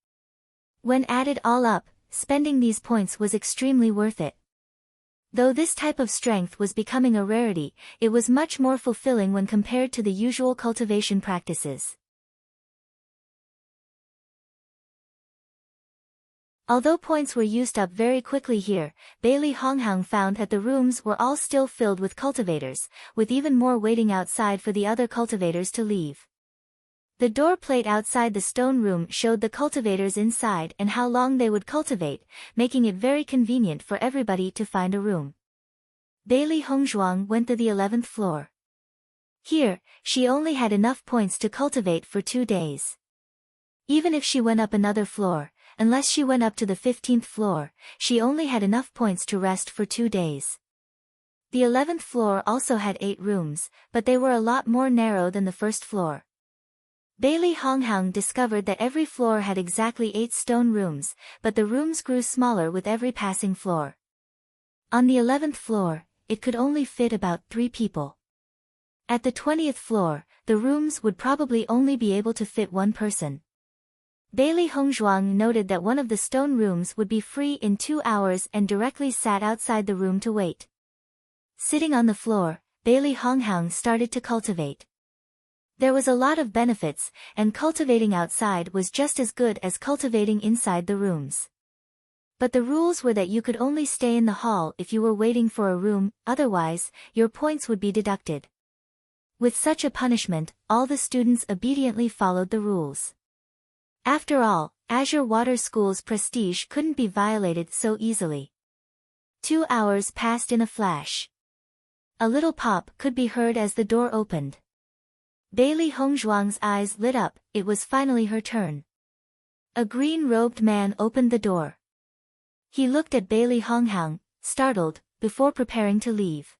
When added all up, spending these points was extremely worth it. Though this type of strength was becoming a rarity, it was much more fulfilling when compared to the usual cultivation practices. Although points were used up very quickly here, Bailey Honghang found that the rooms were all still filled with cultivators, with even more waiting outside for the other cultivators to leave. The door plate outside the stone room showed the cultivators inside and how long they would cultivate, making it very convenient for everybody to find a room. Bailey Hongzhuang went to the 11th floor. Here, she only had enough points to cultivate for 2 days. Even if she went up another floor, unless she went up to the 15th floor, she only had enough points to rest for 2 days. The 11th floor also had 8 rooms, but they were a lot more narrow than the first floor. Bailey Honghang discovered that every floor had exactly 8 stone rooms, but the rooms grew smaller with every passing floor. On the 11th floor, it could only fit about 3 people. At the 20th floor, the rooms would probably only be able to fit 1 person. Bailey Hongzhuang noted that one of the stone rooms would be free in 2 hours and directly sat outside the room to wait. Sitting on the floor, Bailey Honghang started to cultivate. There was a lot of benefits, and cultivating outside was just as good as cultivating inside the rooms. But the rules were that you could only stay in the hall if you were waiting for a room, otherwise, your points would be deducted. With such a punishment, all the students obediently followed the rules. After all, Azure Water School's prestige couldn't be violated so easily. 2 hours passed in a flash. A little pop could be heard as the door opened. Bailey Hongzhuang's eyes lit up, it was finally her turn. A green-robed man opened the door. He looked at Bailey Honghang, startled, before preparing to leave.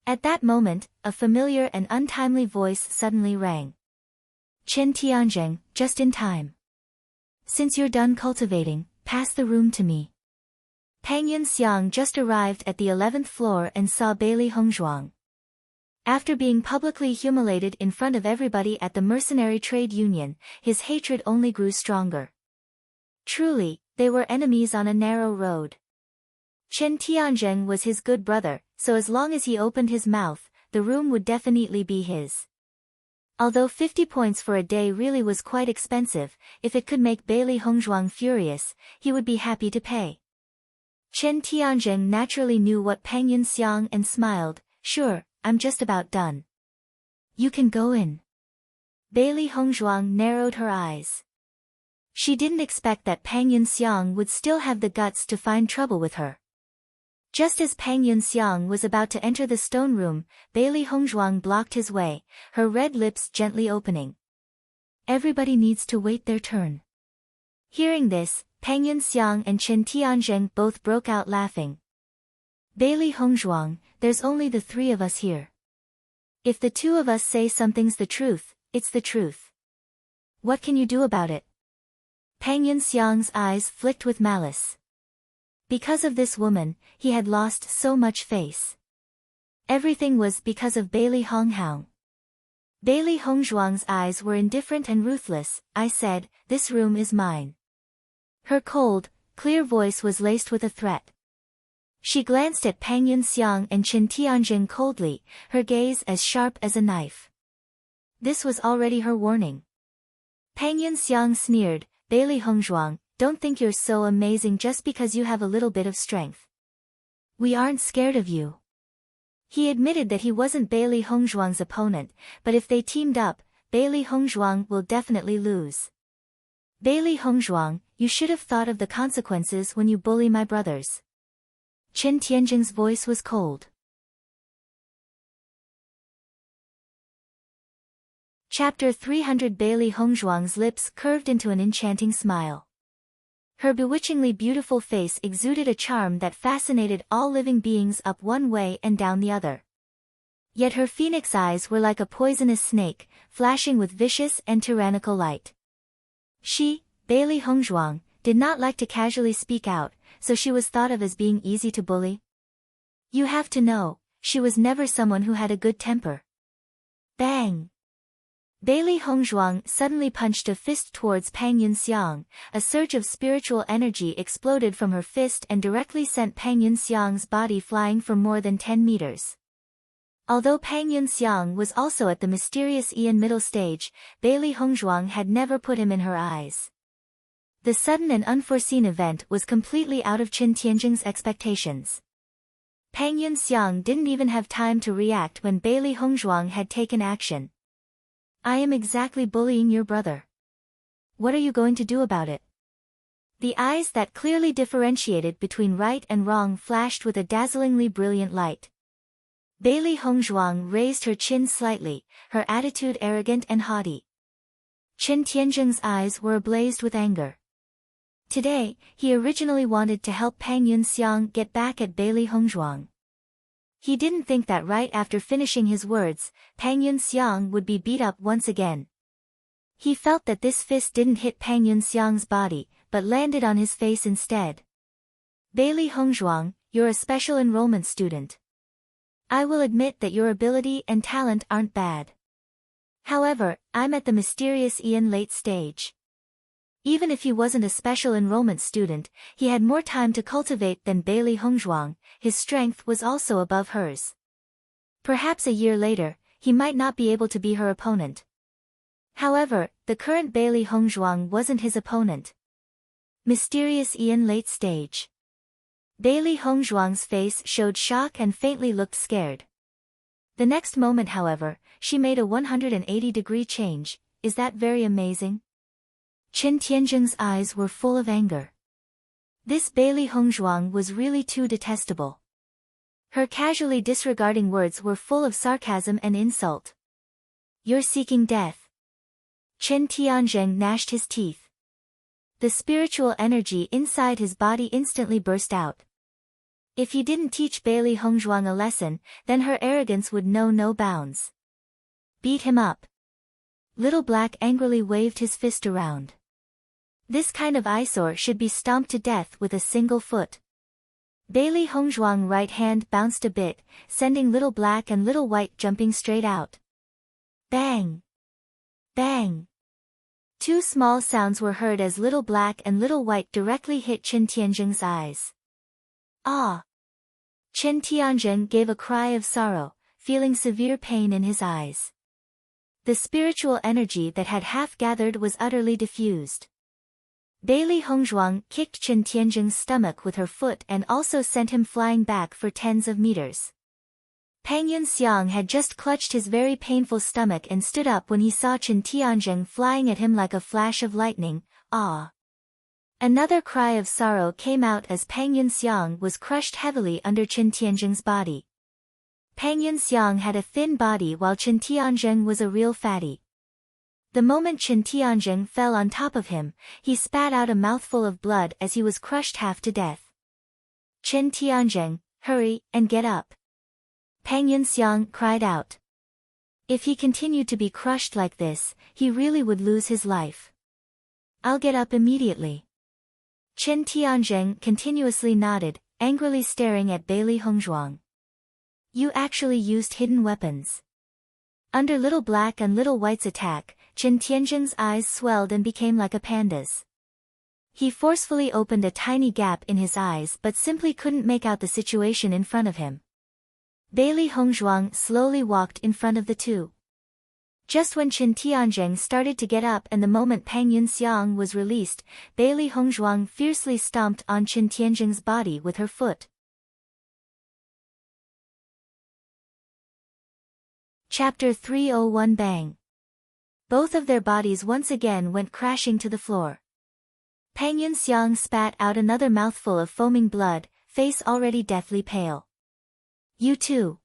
At that moment, a familiar and untimely voice suddenly rang. Chen Tianzheng, just in time. Since you're done cultivating, pass the room to me. Pang Yunxiang just arrived at the 11th floor and saw Bailey Hongzhuang. After being publicly humiliated in front of everybody at the mercenary trade union, his hatred only grew stronger. Truly, they were enemies on a narrow road. Chen Tianzheng was his good brother, so as long as he opened his mouth, the room would definitely be his. Although 50 points for a day really was quite expensive, if it could make Bailey Hongzhuang furious, he would be happy to pay. Chen Tianzheng naturally knew what Pang Yunxiang and smiled, sure, I'm just about done. You can go in. Bailey Hongzhuang narrowed her eyes. She didn't expect that Pang Yunxiang would still have the guts to find trouble with her. Just as Pang Yunxiang was about to enter the stone room, Bailey Hongzhuang blocked his way, her red lips gently opening. Everybody needs to wait their turn. Hearing this, Pang Yunxiang and Chen Tianzheng both broke out laughing. Bailey Hongzhuang, there's only the 3 of us here. If the 2 of us say something's the truth, it's the truth. What can you do about it? Pang Yunxiang's eyes flicked with malice. Because of this woman, he had lost so much face. Everything was because of Bailey Honghang. Bailey Hongzhuang's eyes were indifferent and ruthless. I said, this room is mine. Her cold, clear voice was laced with a threat. She glanced at Pang Yunxiang and Chen Tianzheng coldly, her gaze as sharp as a knife. This was already her warning. Pang Yunxiang sneered, Bailey Hongzhuang, don't think you're so amazing just because you have a little bit of strength. We aren't scared of you. He admitted that he wasn't Bailey Hongzhuang's opponent, but if they teamed up, Bailey Hongzhuang will definitely lose. Bailey Hongzhuang, you should have thought of the consequences when you bully my brothers. Chen Tianzheng's voice was cold. Chapter 300 Bailey Hongzhuang's lips curved into an enchanting smile. Her bewitchingly beautiful face exuded a charm that fascinated all living beings up one way and down the other. Yet her phoenix eyes were like a poisonous snake, flashing with vicious and tyrannical light. She, Bailey Hongzhuang, did not like to casually speak out, so she was thought of as being easy to bully. You have to know, she was never someone who had a good temper. Bang! Bailey Hongzhuang suddenly punched a fist towards Pang Yunxiang. A surge of spiritual energy exploded from her fist and directly sent Pang Yunxiang's body flying for more than 10 meters. Although Pang Yunxiang was also at the mysterious Ian middle stage, Bailey Hongzhuang had never put him in her eyes. The sudden and unforeseen event was completely out of Qin Tianjing's expectations. Pang Yunxiang didn't even have time to react when Bailey Hongzhuang had taken action. I am exactly bullying your brother. What are you going to do about it? The eyes that clearly differentiated between right and wrong flashed with a dazzlingly brilliant light. Bailey Hongzhuang raised her chin slightly, her attitude arrogant and haughty. Qin Tianjing's eyes were ablaze with anger. Today, he originally wanted to help Pang Yunxiang get back at Bailey Hongzhuang. He didn't think that right after finishing his words, Pang Yunxiang would be beat up once again. He felt that this fist didn't hit Pang Yunxiang's body, but landed on his face instead. Bailey Hongzhuang, you're a special enrollment student. I will admit that your ability and talent aren't bad. However, I'm at the mysterious Ian late stage. Even if he wasn't a special enrollment student, he had more time to cultivate than Bailey Hongzhuang. His strength was also above hers. Perhaps a year later, he might not be able to be her opponent. However, the current Bailey Hongzhuang wasn't his opponent. Mysterious Ian late stage. Bailey Hongzhuang's face showed shock and faintly looked scared. The next moment, however, she made a 180-degree change. Is that very amazing? Qin Tianjing's eyes were full of anger. This Bailey Hongzhuang was really too detestable. Her casually disregarding words were full of sarcasm and insult. You're seeking death. Qin Tianjing gnashed his teeth. The spiritual energy inside his body instantly burst out. If he didn't teach Bailey Hongzhuang a lesson, then her arrogance would know no bounds. Beat him up. Little Black angrily waved his fist around. This kind of eyesore should be stomped to death with a single foot. Bailey Hongzhuang's right hand bounced a bit, sending Little Black and Little White jumping straight out. Bang! Bang! Two small sounds were heard as Little Black and Little White directly hit Qin Tianjing's eyes. Ah! Qin Tianjing gave a cry of sorrow, feeling severe pain in his eyes. The spiritual energy that had half gathered was utterly diffused. Bailey Hongzhuang kicked Qin Tianjing's stomach with her foot and also sent him flying back for tens of meters. Pang Yunxiang had just clutched his very painful stomach and stood up when he saw Qin Tianjing flying at him like a flash of lightning. Ah! Another cry of sorrow came out as Pang Yunxiang was crushed heavily under Qin Tianjing's body. Pang Yunxiang had a thin body while Qin Tianjing was a real fatty. The moment Qin Tianjing fell on top of him, he spat out a mouthful of blood as he was crushed half to death. Qin Tianjing, hurry, and get up. Pang Yunxiang cried out. If he continued to be crushed like this, he really would lose his life. I'll get up immediately. Qin Tianjing continuously nodded, angrily staring at Bailey Hongzhuang. You actually used hidden weapons. Under Little Black and Little White's attack, Qin Tianjing's eyes swelled and became like a panda's. He forcefully opened a tiny gap in his eyes but simply couldn't make out the situation in front of him. Bailey Hongzhuang slowly walked in front of the two. Just when Qin Tianjing started to get up and the moment Pang Yunxiang was released, Bailey Hongzhuang fiercely stomped on Qin Tianjing's body with her foot. Chapter 301 Bang! Both of their bodies once again went crashing to the floor. Pang Yunxiang spat out another mouthful of foaming blood, face already deathly pale. You too.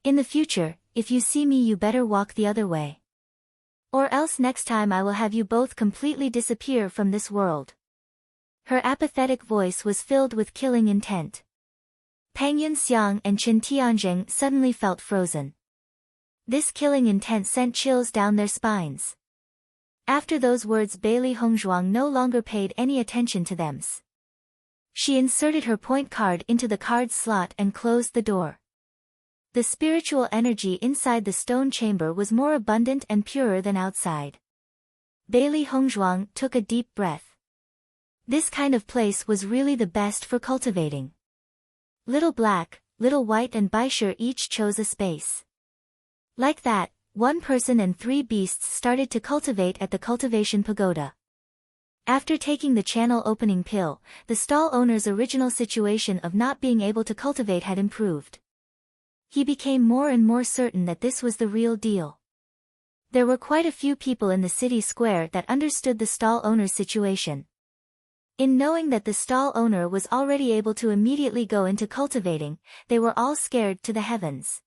In the future, if you see me, you better walk the other way. Or else next time I will have you both completely disappear from this world. Her apathetic voice was filled with killing intent. Pang Yunxiang and Qin Tianjing suddenly felt frozen. This killing intent sent chills down their spines. After those words, Bailey Hongzhuang no longer paid any attention to them. She inserted her point card into the card slot and closed the door. The spiritual energy inside the stone chamber was more abundant and purer than outside. Bailey Hongzhuang took a deep breath. This kind of place was really the best for cultivating. Little Black, Little White and Baishir each chose a space. Like that, one person and 3 beasts started to cultivate at the cultivation pagoda. After taking the channel opening pill, the stall owner's original situation of not being able to cultivate had improved. He became more and more certain that this was the real deal. There were quite a few people in the city square that understood the stall owner's situation. In knowing that the stall owner was already able to immediately go into cultivating, they were all scared to the heavens.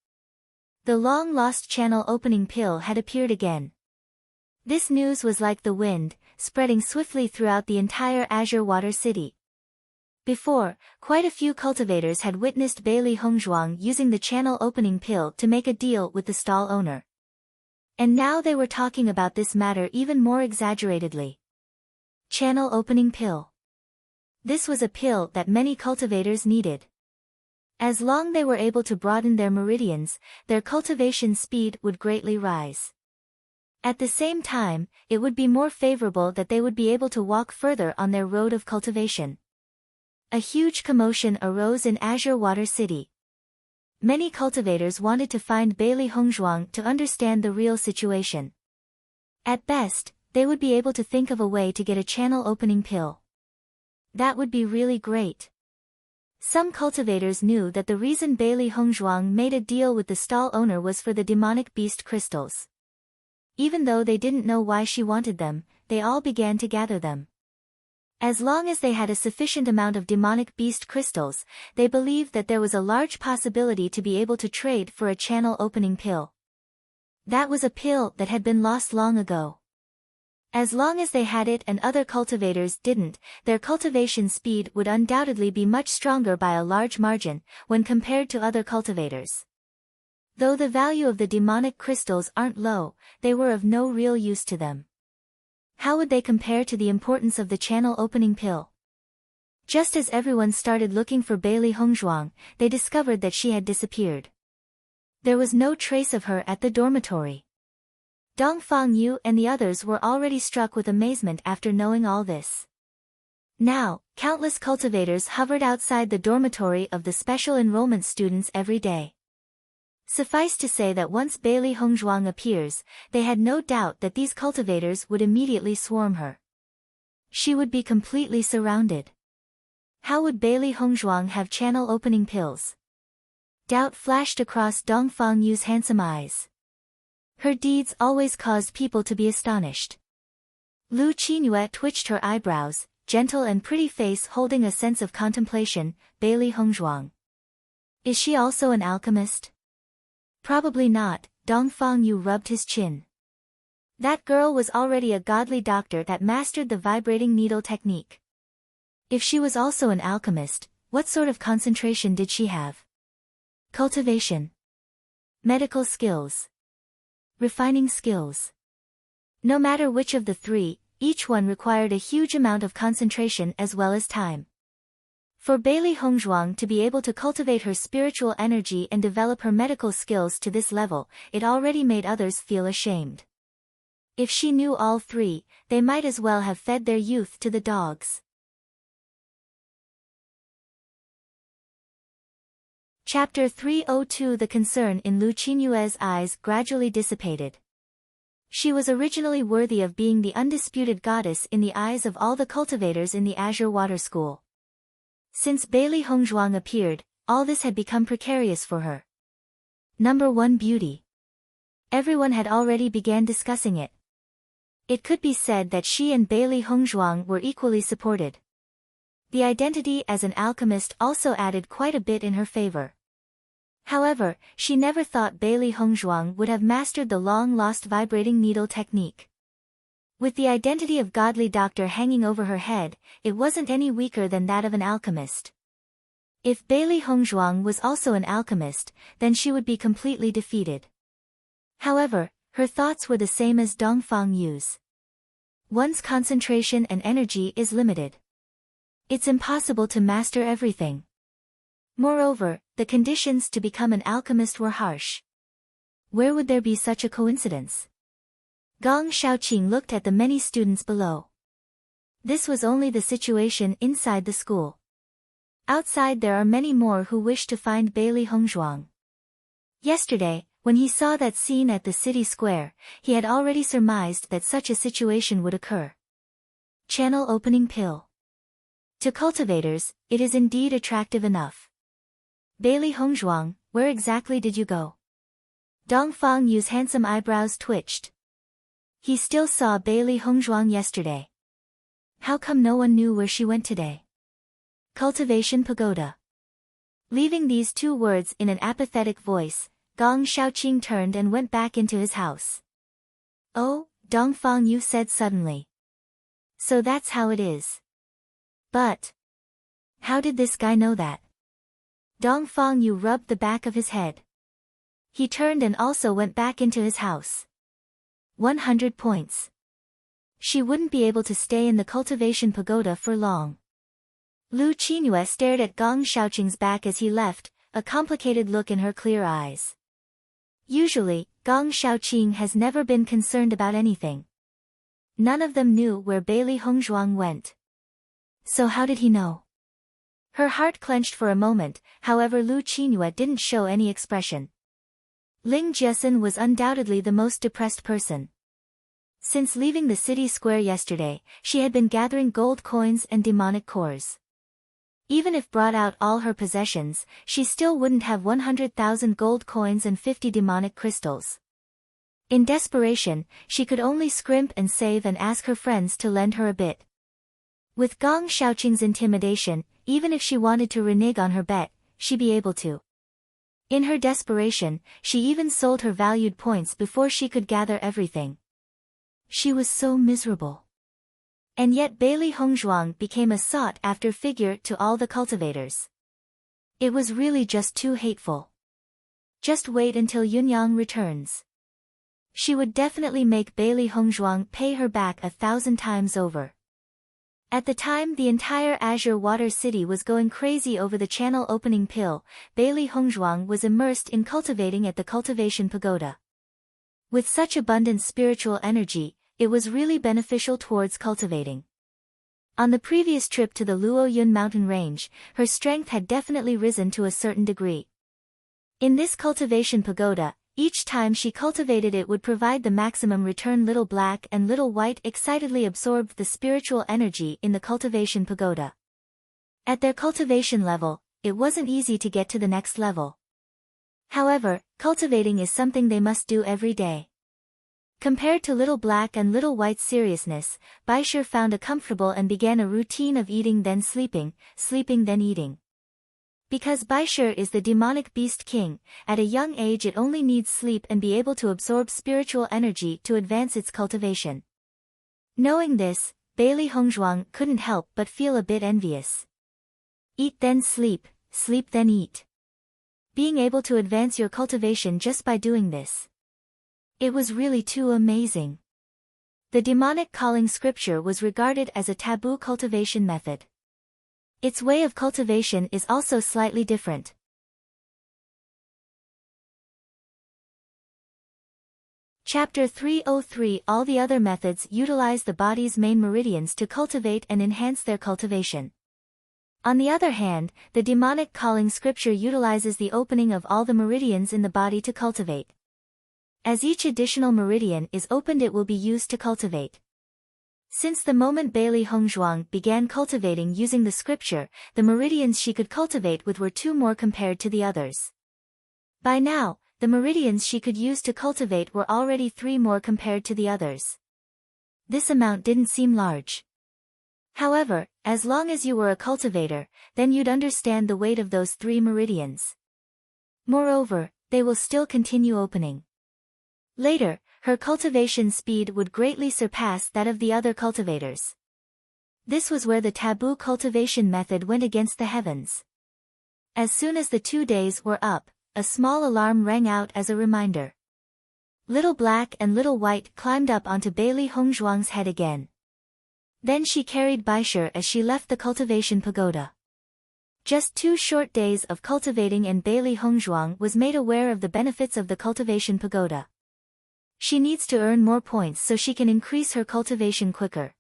The long-lost channel opening pill had appeared again. This news was like the wind, spreading swiftly throughout the entire Azure Water City. Before, quite a few cultivators had witnessed Bailey Hongzhuang using the channel opening pill to make a deal with the stall owner. And now they were talking about this matter even more exaggeratedly. Channel opening pill. This was a pill that many cultivators needed. As long as they were able to broaden their meridians, their cultivation speed would greatly rise. At the same time, it would be more favorable that they would be able to walk further on their road of cultivation. A huge commotion arose in Azure Water City. Many cultivators wanted to find Bailey Hongzhuang to understand the real situation. At best, they would be able to think of a way to get a channel opening pill. That would be really great. Some cultivators knew that the reason Bailey Hongzhuang made a deal with the stall owner was for the demonic beast crystals. Even though they didn't know why she wanted them, they all began to gather them. As long as they had a sufficient amount of demonic beast crystals, they believed that there was a large possibility to be able to trade for a channel opening pill. That was a pill that had been lost long ago. As long as they had it and other cultivators didn't, their cultivation speed would undoubtedly be much stronger by a large margin, when compared to other cultivators. Though the value of the demonic crystals aren't low, they were of no real use to them. How would they compare to the importance of the channel opening pill? Just as everyone started looking for Bailey Hongzhuang, they discovered that she had disappeared. There was no trace of her at the dormitory. Dongfang Yu and the others were already struck with amazement after knowing all this. Now, countless cultivators hovered outside the dormitory of the special enrollment students every day. Suffice to say that once Bailey Hongzhuang appears, they had no doubt that these cultivators would immediately swarm her. She would be completely surrounded. How would Bailey Hongzhuang have channel opening pills? Doubt flashed across Dongfang Yu's handsome eyes. Her deeds always caused people to be astonished. Lu Qingyue twitched her eyebrows, gentle and pretty face holding a sense of contemplation. Bailey Hongzhuang. Is she also an alchemist? Probably not, Dongfang Yu rubbed his chin. That girl was already a godly doctor that mastered the vibrating needle technique. If she was also an alchemist, what sort of concentration did she have? Cultivation. Medical skills. Refining skills. No matter which of the three, each one required a huge amount of concentration as well as time. For Bailey Hongzhuang to be able to cultivate her spiritual energy and develop her medical skills to this level, it already made others feel ashamed. If she knew all three, they might as well have fed their youth to the dogs. Chapter 302. The concern in Lu Qinyue's eyes gradually dissipated. She was originally worthy of being the undisputed goddess in the eyes of all the cultivators in the Azure Water School. Since Bailey Hongzhuang appeared, all this had become precarious for her. Number 1. Beauty. Everyone had already began discussing it. It could be said that she and Bailey Hongzhuang were equally supported. The identity as an alchemist also added quite a bit in her favor. However, she never thought Bailey Hongzhuang would have mastered the long-lost vibrating needle technique. With the identity of godly doctor hanging over her head, it wasn't any weaker than that of an alchemist. If Bailey Hongzhuang was also an alchemist, then she would be completely defeated. However, her thoughts were the same as Dongfang Yu's. One's concentration and energy is limited. It's impossible to master everything. Moreover, the conditions to become an alchemist were harsh. Where would there be such a coincidence? Gong Shaoqing looked at the many students below. This was only the situation inside the school. Outside there are many more who wish to find Bailey Hongzhuang. Yesterday, when he saw that scene at the city square, he had already surmised that such a situation would occur. Channel opening pill. To cultivators, it is indeed attractive enough. Bailey Hongzhuang, where exactly did you go? Dongfang Yu's handsome eyebrows twitched. He still saw Bailey Hongzhuang yesterday. How come no one knew where she went today? Cultivation Pagoda. Leaving these two words in an apathetic voice, Gong Shaoqing turned and went back into his house. Oh, Dongfang Yu said suddenly. So that's how it is. But how did this guy know that? Dongfang Yu rubbed the back of his head. He turned and also went back into his house. 100 points. She wouldn't be able to stay in the cultivation pagoda for long. Lu Qingyue stared at Gong Shaoqing's back as he left, a complicated look in her clear eyes. Usually, Gong Shaoqing has never been concerned about anything. None of them knew where Bailey Hongzhuang went. So how did he know? Her heart clenched for a moment, however Lu Qingyue didn't show any expression. Ling Jiesun was undoubtedly the most depressed person. Since leaving the city square yesterday, she had been gathering gold coins and demonic cores. Even if brought out all her possessions, she still wouldn't have 100,000 gold coins and 50 demonic crystals. In desperation, she could only scrimp and save and ask her friends to lend her a bit. With Gong Shaoqing's intimidation, even if she wanted to renege on her bet, she'd be able to. In her desperation, she even sold her valued points before she could gather everything. She was so miserable. And yet Bailey Hongzhuang became a sought-after figure to all the cultivators. It was really just too hateful. Just wait until Yunyang returns. She would definitely make Bailey Hongzhuang pay her back 1,000 times over. At the time the entire Azure Water City was going crazy over the channel opening pill, Bailey Hongzhuang was immersed in cultivating at the cultivation pagoda. With such abundant spiritual energy, it was really beneficial towards cultivating. On the previous trip to the Luoyun mountain range, her strength had definitely risen to a certain degree. In this cultivation pagoda, each time she cultivated it would provide the maximum return. Little Black and Little White excitedly absorbed the spiritual energy in the cultivation pagoda. At their cultivation level, it wasn't easy to get to the next level. However, cultivating is something they must do every day. Compared to Little Black and Little White's seriousness, Baisher found it comfortable and began a routine of eating then sleeping, sleeping then eating. Because Baisher is the demonic beast king, at a young age it only needs sleep and be able to absorb spiritual energy to advance its cultivation. Knowing this, Bailey Hongzhuang couldn't help but feel a bit envious. Eat then sleep, sleep then eat. Being able to advance your cultivation just by doing this. It was really too amazing. The demonic calling scripture was regarded as a taboo cultivation method. Its way of cultivation is also slightly different. Chapter 303 All the other methods utilize the body's main meridians to cultivate and enhance their cultivation. On the other hand, the demonic calling scripture utilizes the opening of all the meridians in the body to cultivate. As each additional meridian is opened it will be used to cultivate. Since the moment Bailey Hongzhuang began cultivating using the scripture, the meridians she could cultivate with were 2 more compared to the others. By now, the meridians she could use to cultivate were already 3 more compared to the others. This amount didn't seem large. However, as long as you were a cultivator, then you'd understand the weight of those 3 meridians. Moreover, they will still continue opening. Later, her cultivation speed would greatly surpass that of the other cultivators. This was where the taboo cultivation method went against the heavens. As soon as the 2 days were up, a small alarm rang out as a reminder. Little Black and Little White climbed up onto Bailey Hongzhuang's head again. Then she carried Baishir as she left the cultivation pagoda. Just 2 short days of cultivating and Bailey Hongzhuang was made aware of the benefits of the cultivation pagoda. She needs to earn more points so she can increase her cultivation quicker.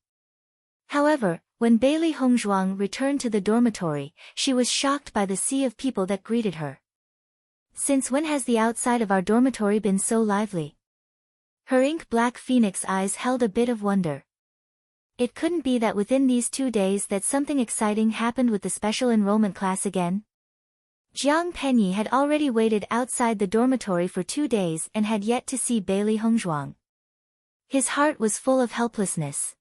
However, when Bailey Hongzhuang returned to the dormitory, she was shocked by the sea of people that greeted her. Since when has the outside of our dormitory been so lively? Her ink-black phoenix eyes held a bit of wonder. It couldn't be that within these 2 days that something exciting happened with the special enrollment class again? Jiang Penyi had already waited outside the dormitory for 2 days and had yet to see Bailey Hongzhuang. His heart was full of helplessness.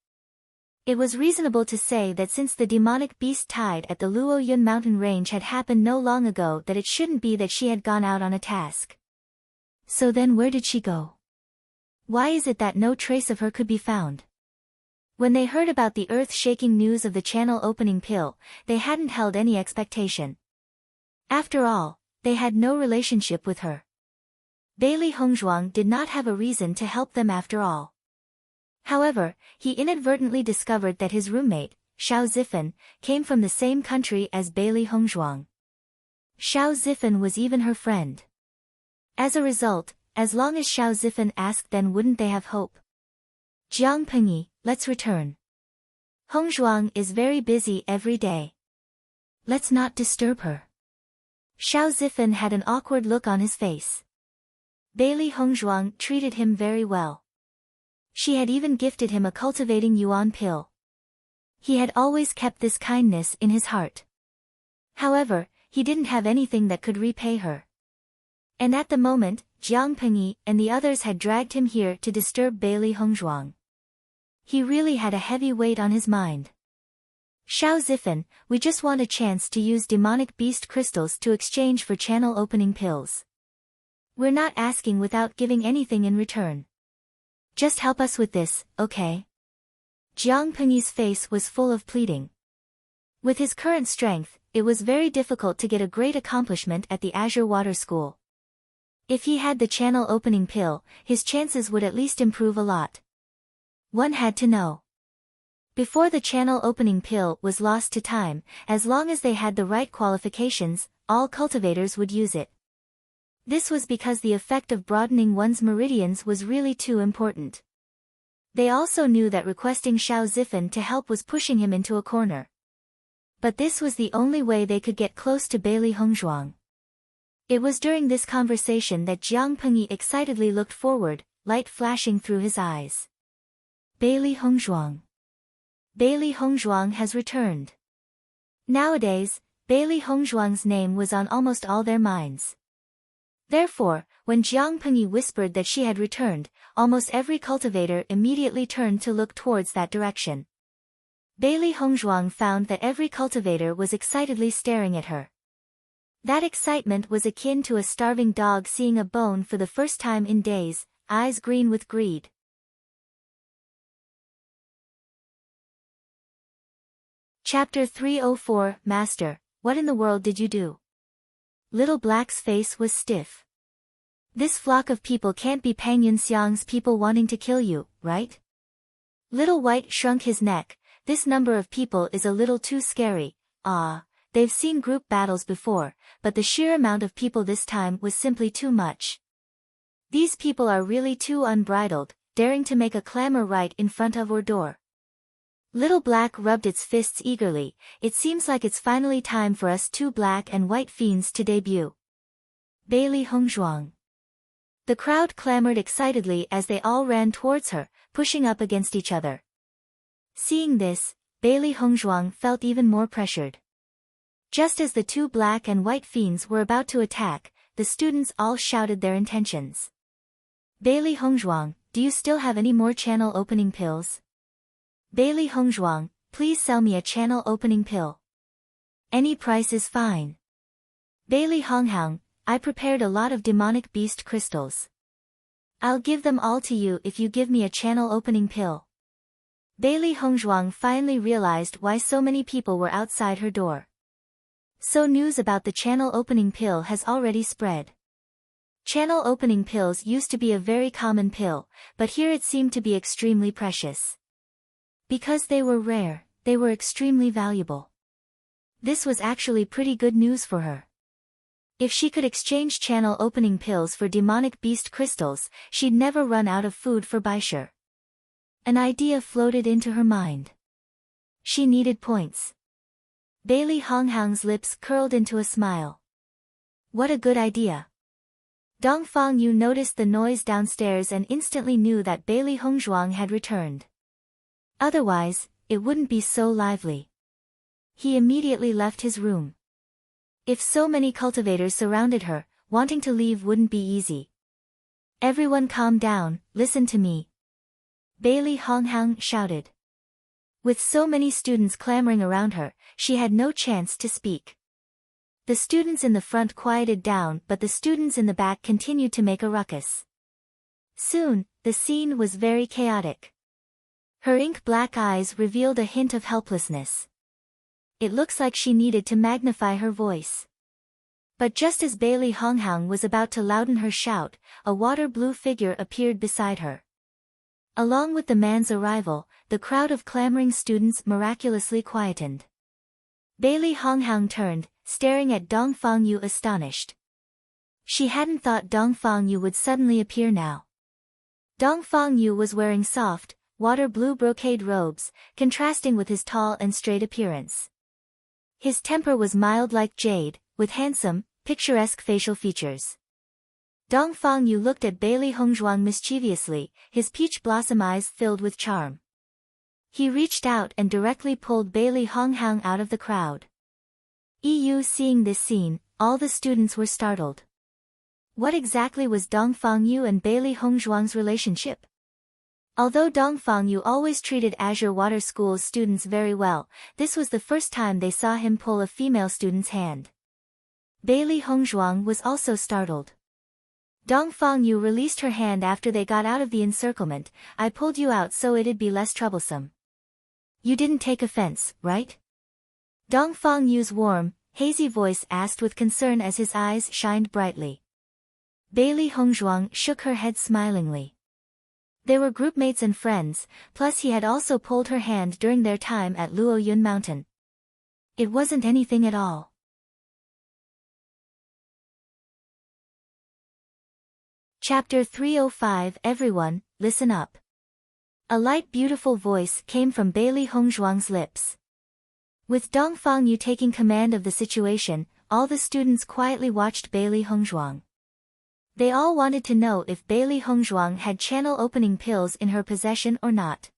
It was reasonable to say that since the demonic beast tide at the Luoyun mountain range had happened no long ago that it shouldn't be that she had gone out on a task. So then where did she go? Why is it that no trace of her could be found? When they heard about the earth-shaking news of the channel opening pill, they hadn't held any expectation. After all, they had no relationship with her. Bailey Hongzhuang did not have a reason to help them after all. However, he inadvertently discovered that his roommate, Xiao Zifan, came from the same country as Bailey Hongzhuang. Xiao Zifan was even her friend. As a result, as long as Xiao Zifan asked, then wouldn't they have hope? Jiang Penyi, let's return. Hongzhuang is very busy every day. Let's not disturb her. Xiao Zifan had an awkward look on his face. Bailey Hongzhuang treated him very well. She had even gifted him a cultivating yuan pill. He had always kept this kindness in his heart. However, he didn't have anything that could repay her. And at the moment, Jiang Penyi and the others had dragged him here to disturb Bailey Hongzhuang. He really had a heavy weight on his mind. Xiao Zifan, we just want a chance to use demonic beast crystals to exchange for channel opening pills. We're not asking without giving anything in return. Just help us with this, okay? Jiang Penyi's face was full of pleading. With his current strength, it was very difficult to get a great accomplishment at the Azure Water School. If he had the channel opening pill, his chances would at least improve a lot. One had to know. Before the channel opening pill was lost to time, as long as they had the right qualifications, all cultivators would use it. This was because the effect of broadening one's meridians was really too important. They also knew that requesting Xiao Zifan to help was pushing him into a corner. But this was the only way they could get close to Bailey Hongzhuang. It was during this conversation that Jiang Penyi excitedly looked forward, light flashing through his eyes. Bailey Hongzhuang. Bailey Hongzhuang has returned. Nowadays, Bailey Hongzhuang's name was on almost all their minds. Therefore, when Jiang Penyi whispered that she had returned, almost every cultivator immediately turned to look towards that direction. Bailey Hongzhuang found that every cultivator was excitedly staring at her. That excitement was akin to a starving dog seeing a bone for the first time in days, eyes green with greed. Chapter 304, Master, what in the world did you do? Little Black's face was stiff. This flock of people can't be Pang Yunxiang's people wanting to kill you, right? Little White shrunk his neck. This number of people is a little too scary. They've seen group battles before, but the sheer amount of people this time was simply too much. These people are really too unbridled, daring to make a clamor right in front of our door. Little Black rubbed its fists eagerly. It seems like it's finally time for us 2 black and white fiends to debut. Bailey Hongzhuang. The crowd clamored excitedly as they all ran towards her, pushing up against each other. Seeing this, Bailey Hongzhuang felt even more pressured. Just as the 2 black and white fiends were about to attack, the students all shouted their intentions. Bailey Hongzhuang, do you still have any more channel opening pills? Bailey Hongzhuang, please sell me a channel opening pill. Any price is fine. Bailey Honghang, I prepared a lot of demonic beast crystals. I'll give them all to you if you give me a channel opening pill. Bailey Hongzhuang finally realized why so many people were outside her door. So news about the channel opening pill has already spread. Channel opening pills used to be a very common pill, but here it seemed to be extremely precious. Because they were rare, they were extremely valuable. This was actually pretty good news for her. If she could exchange channel opening pills for demonic beast crystals, she'd never run out of food for Baishur. An idea floated into her mind. She needed points. Bailey Honghang's lips curled into a smile. What a good idea. Dongfang Yu noticed the noise downstairs and instantly knew that Bailey Hongzhuang had returned. Otherwise, it wouldn't be so lively. He immediately left his room. If so many cultivators surrounded her, wanting to leave wouldn't be easy. Everyone calm down, listen to me. Bailey Honghang shouted. With so many students clamoring around her, she had no chance to speak. The students in the front quieted down, but the students in the back continued to make a ruckus. Soon, the scene was very chaotic. Her ink-black eyes revealed a hint of helplessness. It looks like she needed to magnify her voice. But just as Bailey Honghang was about to louden her shout, a water-blue figure appeared beside her. Along with the man's arrival, the crowd of clamoring students miraculously quietened. Bailey Honghang turned, staring at Dongfang Yu astonished. She hadn't thought Dongfang Yu would suddenly appear now. Dongfang Yu was wearing soft, water-blue brocade robes, contrasting with his tall and straight appearance. His temper was mild like jade, with handsome, picturesque facial features. Dongfang Yu looked at Bailey Hongzhuang mischievously, his peach blossom eyes filled with charm. He reached out and directly pulled Bailey Honghang out of the crowd. Seeing this scene, all the students were startled. What exactly was Dongfang Yu and Bailey Hongzhuang's relationship? Although Dongfang Yu always treated Azure Water School's students very well, this was the first time they saw him pull a female student's hand. Bailey Hongzhuang was also startled. Dongfang Yu released her hand after they got out of the encirclement. I pulled you out so it'd be less troublesome. You didn't take offense, right? Dongfang Yu's warm, hazy voice asked with concern as his eyes shined brightly. Bailey Hongzhuang shook her head smilingly. They were groupmates and friends, plus he had also pulled her hand during their time at Luoyun Mountain. It wasn't anything at all. Chapter 305 Everyone, listen up. A light beautiful voice came from Bailey Hongzhuang's lips. With Dongfang Yu taking command of the situation, all the students quietly watched Bailey Hongzhuang. They all wanted to know if Bailey Hongzhuang had channel opening pills in her possession or not.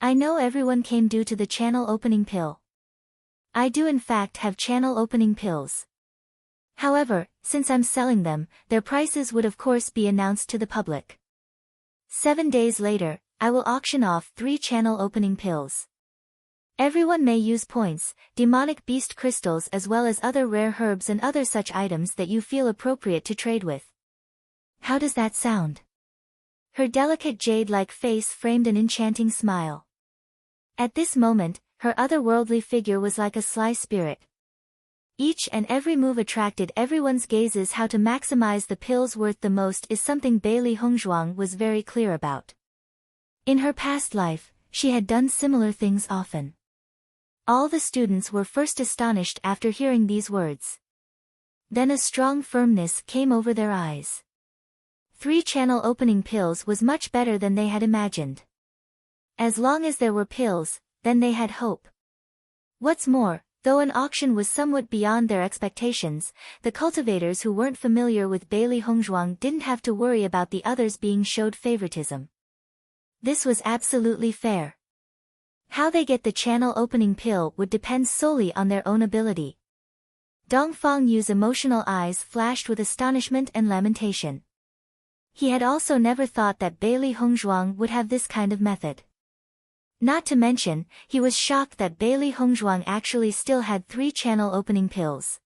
I know everyone came due to the channel opening pill. I do in fact have channel opening pills. However, since I'm selling them, their prices would of course be announced to the public. 7 days later, I will auction off 3 channel opening pills. Everyone may use points, demonic beast crystals as well as other rare herbs and other such items that you feel appropriate to trade with. How does that sound? Her delicate jade-like face framed an enchanting smile. At this moment, her otherworldly figure was like a sly spirit. Each and every move attracted everyone's gazes. How to maximize the pills worth the most is something Bailey Hongzhuang was very clear about. In her past life, she had done similar things often. All the students were first astonished after hearing these words. Then a strong firmness came over their eyes. 3 channel opening pills was much better than they had imagined. As long as there were pills, then they had hope. What's more, though an auction was somewhat beyond their expectations, the cultivators who weren't familiar with Bailey Hongzhuang didn't have to worry about the others being showed favoritism. This was absolutely fair. How they get the channel opening pill would depend solely on their own ability. Dongfang Yu's emotional eyes flashed with astonishment and lamentation. He had also never thought that Bailey Hongzhuang would have this kind of method. Not to mention, he was shocked that Bailey Hongzhuang actually still had 3 channel opening pills.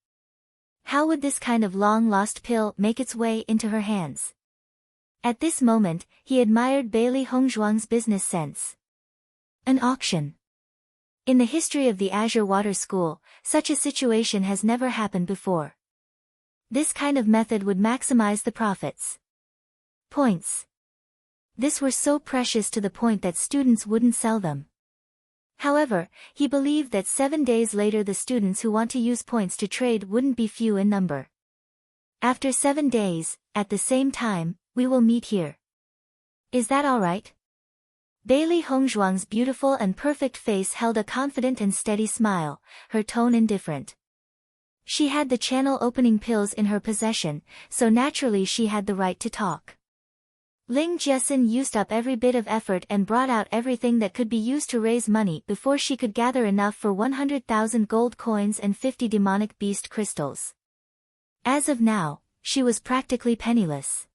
How would this kind of long-lost pill make its way into her hands? At this moment, he admired Bailey Hongzhuang's business sense. An auction. In the history of the Azure Water School, such a situation has never happened before. This kind of method would maximize the profits. Points. This were so precious to the point that students wouldn't sell them. However, he believed that 7 days later the students who want to use points to trade wouldn't be few in number. After 7 days, at the same time, we will meet here. Is that all right? Bailey Hongzhuang's beautiful and perfect face held a confident and steady smile, her tone indifferent. She had the channel opening pills in her possession, so naturally she had the right to talk. Ling Jiesin used up every bit of effort and brought out everything that could be used to raise money before she could gather enough for 100,000 gold coins and 50 demonic beast crystals. As of now, she was practically penniless.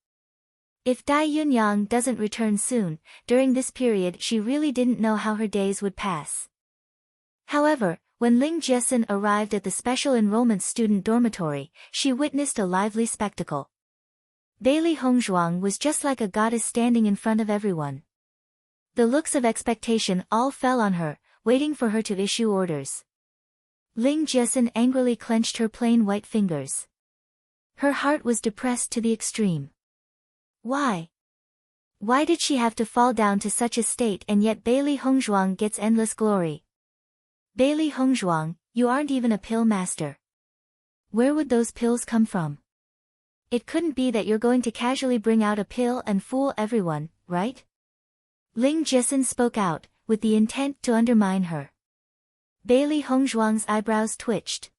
If Dai Yunyang doesn't return soon, during this period she really didn't know how her days would pass. However, when Ling Jiesin arrived at the special enrollment student dormitory, she witnessed a lively spectacle. Bailey Hongzhuang was just like a goddess standing in front of everyone. The looks of expectation all fell on her, waiting for her to issue orders. Ling Jiesin angrily clenched her plain white fingers. Her heart was depressed to the extreme. Why? Why did she have to fall down to such a state, and yet Bailey Hongzhuang gets endless glory? Bailey Hongzhuang, you aren't even a pill master. Where would those pills come from? It couldn't be that you're going to casually bring out a pill and fool everyone, right? Ling Jiesin spoke out, with the intent to undermine her. Bailey Hongzhuang's eyebrows twitched.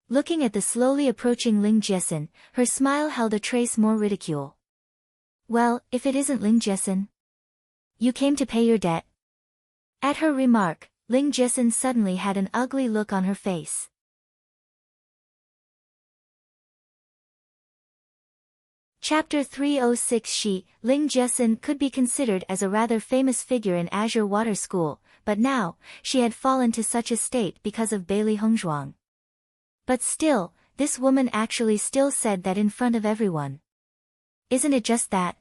Looking at the slowly approaching Ling Jiesin, her smile held a trace more ridicule. Well, if it isn't Ling Jiesin? You came to pay your debt? At her remark, Ling Jiesin suddenly had an ugly look on her face. Chapter 306. Ling Jiesin could be considered as a rather famous figure in Azure Water School, but now, she had fallen to such a state because of Bailey Hongzhuang. But still, this woman actually still said that in front of everyone. Isn't it just that?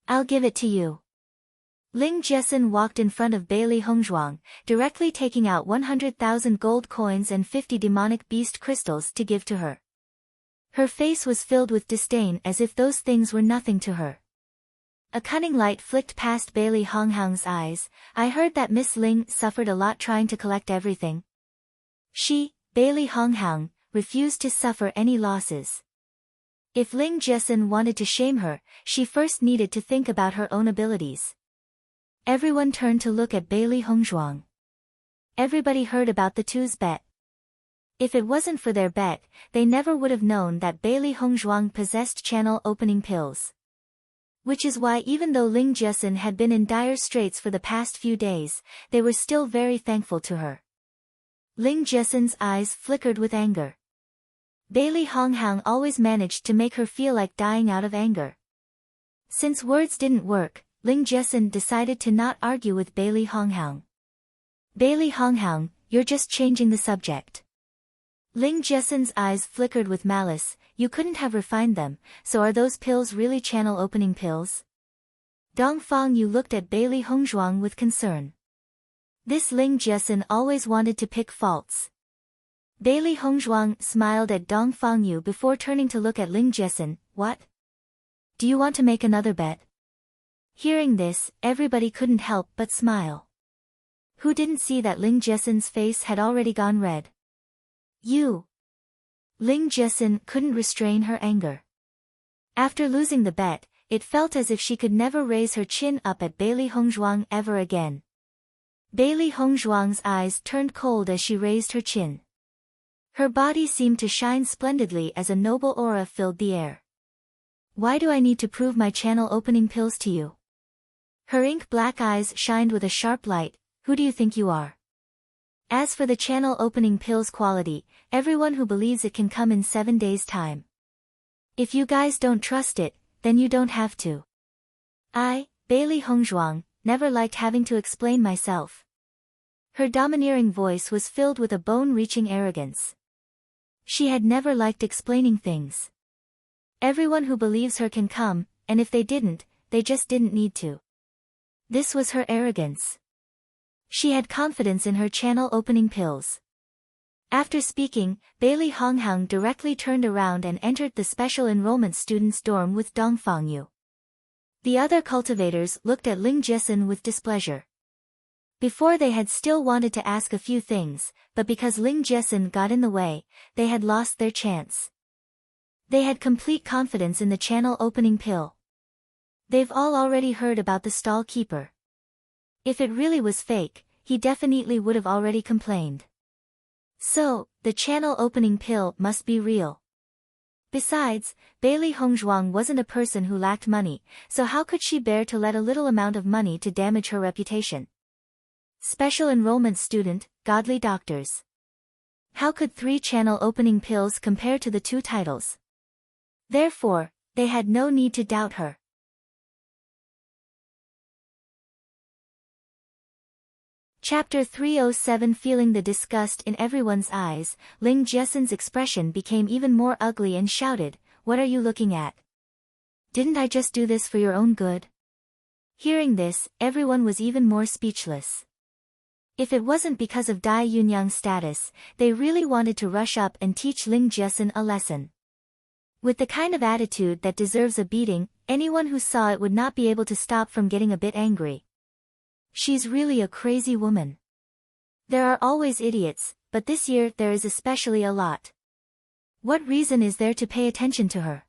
I'll give it to you. Ling Jiesin walked in front of Bailey Hongzhuang, directly taking out 100,000 gold coins and 50 demonic beast crystals to give to her. Her face was filled with disdain as if those things were nothing to her. A cunning light flicked past Bailey Hongzhuang's eyes. I heard that Miss Ling suffered a lot trying to collect everything. She, Bailey Hongzhuang, refused to suffer any losses. If Ling Jiesin wanted to shame her, she first needed to think about her own abilities. Everyone turned to look at Bailey Hongzhuang. Everybody heard about the two's bet. If it wasn't for their bet, they never would have known that Bailey Hongzhuang possessed channel opening pills. Which is why even though Ling Jiesin had been in dire straits for the past few days, they were still very thankful to her. Ling Jiesin's eyes flickered with anger. Bailey Hongzhuang always managed to make her feel like dying out of anger. Since words didn't work, Ling Jiesin decided to not argue with Bailey Hongzhuang. Bailey Hongzhuang, you're just changing the subject. Ling Jiesin's eyes flickered with malice. You couldn't have refined them, so are those pills really channel opening pills? Dongfang Yu looked at Bailey Hongzhuang with concern. This Ling Jiesin always wanted to pick faults. Bailey Hongzhuang smiled at Dongfang Yu before turning to look at Ling Jiesin. What? Do you want to make another bet? Hearing this, everybody couldn't help but smile. Who didn't see that Ling Jiesin's face had already gone red? You. Ling Jiesin couldn't restrain her anger. After losing the bet, it felt as if she could never raise her chin up at Bailey Hongzhuang ever again. Bailey Hongzhuang's eyes turned cold as she raised her chin. Her body seemed to shine splendidly as a noble aura filled the air. Why do I need to prove my channel opening pills to you? Her ink-black eyes shined with a sharp light. Who do you think you are? As for the channel opening pills quality, everyone who believes it can come in 7 days' time. If you guys don't trust it, then you don't have to. I, Bailey Hongzhuang, never liked having to explain myself. Her domineering voice was filled with a bone-reaching arrogance. She had never liked explaining things. Everyone who believes her can come, and if they didn't, they just didn't need to. This was her arrogance. She had confidence in her channel opening pills. After speaking, Bailey Hongzhuang directly turned around and entered the special enrollment students' dorm with Dongfang Yu. The other cultivators looked at Ling Jiesin with displeasure. Before they had still wanted to ask a few things, but because Ling Jessen got in the way, they had lost their chance. They had complete confidence in the channel opening pill. They've all already heard about the stall keeper. If it really was fake, he definitely would have already complained. So, the channel opening pill must be real. Besides, Bailey Hongzhuang wasn't a person who lacked money, so how could she bear to let a little amount of money to damage her reputation? Special enrollment student, godly doctors. How could 3 channel opening pills compare to the 2 titles? Therefore, they had no need to doubt her. Chapter 307. Feeling the disgust in everyone's eyes, Ling Jessen's expression became even more ugly and shouted, "What are you looking at? Didn't I just do this for your own good?" Hearing this, everyone was even more speechless. If it wasn't because of Dai Yunyang's status, they really wanted to rush up and teach Ling Jessen a lesson. With the kind of attitude that deserves a beating, anyone who saw it would not be able to stop from getting a bit angry. She's really a crazy woman. There are always idiots, but this year there is especially a lot. What reason is there to pay attention to her?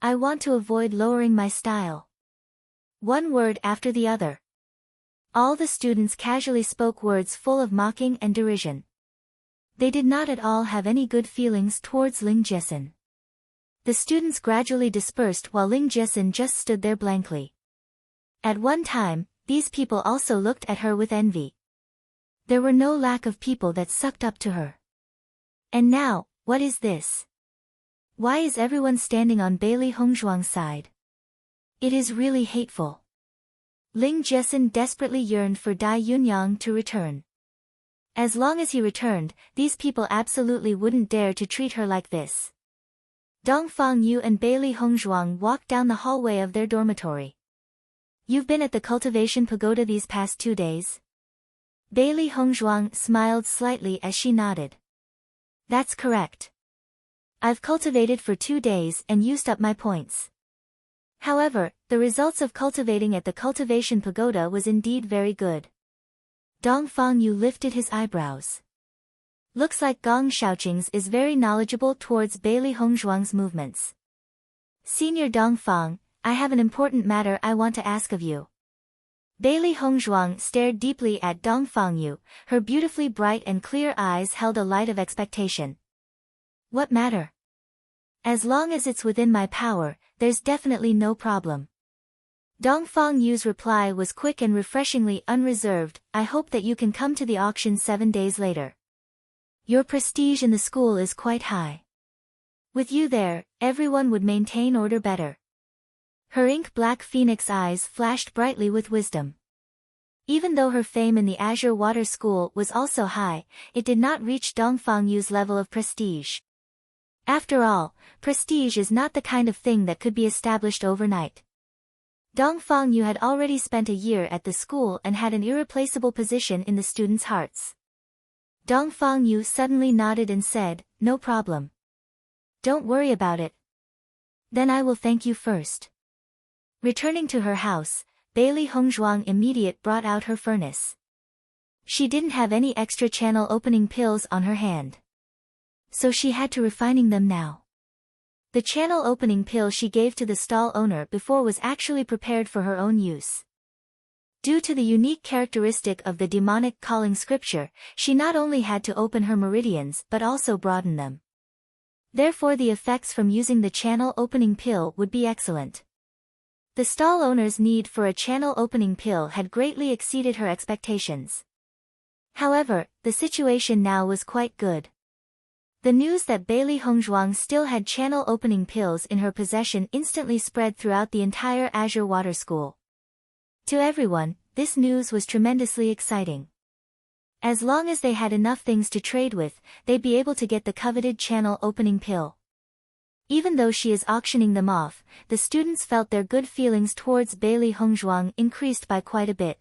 I want to avoid lowering my style. One word after the other. All the students casually spoke words full of mocking and derision. They did not at all have any good feelings towards Ling Jessen. The students gradually dispersed while Ling Jessen just stood there blankly. At one time, these people also looked at her with envy. There were no lack of people that sucked up to her. And now, what is this? Why is everyone standing on Bailey Hongzhuang's side? It is really hateful. Ling Jessen desperately yearned for Dai Yunyang to return. As long as he returned, these people absolutely wouldn't dare to treat her like this. Dongfang Yu and Bailey Hongzhuang walked down the hallway of their dormitory. You've been at the cultivation pagoda these past 2 days? Bailey Hongzhuang smiled slightly as she nodded. That's correct. I've cultivated for 2 days and used up my points. However, the results of cultivating at the cultivation pagoda was indeed very good. Dongfang Yu lifted his eyebrows. Looks like Gong Shaoqing's is very knowledgeable towards Bailey Hongzhuang's movements. Senior Dongfang, I have an important matter I want to ask of you. Bailey Hongzhuang stared deeply at Dongfang Yu, her beautifully bright and clear eyes held a light of expectation. What matter? As long as it's within my power, there's definitely no problem. Dongfang Yu's reply was quick and refreshingly unreserved. I hope that you can come to the auction 7 days later. Your prestige in the school is quite high. With you there, everyone would maintain order better. Her ink-black phoenix eyes flashed brightly with wisdom. Even though her fame in the Azure Water School was also high, it did not reach Dongfang Yu's level of prestige. After all, prestige is not the kind of thing that could be established overnight. Dongfang Yu had already spent a year at the school and had an irreplaceable position in the students' hearts. Dongfang Yu suddenly nodded and said, "No problem. Don't worry about it. Then I will thank you first." Returning to her house, Bailey Hongzhuang immediately brought out her furnace. She didn't have any extra channel opening pills on her hand. So she had to refining them now. The channel opening pill she gave to the stall owner before was actually prepared for her own use. Due to the unique characteristic of the demonic calling scripture, she not only had to open her meridians but also broaden them. Therefore the effects from using the channel opening pill would be excellent. The stall owner's need for a channel opening pill had greatly exceeded her expectations. However, the situation now was quite good. The news that Bailey Hongzhuang still had channel opening pills in her possession instantly spread throughout the entire Azure Water School. To everyone, this news was tremendously exciting. As long as they had enough things to trade with, they'd be able to get the coveted channel opening pill. Even though she is auctioning them off, the students felt their good feelings towards Bailey Hongzhuang increased by quite a bit.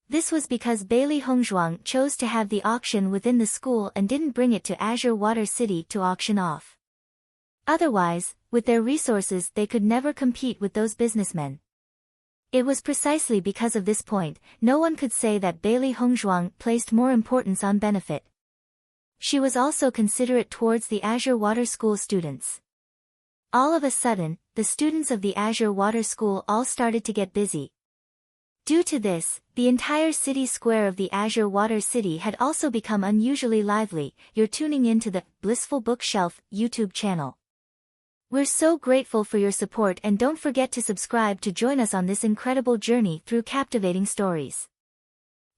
This was because Bailey Hongzhuang chose to have the auction within the school and didn't bring it to Azure Water City to auction off. Otherwise, with their resources they could never compete with those businessmen. It was precisely because of this point, no one could say that Bailey Hongzhuang placed more importance on benefit. She was also considerate towards the Azure Water School students. All of a sudden, the students of the Azure Water School all started to get busy. Due to this, the entire city square of the Azure Water City had also become unusually lively. You're tuning in to the Blissful Bookshelf YouTube channel. We're so grateful for your support, and don't forget to subscribe to join us on this incredible journey through captivating stories.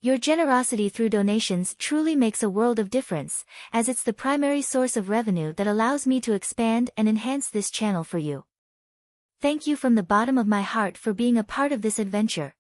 Your generosity through donations truly makes a world of difference, as it's the primary source of revenue that allows me to expand and enhance this channel for you. Thank you from the bottom of my heart for being a part of this adventure.